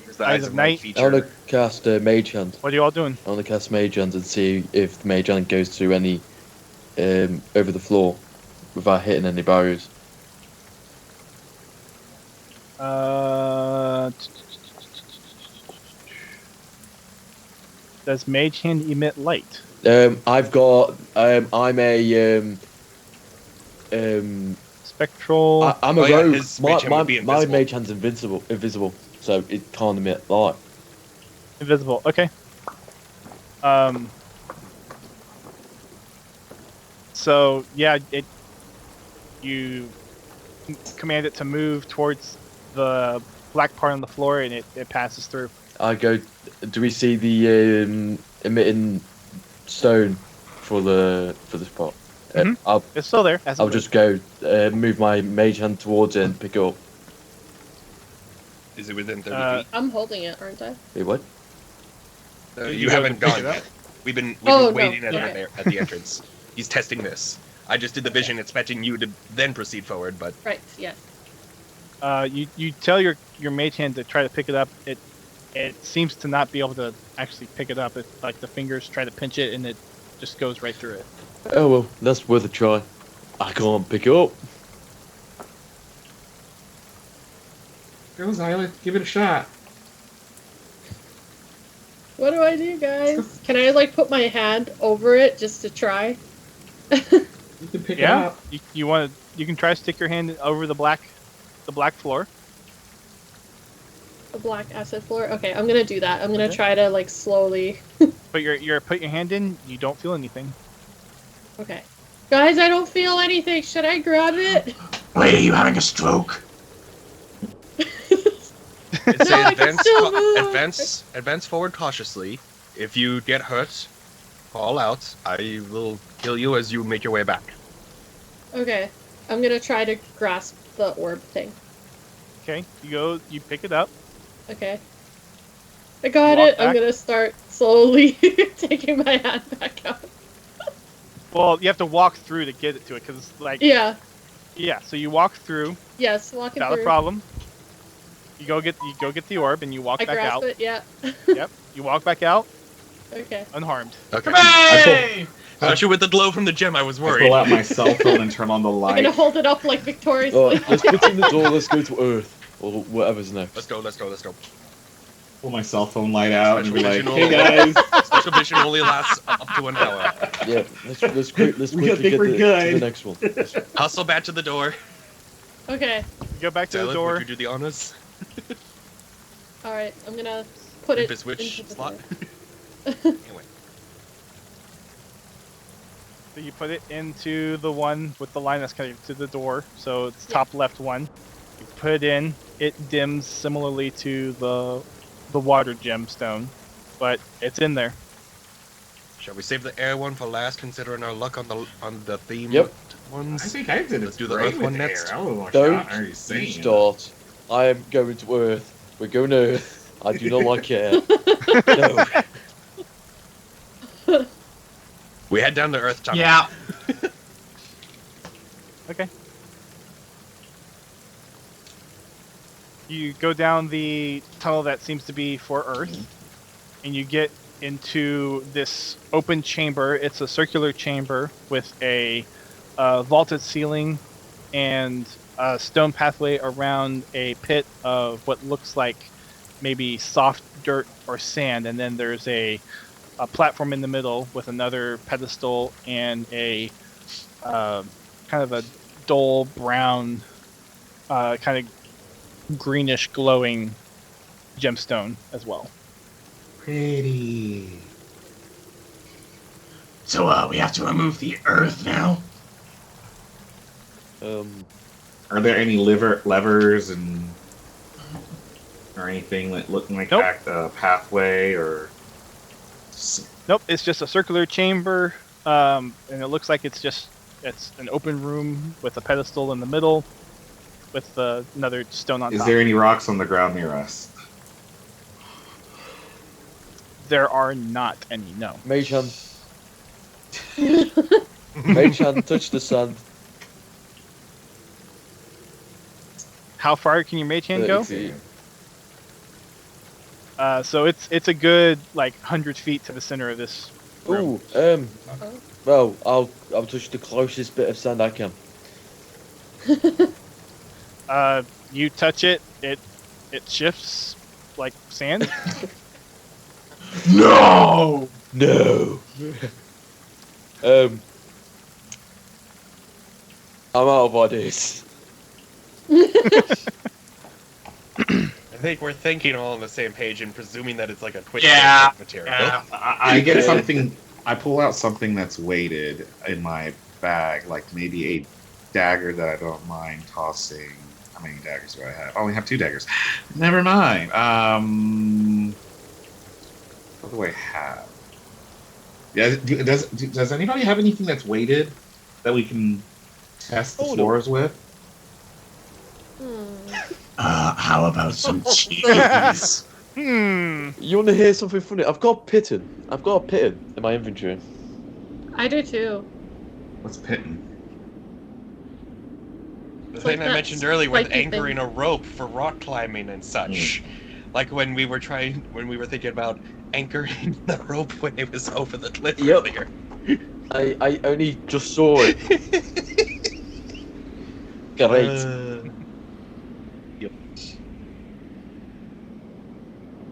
Here's the Eyes of Night. I want feature. to cast Mage Hand. What are you all doing? I want to cast Mage Hand and see if Mage Hand goes through any over the floor without hitting any barriers. Does Mage Hand emit light? I've got. I'm a. Spectral. I'm a Oh, yeah, rogue. his My, Mage Hand my, would be my invisible. Mage Hand's invisible, so it can't emit light. Invisible. Okay. So yeah, you command it to move towards the black part on the floor, and it passes through. I go. Do we see the emitting stone for the spot. Mhm. It's still there. I'll just go move my mage hand towards it and pick it up. Is it within 30 feet? I'm holding it, aren't I? Wait, what? You haven't gone yet. We've been waiting at the entrance. He's testing this. I just did the vision, expecting you to then proceed forward, but Right. Yes. You tell your mage hand to try to pick it up. It seems to not be able to actually pick it up. It's like the fingers try to pinch it and it just goes right through it. Oh well, that's worth a try. I can't pick it up. Go, Xyla, give it a shot. What do I do, guys? Can I like put my hand over it just to try? You can pick it up. You can try to stick your hand over the black floor. The black acid floor. Okay, I'm gonna do that. I'm gonna try to like slowly. But put your hand in. You don't feel anything. Okay, guys, I don't feel anything. Should I grab it? Wait, are you having a stroke? it's No, I can still move. advance forward cautiously. If you get hurt, call out. I will kill you as you make your way back. Okay, I'm gonna try to grasp the orb thing. Okay, you pick it up. Okay. I got Walk it. back. I'm gonna start slowly taking my hand back out. Well, you have to walk through to get it to it, because like Yeah. So you walk through Yes, walking without through. a problem. You go get the orb and you walk I back grasp out. it. Yeah. Yep. You walk back out Okay. unharmed. Okay. Hooray! Especially with the glow from the gem, I was I worried. pull out my cell phone and turn on the I'm light. gonna hold it up like victoriously. Alright, let's put in the door. Let's go to Earth or whatever's next. Let's go. Pull my cell phone light out and be like, Special "Hey vision guys, Special vision only lasts up to an hour. Yeah, let's quickly think get we're to the good. next one. Hustle back to the door. Okay. You go back to the Dylan, door. would you do the honors? All right. I'm gonna put it If which into the slot? door. Anyway. So you put it into the one with the line that's connected to the door. So it's top left one. You put it in. It dims similarly to the water gemstone, but it's in there. Shall we save the air one for last, considering our luck on the theme Yep. ones? I think I did Let's it do the great Earth one with next. air. I was more Don't shot. I already seen you start. I am going to Earth. We're going to Earth. I do not like air. No. We head down to Earth tunnel. Yeah. Okay. You go down the tunnel that seems to be for Earth, and you get into this open chamber. It's a circular chamber with a vaulted ceiling and a stone pathway around a pit of what looks like maybe soft dirt or sand, and then there's a platform in the middle with another pedestal and a kind of a dull brown, kind of greenish glowing gemstone as well. Pretty. So, we have to remove the earth now? Are there any levers and or anything that look like Nope. a pathway or? Nope, it's just a circular chamber, and it looks like it's an open room with a pedestal in the middle, with another stone on Is top. there any rocks on the ground near us? There are not any. No. Mage hand. Mage hand, touch the sand. How far can your mage hand go? 30 feet. So it's a good like 100 feet to the center of this room. Ooh, well, I'll touch the closest bit of sand I can. You touch it, it shifts like sand. No! No. I'm out of ideas. I think we're thinking all on the same page and presuming that it's like a quick Yeah. material. Yeah. I get something. I pull out something that's weighted in my bag, like maybe a dagger that I don't mind tossing. How many daggers do I have? I only have 2 daggers. Never mind. What do I have? Yeah. Does anybody have anything that's weighted that we can test the floors with? How about some cheese? You want to hear something funny? I've got a pitten in my inventory. I do too. What's pitting? The Like thing I mentioned earlier with spiky anchoring thing. a rope for rock climbing and such. Like when we were thinking about anchoring the rope when it was over the cliff earlier. I only just saw it. Great. Yep.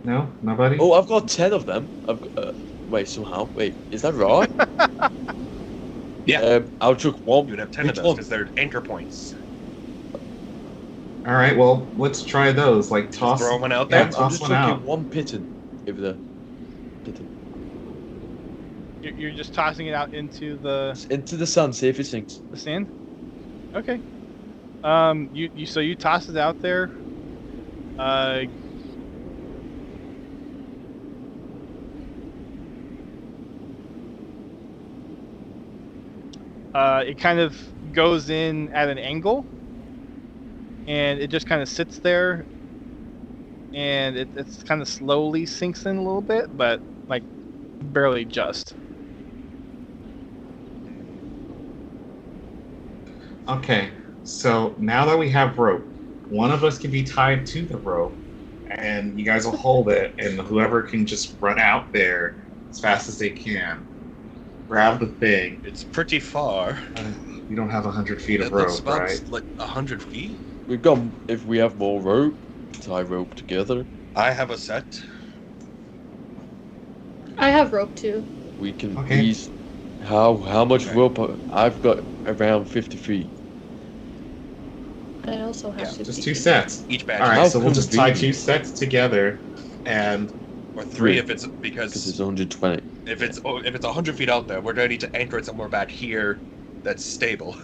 No, nobody. Oh, I've got 10 of them. Wait, is that right? Yeah. I'll chuck one. You would have 10 of those because they're anchor points. All right. Well, let's try those. Like toss. Throw one out there. I'm toss just one chucking out. one pitten over there. You're just tossing it out into the sand, see if it sinks. the sand. Okay. You toss it out there. It kind of goes in at an angle, and it just kind of sits there, and it's kind of slowly sinks in a little bit, but like barely just. Okay. So now that we have rope, one of us can be tied to the rope, and you guys will hold it, and whoever can just run out there as fast as they can, grab the thing. It's pretty far. We don't have 100 feet of It looks rope, about right? like 100 feet. We've got, if we have more rope, tie rope together. I have a set. I have rope too. We can Okay. ease. How much Okay. rope? I've got around 50 feet. I also have to. Just 2 sets. Each badge. All right, How so we'll just tie 2 convenient. sets together, and Or 3 Three. if it's Because it's because 120. if it's 100 feet out there, we're gonna need to anchor it somewhere back here that's stable.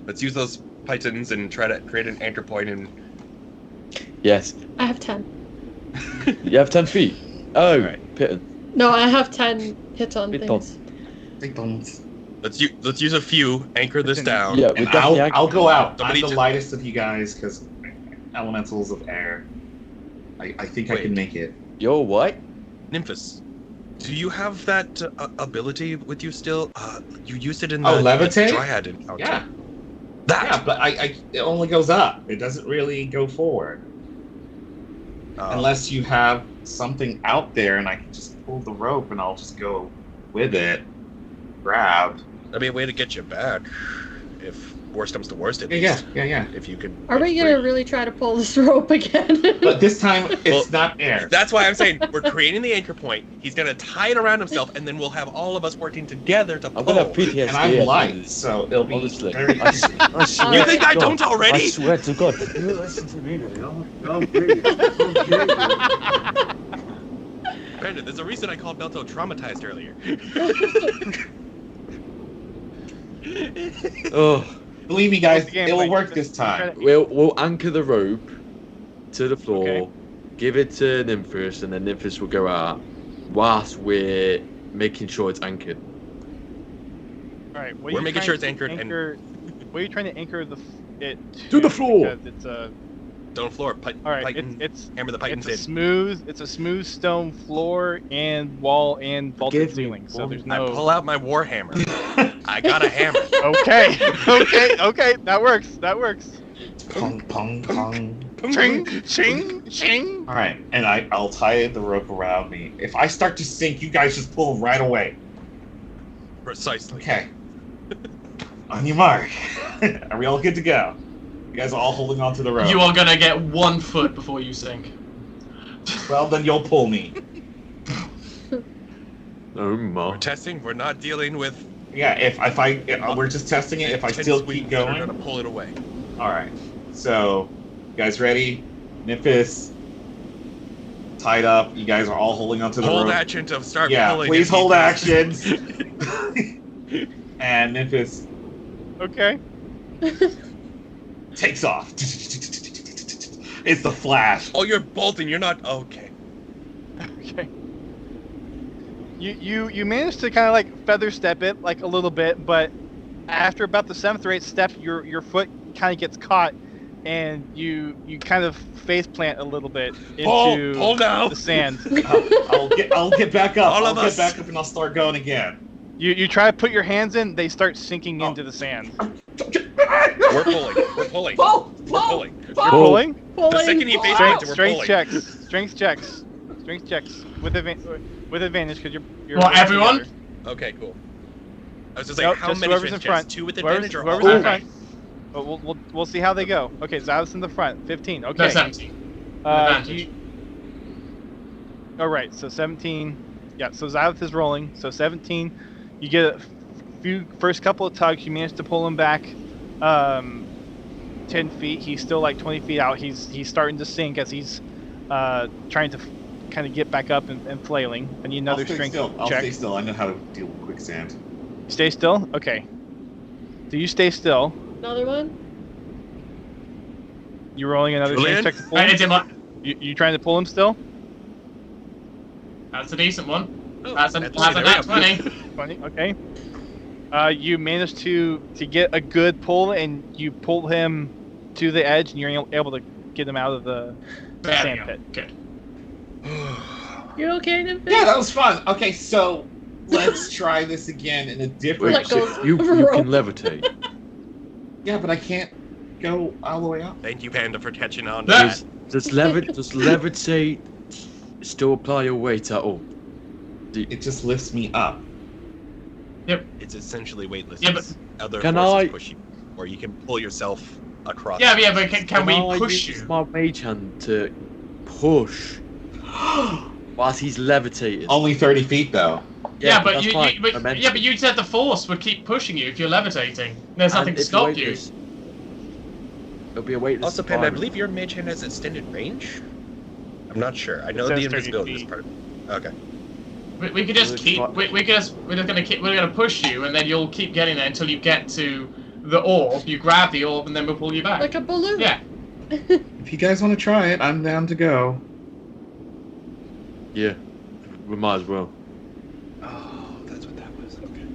Let's use those pythons and try to create an anchor point and Yes. I have 10. You have 10 feet. Oh, Alright. pitten. No, I have 10 hit on Bit things. big bones. let's use a few, anchor this down. Yeah, And we're definitely I'll go out. Somebody I'm the just- lightest of you guys because elementals of air. I think I Wait. can make it. You're what? Nymphus, do you have that ability with you still? You used it in the Oh, levitate? Dryad encounter. Yeah, That. yeah, but it only goes up. It doesn't really go forward unless you have something out there, and I can just pull the rope and I'll just go with it. Grab. That'd be a way to get you back. If worst comes to worst, at Yeah, least. yeah. If you could. Are we gonna really try to pull this rope again? But this time it's Well, not air. That's why I'm saying we're creating the anchor point. He's gonna tie it around himself, and then we'll have all of us working together to pull. I'm gonna have PTSD. And I'm after light, this. so it'll be Honestly. very I swear You think to I God. don't already? I swear to God. You listen to me, Brandon, there's a reason I called Belto traumatized earlier. Oh, Believe me, guys, What's the game it will plan? work this time. we'll anchor the rope to the floor, Okay. give it to Nymphus, and then Nymphus will go out whilst we're making sure it's anchored. All right. We're making sure it's anchored and- What are you trying to anchor it To the floor. Because it's a. Stone floor. All right. Python, It's hammer the pythons in. It's a smooth stone floor and wall and vaulted Forgive me, ceiling. So woman. there's I no. pull out my war hammer. I got a hammer. Okay. Okay. That works. Pong, pong, pong. Ching, ching, ching. All right, and I'll tie the rope around me. If I start to sink, you guys just pull right away. Precisely. Okay. On your mark. Are we all good to go? You guys are all holding on to the rope. You are gonna get 1 foot before you sink. Well, then you'll pull me. Oh We're my. testing. We're not dealing with. Yeah, if we're just testing it. If I intense still winds keep that are going. gonna pull it away. All right. So, you guys ready? Nymphus, tied up. You guys are all holding onto the Hold rope. action to start Yeah, pulling. please if hold he actions. And Nymphus Okay. takes off. It's the Flash. Oh, you're bolting. You're not. Okay. Okay. You managed to kind of like feather step it like a little bit, but after about the 7th or 8th step, your foot kind of gets caught, and you kind of face plant a little bit into the sand. I'll get back up. All I'll of get us. back up and I'll start going again. You try to put your hands in, they start sinking into the sand. We're pulling. We're pulling. Pull! We're pulling. You're pulling. The second he face plants, we're Strength pulling. checks. Strength checks with advantage because you're. What, everyone? together. Okay, cool. I was just like, Nope, how just many whoever's in strength checks? front. 2 with Whoever's advantage or in all? front. But we'll see how they go. Okay, Zav's in the front. 15. Okay. No, 17. Advantage. All right. So 17. Yeah. So Zavith is rolling. So 17. You get a first couple of tugs. You manage to pull him back 10 feet. He's still like 20 feet out. He's starting to sink as he's trying to kind of get back up and flailing. I need another strength check. I'll stay still. I know how to deal with quicksand. Stay still? Okay. So you stay still. Another one? You rolling another Julian? strength check to pull It's in him? my... You trying to pull him still? That's a decent one. Oh, That's a that's nat 20. Funny. Okay. You managed to get a good pull, and you pull him to the edge, and you're able to get him out of the There we sand go. pit. Good. You okay, Nymph? Yeah, that was fun. Okay, so let's try this again in a different. Let go. You can levitate. Yeah, but I can't go all the way up. Thank you, Panda, for catching on to That's- that. Does levitate still apply your weight at all? It just lifts me up. It's essentially weightless. Yeah, but- Other Can forces I- push you, or you can pull yourself across. Yeah, but can we I push use you? my mage hand to push whilst he's levitating? Only 30 feet though. Yeah, but that's you fine. I meant but you said the force would keep pushing you if you're levitating. There's nothing And to if stop you're you. weightless, It'll be a weightless. Also, Panda, I environment. believe your mage hand has extended range. I'm not sure. I know says the 30 invisibility is feet. part of it. Okay. We could just Well, it's keep. fine. We're gonna push you, and then you'll keep getting there until you get to the orb. You grab the orb, and then we'll pull you back. Like a balloon. Yeah. If you guys want to try it, I'm down to go. Yeah, we might as well. Oh, that's what that was. Okay.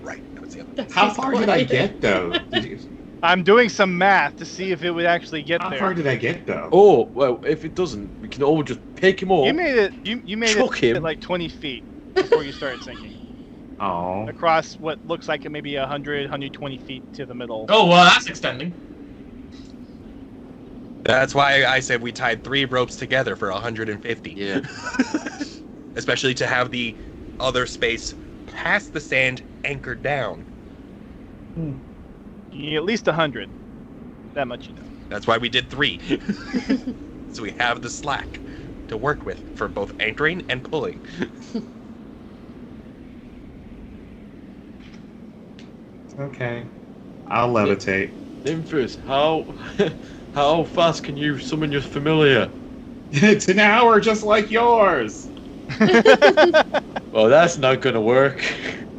Right. That was the other. That's How his far did I point. get though? I'm doing some math to see if it would actually get How there. far did I get though? Oh well, if it doesn't, we can all just pick him up. You made it. You made Chuck it him. at like 20 feet before you started sinking. Oh. Across what looks like maybe 100, 120 feet to the middle. Oh well, that's extending. That's why I said we tied 3 ropes together for 150. Yeah. Especially to have the other space past the sand anchored down. You need at least 100. That much you know. That's why we did 3. So we have the slack to work with for both anchoring and pulling. Okay. I'll levitate. Nymphus, how fast can you summon your familiar? It's an hour just like yours. Well, that's not gonna work.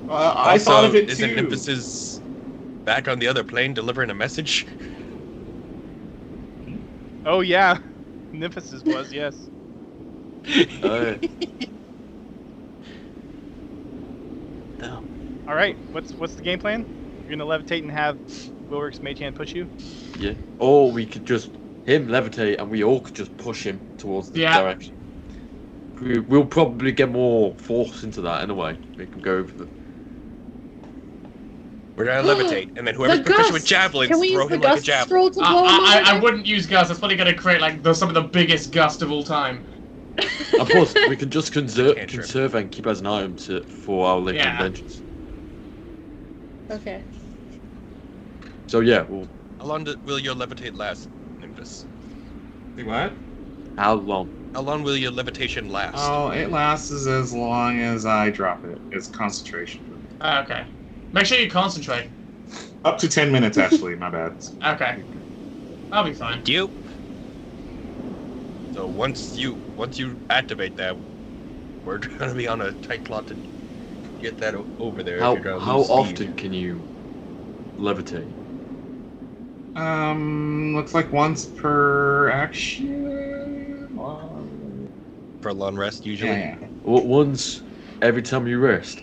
I thought of it isn't too. Emphasis back on the other plane delivering a message? Oh yeah, Nymphosis was, yes. No. All right, what's the game plan? You're gonna levitate and have Wilrick's mage hand push you? Yeah. Or we could just him levitate and we all could just push him towards the Yeah. direction. We'll probably get more force into that anyway. We can go over the. We're gonna levitate, and then whoever's The proficient with gust. javelins, Can we throw use the him like a gust javelin. scroll to blow him I over? wouldn't use gust. That's probably gonna create like some of the biggest gust of all time. And plus, we can just conserve Cantrip. and keep as an item for our later Yeah. adventures. Okay. So yeah, well, How long will your levitate last, Nimbus? Say what? how long? How long will your levitation last? Oh, it lasts as long as I drop it. It's concentration. Okay. Make sure you concentrate. Up to 10 minutes, actually. My bad. Okay. I'll be fine. Thank you. So once you activate that, we're gonna be on a tight clock to get that over there. How if you're gonna how lose speed. often can you levitate? Looks like once per action. For a long rest usually? Yeah. Once every time you rest.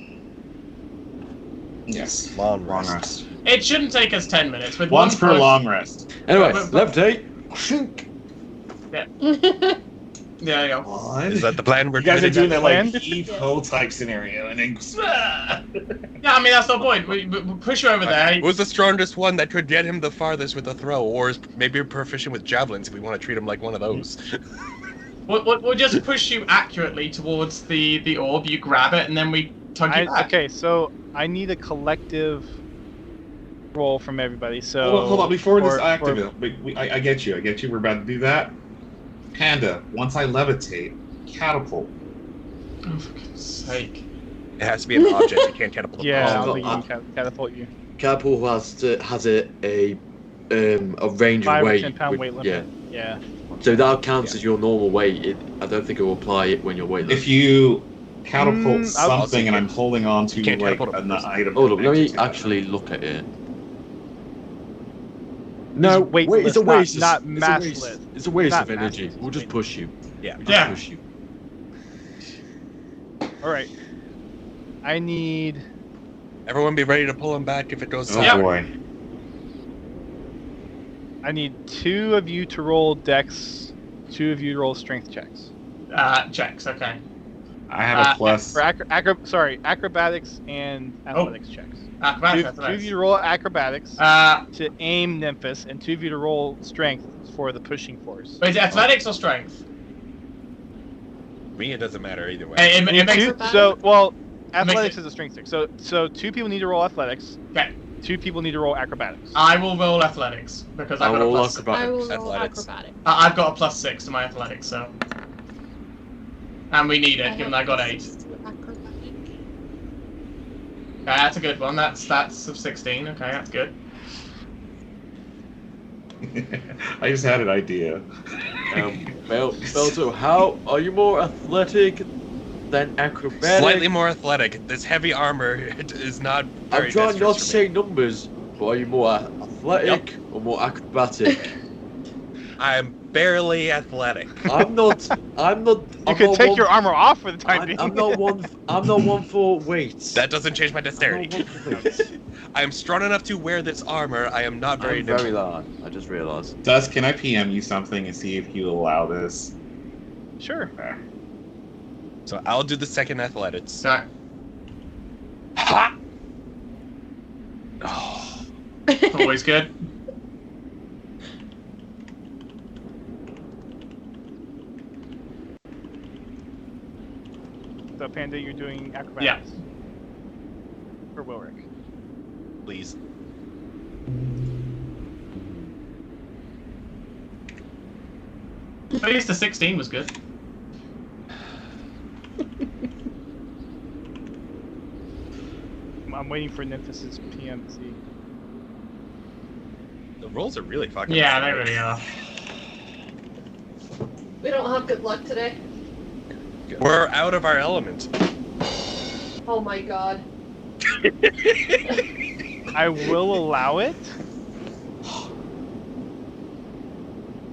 Yes. Long Long rest. rest. It shouldn't take us 10 minutes. With Once one per push- long rest. Anyway, But- levitate. Yeah, you go. What? Is that the plan? We're You guys are doing that like plan? heave-ho type scenario, and then Yeah, I mean, that's the point. We push you over there. Who's the strongest one that could get him the farthest with a throw, or is maybe proficient with javelins if we want to treat him like one of those? We'll just push you accurately towards the orb. You grab it, and then we tug you back. Okay, so I need a collective roll from everybody. So hold on. Before this for- activate, I get you. I get you. We're about to do that. Panda, once I levitate, catapult. Oh, for goodness sake. It has to be an object. You can't catapult. Yeah, I Oh, don't think you can catapult you. Catapult has a range 5 of or weight. 10 pound weight limit. Yeah. Yeah. So that counts as your normal weight. I don't think it will apply it when you're weightless. If you catapult I'll something and I'm holding on to You can't like catapult a an person. item. Hold up, let me connected to it. actually look at it. No, It's wait, weightless, it's a waste. not it's a waste. massless. It's a waste Not of energy. massless, We'll just I mean. push you. Yeah. We'll Yeah. just push you. All right. I need. Everyone be ready to pull him back if it goes Oh south. boy. I need 2 of you to roll dex. 2 of you to roll strength checks. Checks. Okay. I have a plus. For acrobatics and athletics checks. Acrobatics. 2 of you to roll acrobatics to aim Nymphus, and 2 of you to roll strength for the pushing force. Wait, is it athletics or strength? Me, it doesn't matter either way. It makes Two- it. so well, Makes athletics it- is a strength check. So 2 people need to roll athletics. Okay. 2 people need to roll acrobatics. I will roll athletics because I've I'll got a roll plus. I acrobatics. will roll Athletics. acrobatic. I've got a +6 to my athletics, so. And we need it, I given have I got +6 8. to acrobatic. Okay, that's a good one. That's of 16. Okay, that's good. I just had an idea. Belto, how are you more athletic than acrobatic? Slightly more athletic. This heavy armor is not very I'm trying dexterous not to for say me. numbers, but are you more athletic or more acrobatic? I'm barely athletic. I'm not. You could take your armor off for the time being. I'm not one for weights. That doesn't change my I'm not dexterity. one for weights. I am strong enough to wear this armor. I am not very I'm very nimble. large. I just realised. Dust, can I PM you something and see if you allow this? Sure. So I'll do the second athletics. So, Ha! always good. So Panda, you're doing acrobatics. For Wilrick. Please. At least the 16 was good. I'm waiting for Nymphus's PMC. The rolls are really fucking. Yeah, they really are. We don't have good luck today. We're out of our element. Oh my god. I will allow it.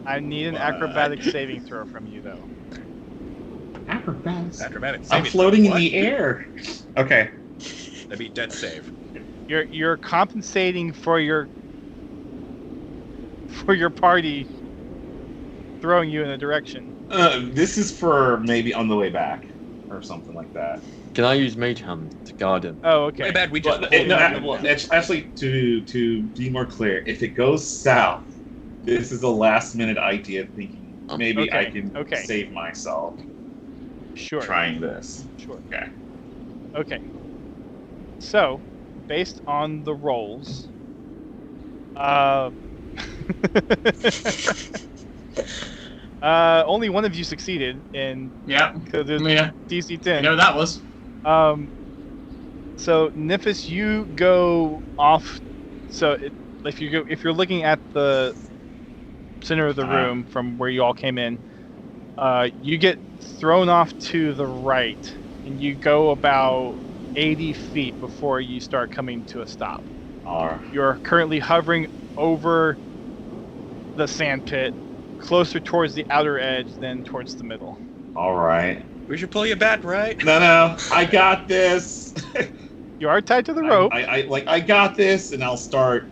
I need an acrobatic saving throw from you, though. Acrobatics. Acrobatics. I'm saving floating in throw. the air. Okay. That'd be death save. You're compensating for your party throwing you in a direction. This is for maybe on the way back or something like that. Can I use Mage Hand to guard him? Oh, okay. Way bad. We just. Actually, to be more clear, if it goes south, this is a last minute idea thinking maybe I Okay, can okay. save myself Sure. trying this. Sure. Okay. Okay. So, based on the rolls, only one of you succeeded in Yeah. because there's Yeah. DC You 10. know who that was? So Nymphus, you go off. So if you're looking at the center of the room from where you all came in, you get thrown off to the right, and you go about 80 feet before you start coming to a stop. You're currently hovering over the sand pit, closer towards the outer edge than towards the middle. All right. We should pull you back, right? No, I got this. You are tied to the rope. I got this, and I'll start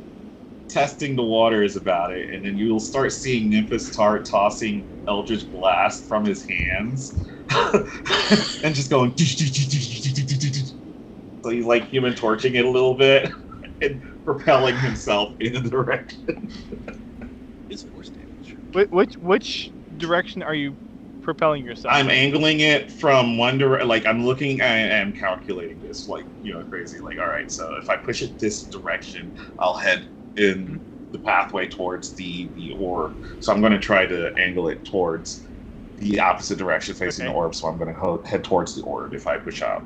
testing the waters about it, and then you'll start seeing Nimbus start tossing Eldritch Blast from his hands, and just going. So he's like Human Torching it a little bit, and propelling himself in a direction. It's force damage. Which direction are you propelling yourself? I'm angling it from one direction. Like I'm calculating this like crazy. Like all right, so if I push it this direction, I'll head in the pathway towards the orb. So I'm going to try to angle it towards the opposite direction facing the orb. So I'm going to head towards the orb if I push out.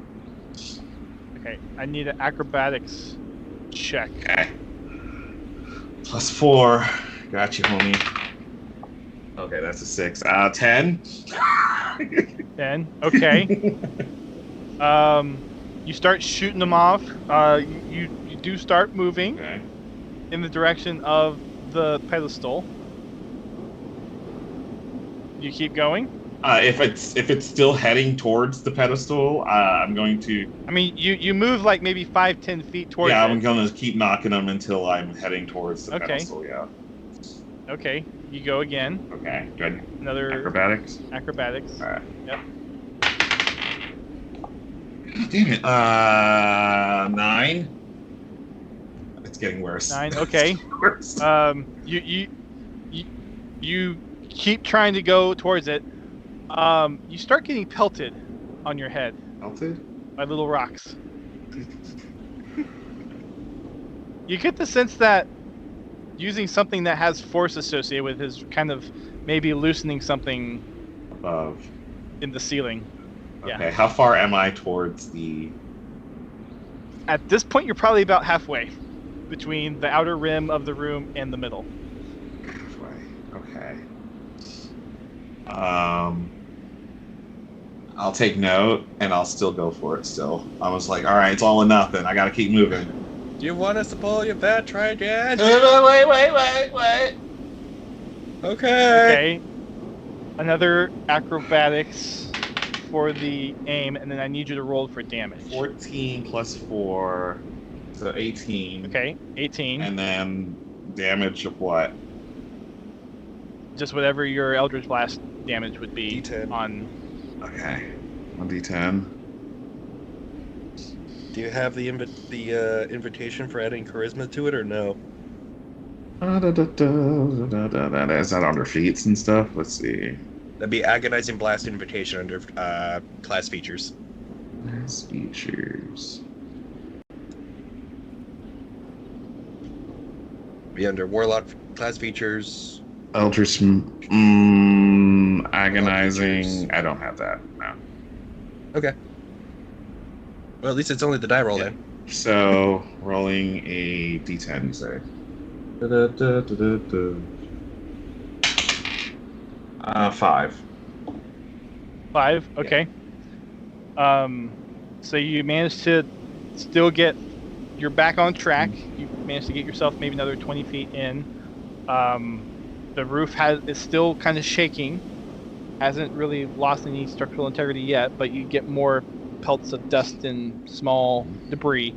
Okay, I need an acrobatics check. Okay. +4. Got you, homie. Okay, that's a 6. 10. 10. Okay. You start shooting them off. You do start moving in the direction of the pedestal. You keep going. If it's still heading towards the pedestal, I'm going to. I mean, you move like maybe 5-10 feet towards. Yeah, it. I'm going to keep knocking them until I'm heading towards the pedestal. Yeah. Okay, you go again. Okay, good. Another acrobatics. Acrobatics. All right. Yep. Damn it. 9. It's getting worse. 9. Okay. Worse. You keep trying to go towards it. You start getting pelted on your head. Pelted? By little rocks. You get the sense that using something that has force associated with is kind of maybe loosening something above in the ceiling. Okay, Yeah. how far am I towards the... At this point, you're probably about halfway between the outer rim of the room and the middle. Halfway, okay. I'll take note, and I'll still go for it still. I was like, all right, it's all or nothing. I gotta keep moving. Do you want us to pull you back? Try again? Wait. Okay. Another acrobatics for the aim, and then I need you to roll for damage. 14 plus 4, so 18. Okay, 18. And then damage of what? Just whatever your Eldritch Blast damage would be D10. on... Okay, 1d10. Do you have the invitation for adding charisma to it, or no? Is that under feats and stuff? Let's see. That'd be Agonizing Blast invitation under class features. Class features. Be under Warlock class features. Eldritch, agonizing. I don't have that. No. Okay. Well, at least it's only the die roll then. So, rolling a d10, you say. 5. 5, okay. So you managed to still get... You're back on track. You managed to get yourself maybe another 20 feet in. The roof is still kind of shaking. Hasn't really lost any structural integrity yet, but you get more pelts of dust and small debris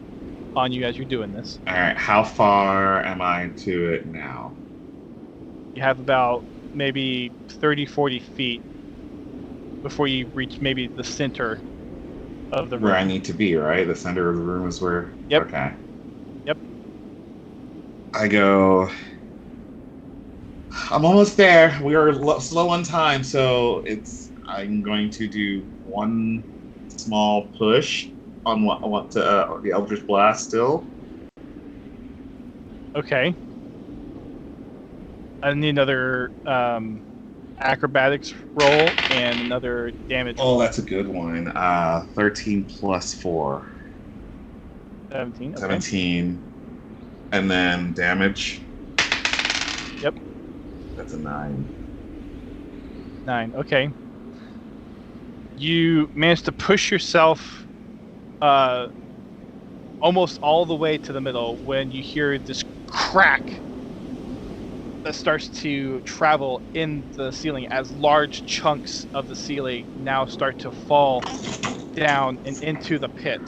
on you as you're doing this. All right, how far am I to it now? You have about maybe 30-40 feet before you reach maybe the center of the room. Where I need to be, right? The center of the room is where... Yep. Okay. Yep. I go... I'm almost there. We are slow on time, so I'm going to do one small push on the Eldritch Blast still. Okay. I need another acrobatics roll and another damage. Oh, that's a good one. 13 plus 4. 17. Okay. 17. And then damage. Yep. That's a 9. 9. Okay. You managed to push yourself almost all the way to the middle when you hear this crack that starts to travel in the ceiling as large chunks of the ceiling now start to fall down and into the pit.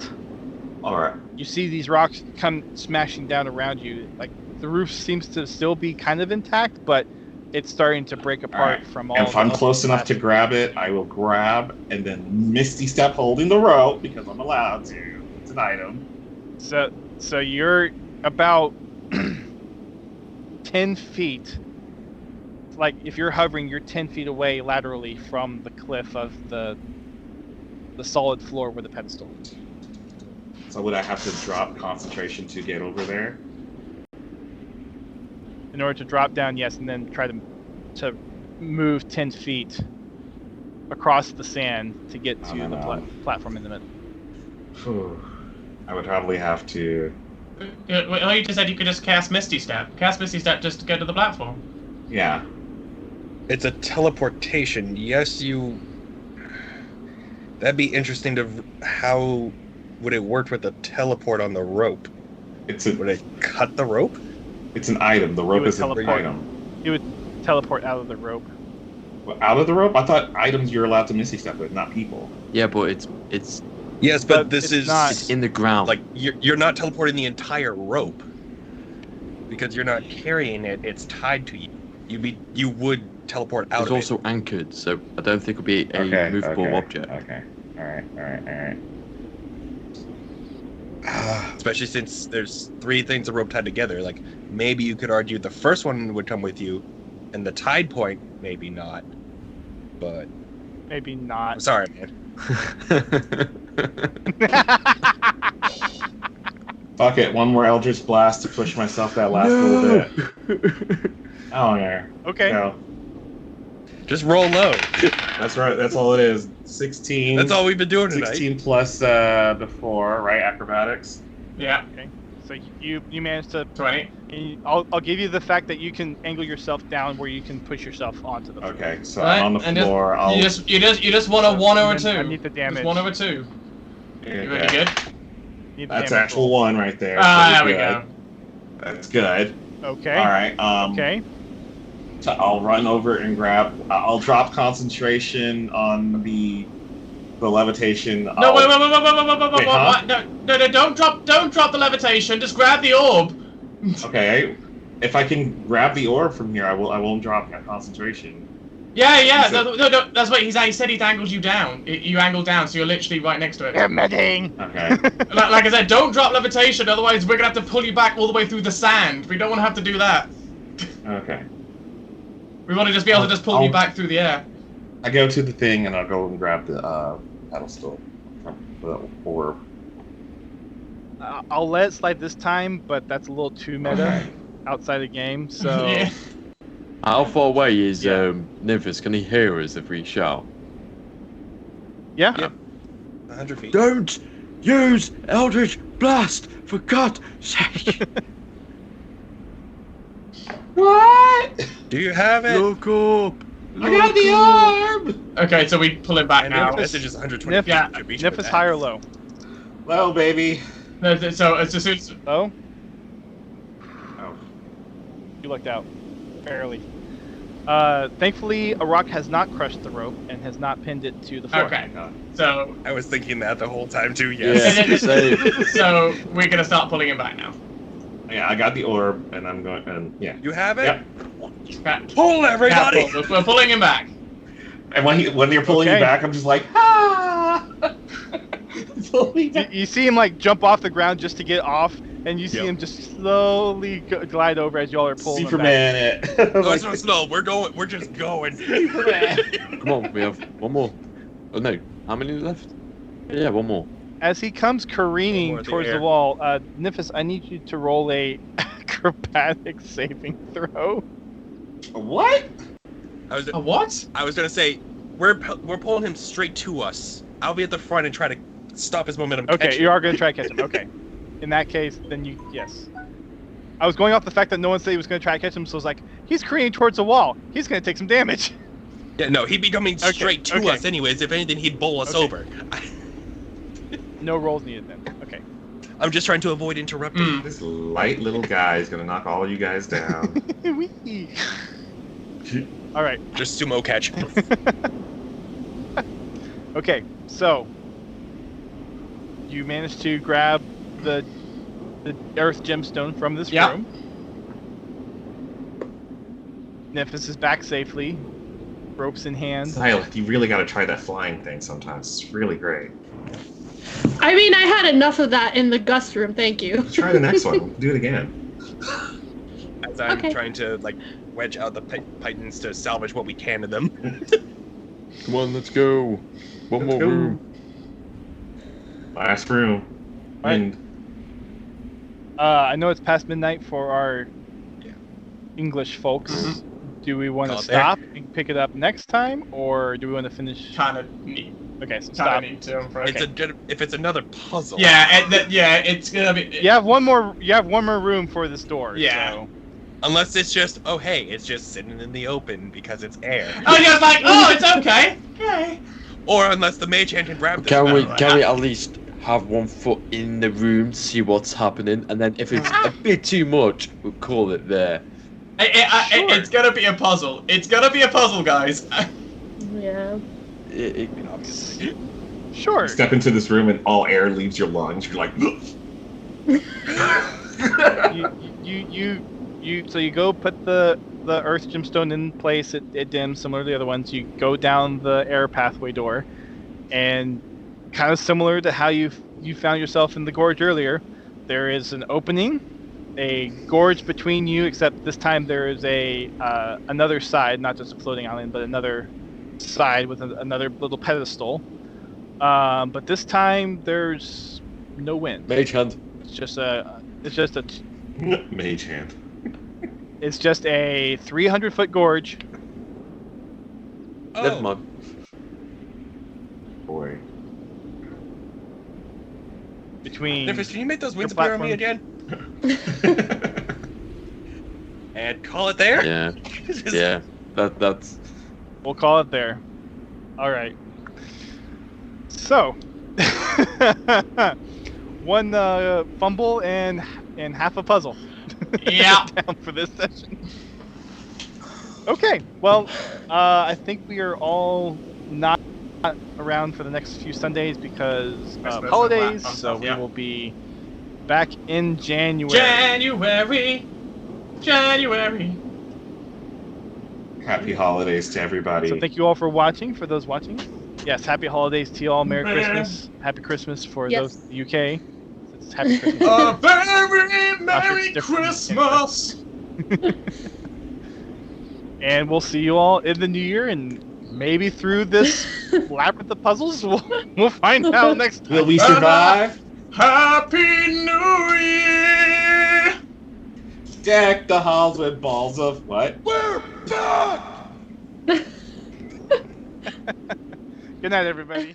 All right. You see these rocks come smashing down around you. Like the roof seems to still be kind of intact, but it's starting to break apart from all. And if I'm close enough to grab it, I will grab and then Misty Step holding the rope because I'm allowed to. It's an item. So you're about 10 feet. Like if you're hovering, you're 10 feet away laterally from the cliff of the solid floor where the pedestal is. So would I have to drop concentration to get over there? In order to drop down, yes, and then try to move 10 feet across the sand to get to the platform in the middle. I would probably have to... Well, you just said you could just cast Misty Step. Cast Misty Step just to go to the platform. Yeah. It's a teleportation. Yes, you... That'd be interesting to... How would it work with a teleport on the rope? Would it cut the rope? It's an item. The rope is an item. You would teleport out of the rope. Well, out of the rope? I thought items you're allowed to Misty Step with, not people. Yeah, but it's Yes, but this is not. It's in the ground. Like you're not teleporting the entire rope because you're not carrying it. It's tied to you. You would teleport out. It's also anchored, so I don't think it'll be a movable object. Okay. All right. Especially since there's 3 things the rope tied together. Like maybe you could argue the first one would come with you, and the tied point maybe not. But maybe not. I'm sorry, man. Fuck it, one more Eldritch Blast to push myself that last little bit. Oh, yeah. Okay. No. Just roll low. That's right, that's all it is. 16. That's all we've been doing tonight. 16 plus the 4, right? Acrobatics. Yeah. Okay. So you managed to 20. I'll give you the fact that you can angle yourself down where you can push yourself onto the floor. Okay, so Right, I'm on the and floor. You just want a 1 over 2. I need the damage. Just 1 over 2. Okay. You really good? Need the That's damage actual roll. 1 right there. Ah, so there we good. go. That's good. Okay. All right. Okay. So I'll run over and grab. I'll drop concentration on the levitation. No, wait, huh? no, don't drop the levitation. Just grab the orb. Okay. If I can grab the orb from here, I won't drop my concentration. Yeah. No, that's what he said. He angled you down. You angled down, so you're literally right next to it. Emitting. Okay. Like I said, don't drop levitation. Otherwise, we're gonna have to pull you back all the way through the sand. We don't want to have to do that. Okay. We want to just be able to just pull you back through the air. I go to the thing and I'll go and grab the pedestal from the orb. I'll let it slide this time, but that's a little too meta outside the game. So Yeah. How far away is Nymphis? Can he hear us if we shout? yeah. 100 feet. Don't use Eldritch Blast, for God's sake! What? Do you have it? Look up! I got the orb! Okay, so we pull it back And now. the message is 120 Nif- feet. yeah, Should be Nif is high or low? Well, baby. No, so it's just Oh, Oh. you lucked out. Barely. Thankfully, a rock has not crushed the rope and has not pinned it to the floor. okay. So I was thinking that the whole time too. Yes. Yeah, same. so we're gonna start pulling him back now. Yeah, I got the orb, and I'm going. And yeah. You have it. Yep. Okay. Pull everybody. Yeah, we're pulling him back. And when you're pulling Okay. me back, I'm just like, ah! Pull me You, back. you see him like jump off the ground just to get off, and you see Yep. him just slowly glide over as y'all are pulling him back. Superman it. No, it's not slow. We're going. We're just going. Superman. Come on, we have one more. Oh no, how many left? Yeah, one more. As he comes careening More in the towards the air. wall, Nymphis, I need you to roll a acrobatic saving throw. What? I was. A what? I was gonna say we're pulling him straight to us. I'll be at the front and try to stop his momentum. Okay, catch you him. are going to try to catch him. Okay. In that case, then yes. I was going off the fact that no one said he was going to try to catch him, so I was like, he's careening towards the wall. He's going to take some damage. Yeah, no, he'd be coming Okay, straight to okay. us anyways. If anything, he'd bowl us Okay. over. No rolls needed then. Okay. I'm just trying to avoid interrupting. This light little guy is gonna knock all of you guys down. All right. Just sumo catch. Okay, so you managed to grab the earth gemstone from this room. Nephis is back safely, ropes in hand. Silent, you really gotta try that flying thing sometimes. It's really great. I mean, I had enough of that in the gust room, thank you. Try the next one. Do it again. As I'm trying to wedge out the pythons to salvage what we can of them. Come on, let's go. One more room. Last room. And I know it's past midnight for our English folks. Do we want to stop and pick it up next time, or do we want to finish? Kind of neat. Okay, so stop. Need to. If it's another puzzle. Yeah, it's gonna be. You have one more. You have one more room for this door. Yeah. So. Unless it's just, it's just sitting in the open because it's air. Oh, you're like, it's okay. Okay. Or unless the mage hand can grab this. Can we at least have one foot in the room to see what's happening, and then if it's a bit too much, we'll call it there. It's gonna be a puzzle. It's gonna be a puzzle, guys. Yeah. Obviously. Sure. You step into this room and all air leaves your lungs. You're like, So you go put the earth gemstone in place. It dims similar to the other ones. You go down the air pathway door, and kind of similar to how you found yourself in the gorge earlier, there is an opening, a gorge between you, except this time there is another side, not just a floating island, but another side with another little pedestal. But this time there's no wind. Mage hand. It's just a mage hand. It's just a 300-foot gorge. Never mind. Boy. Between. Nefis, can you make those wings appear on me again? And call it there? Yeah. Yeah. That's. We'll call it there. All right. So, one fumble and half a puzzle. Yeah. Down for this session. Okay. Well, I think we are all not around for the next few Sundays because of holidays. So we will be back in January. January. Happy holidays to everybody. So thank you all for watching. For those watching, yes, happy holidays to you all. Merry Christmas. Happy Christmas for those in the UK. It's happy Christmas. A very Merry Christmas. And we'll see you all in the new year, and maybe through this labyrinth of puzzles, we'll find out next time. Will we survive? Happy New Year! Deck the halls with balls of what? We're back! Good night, everybody.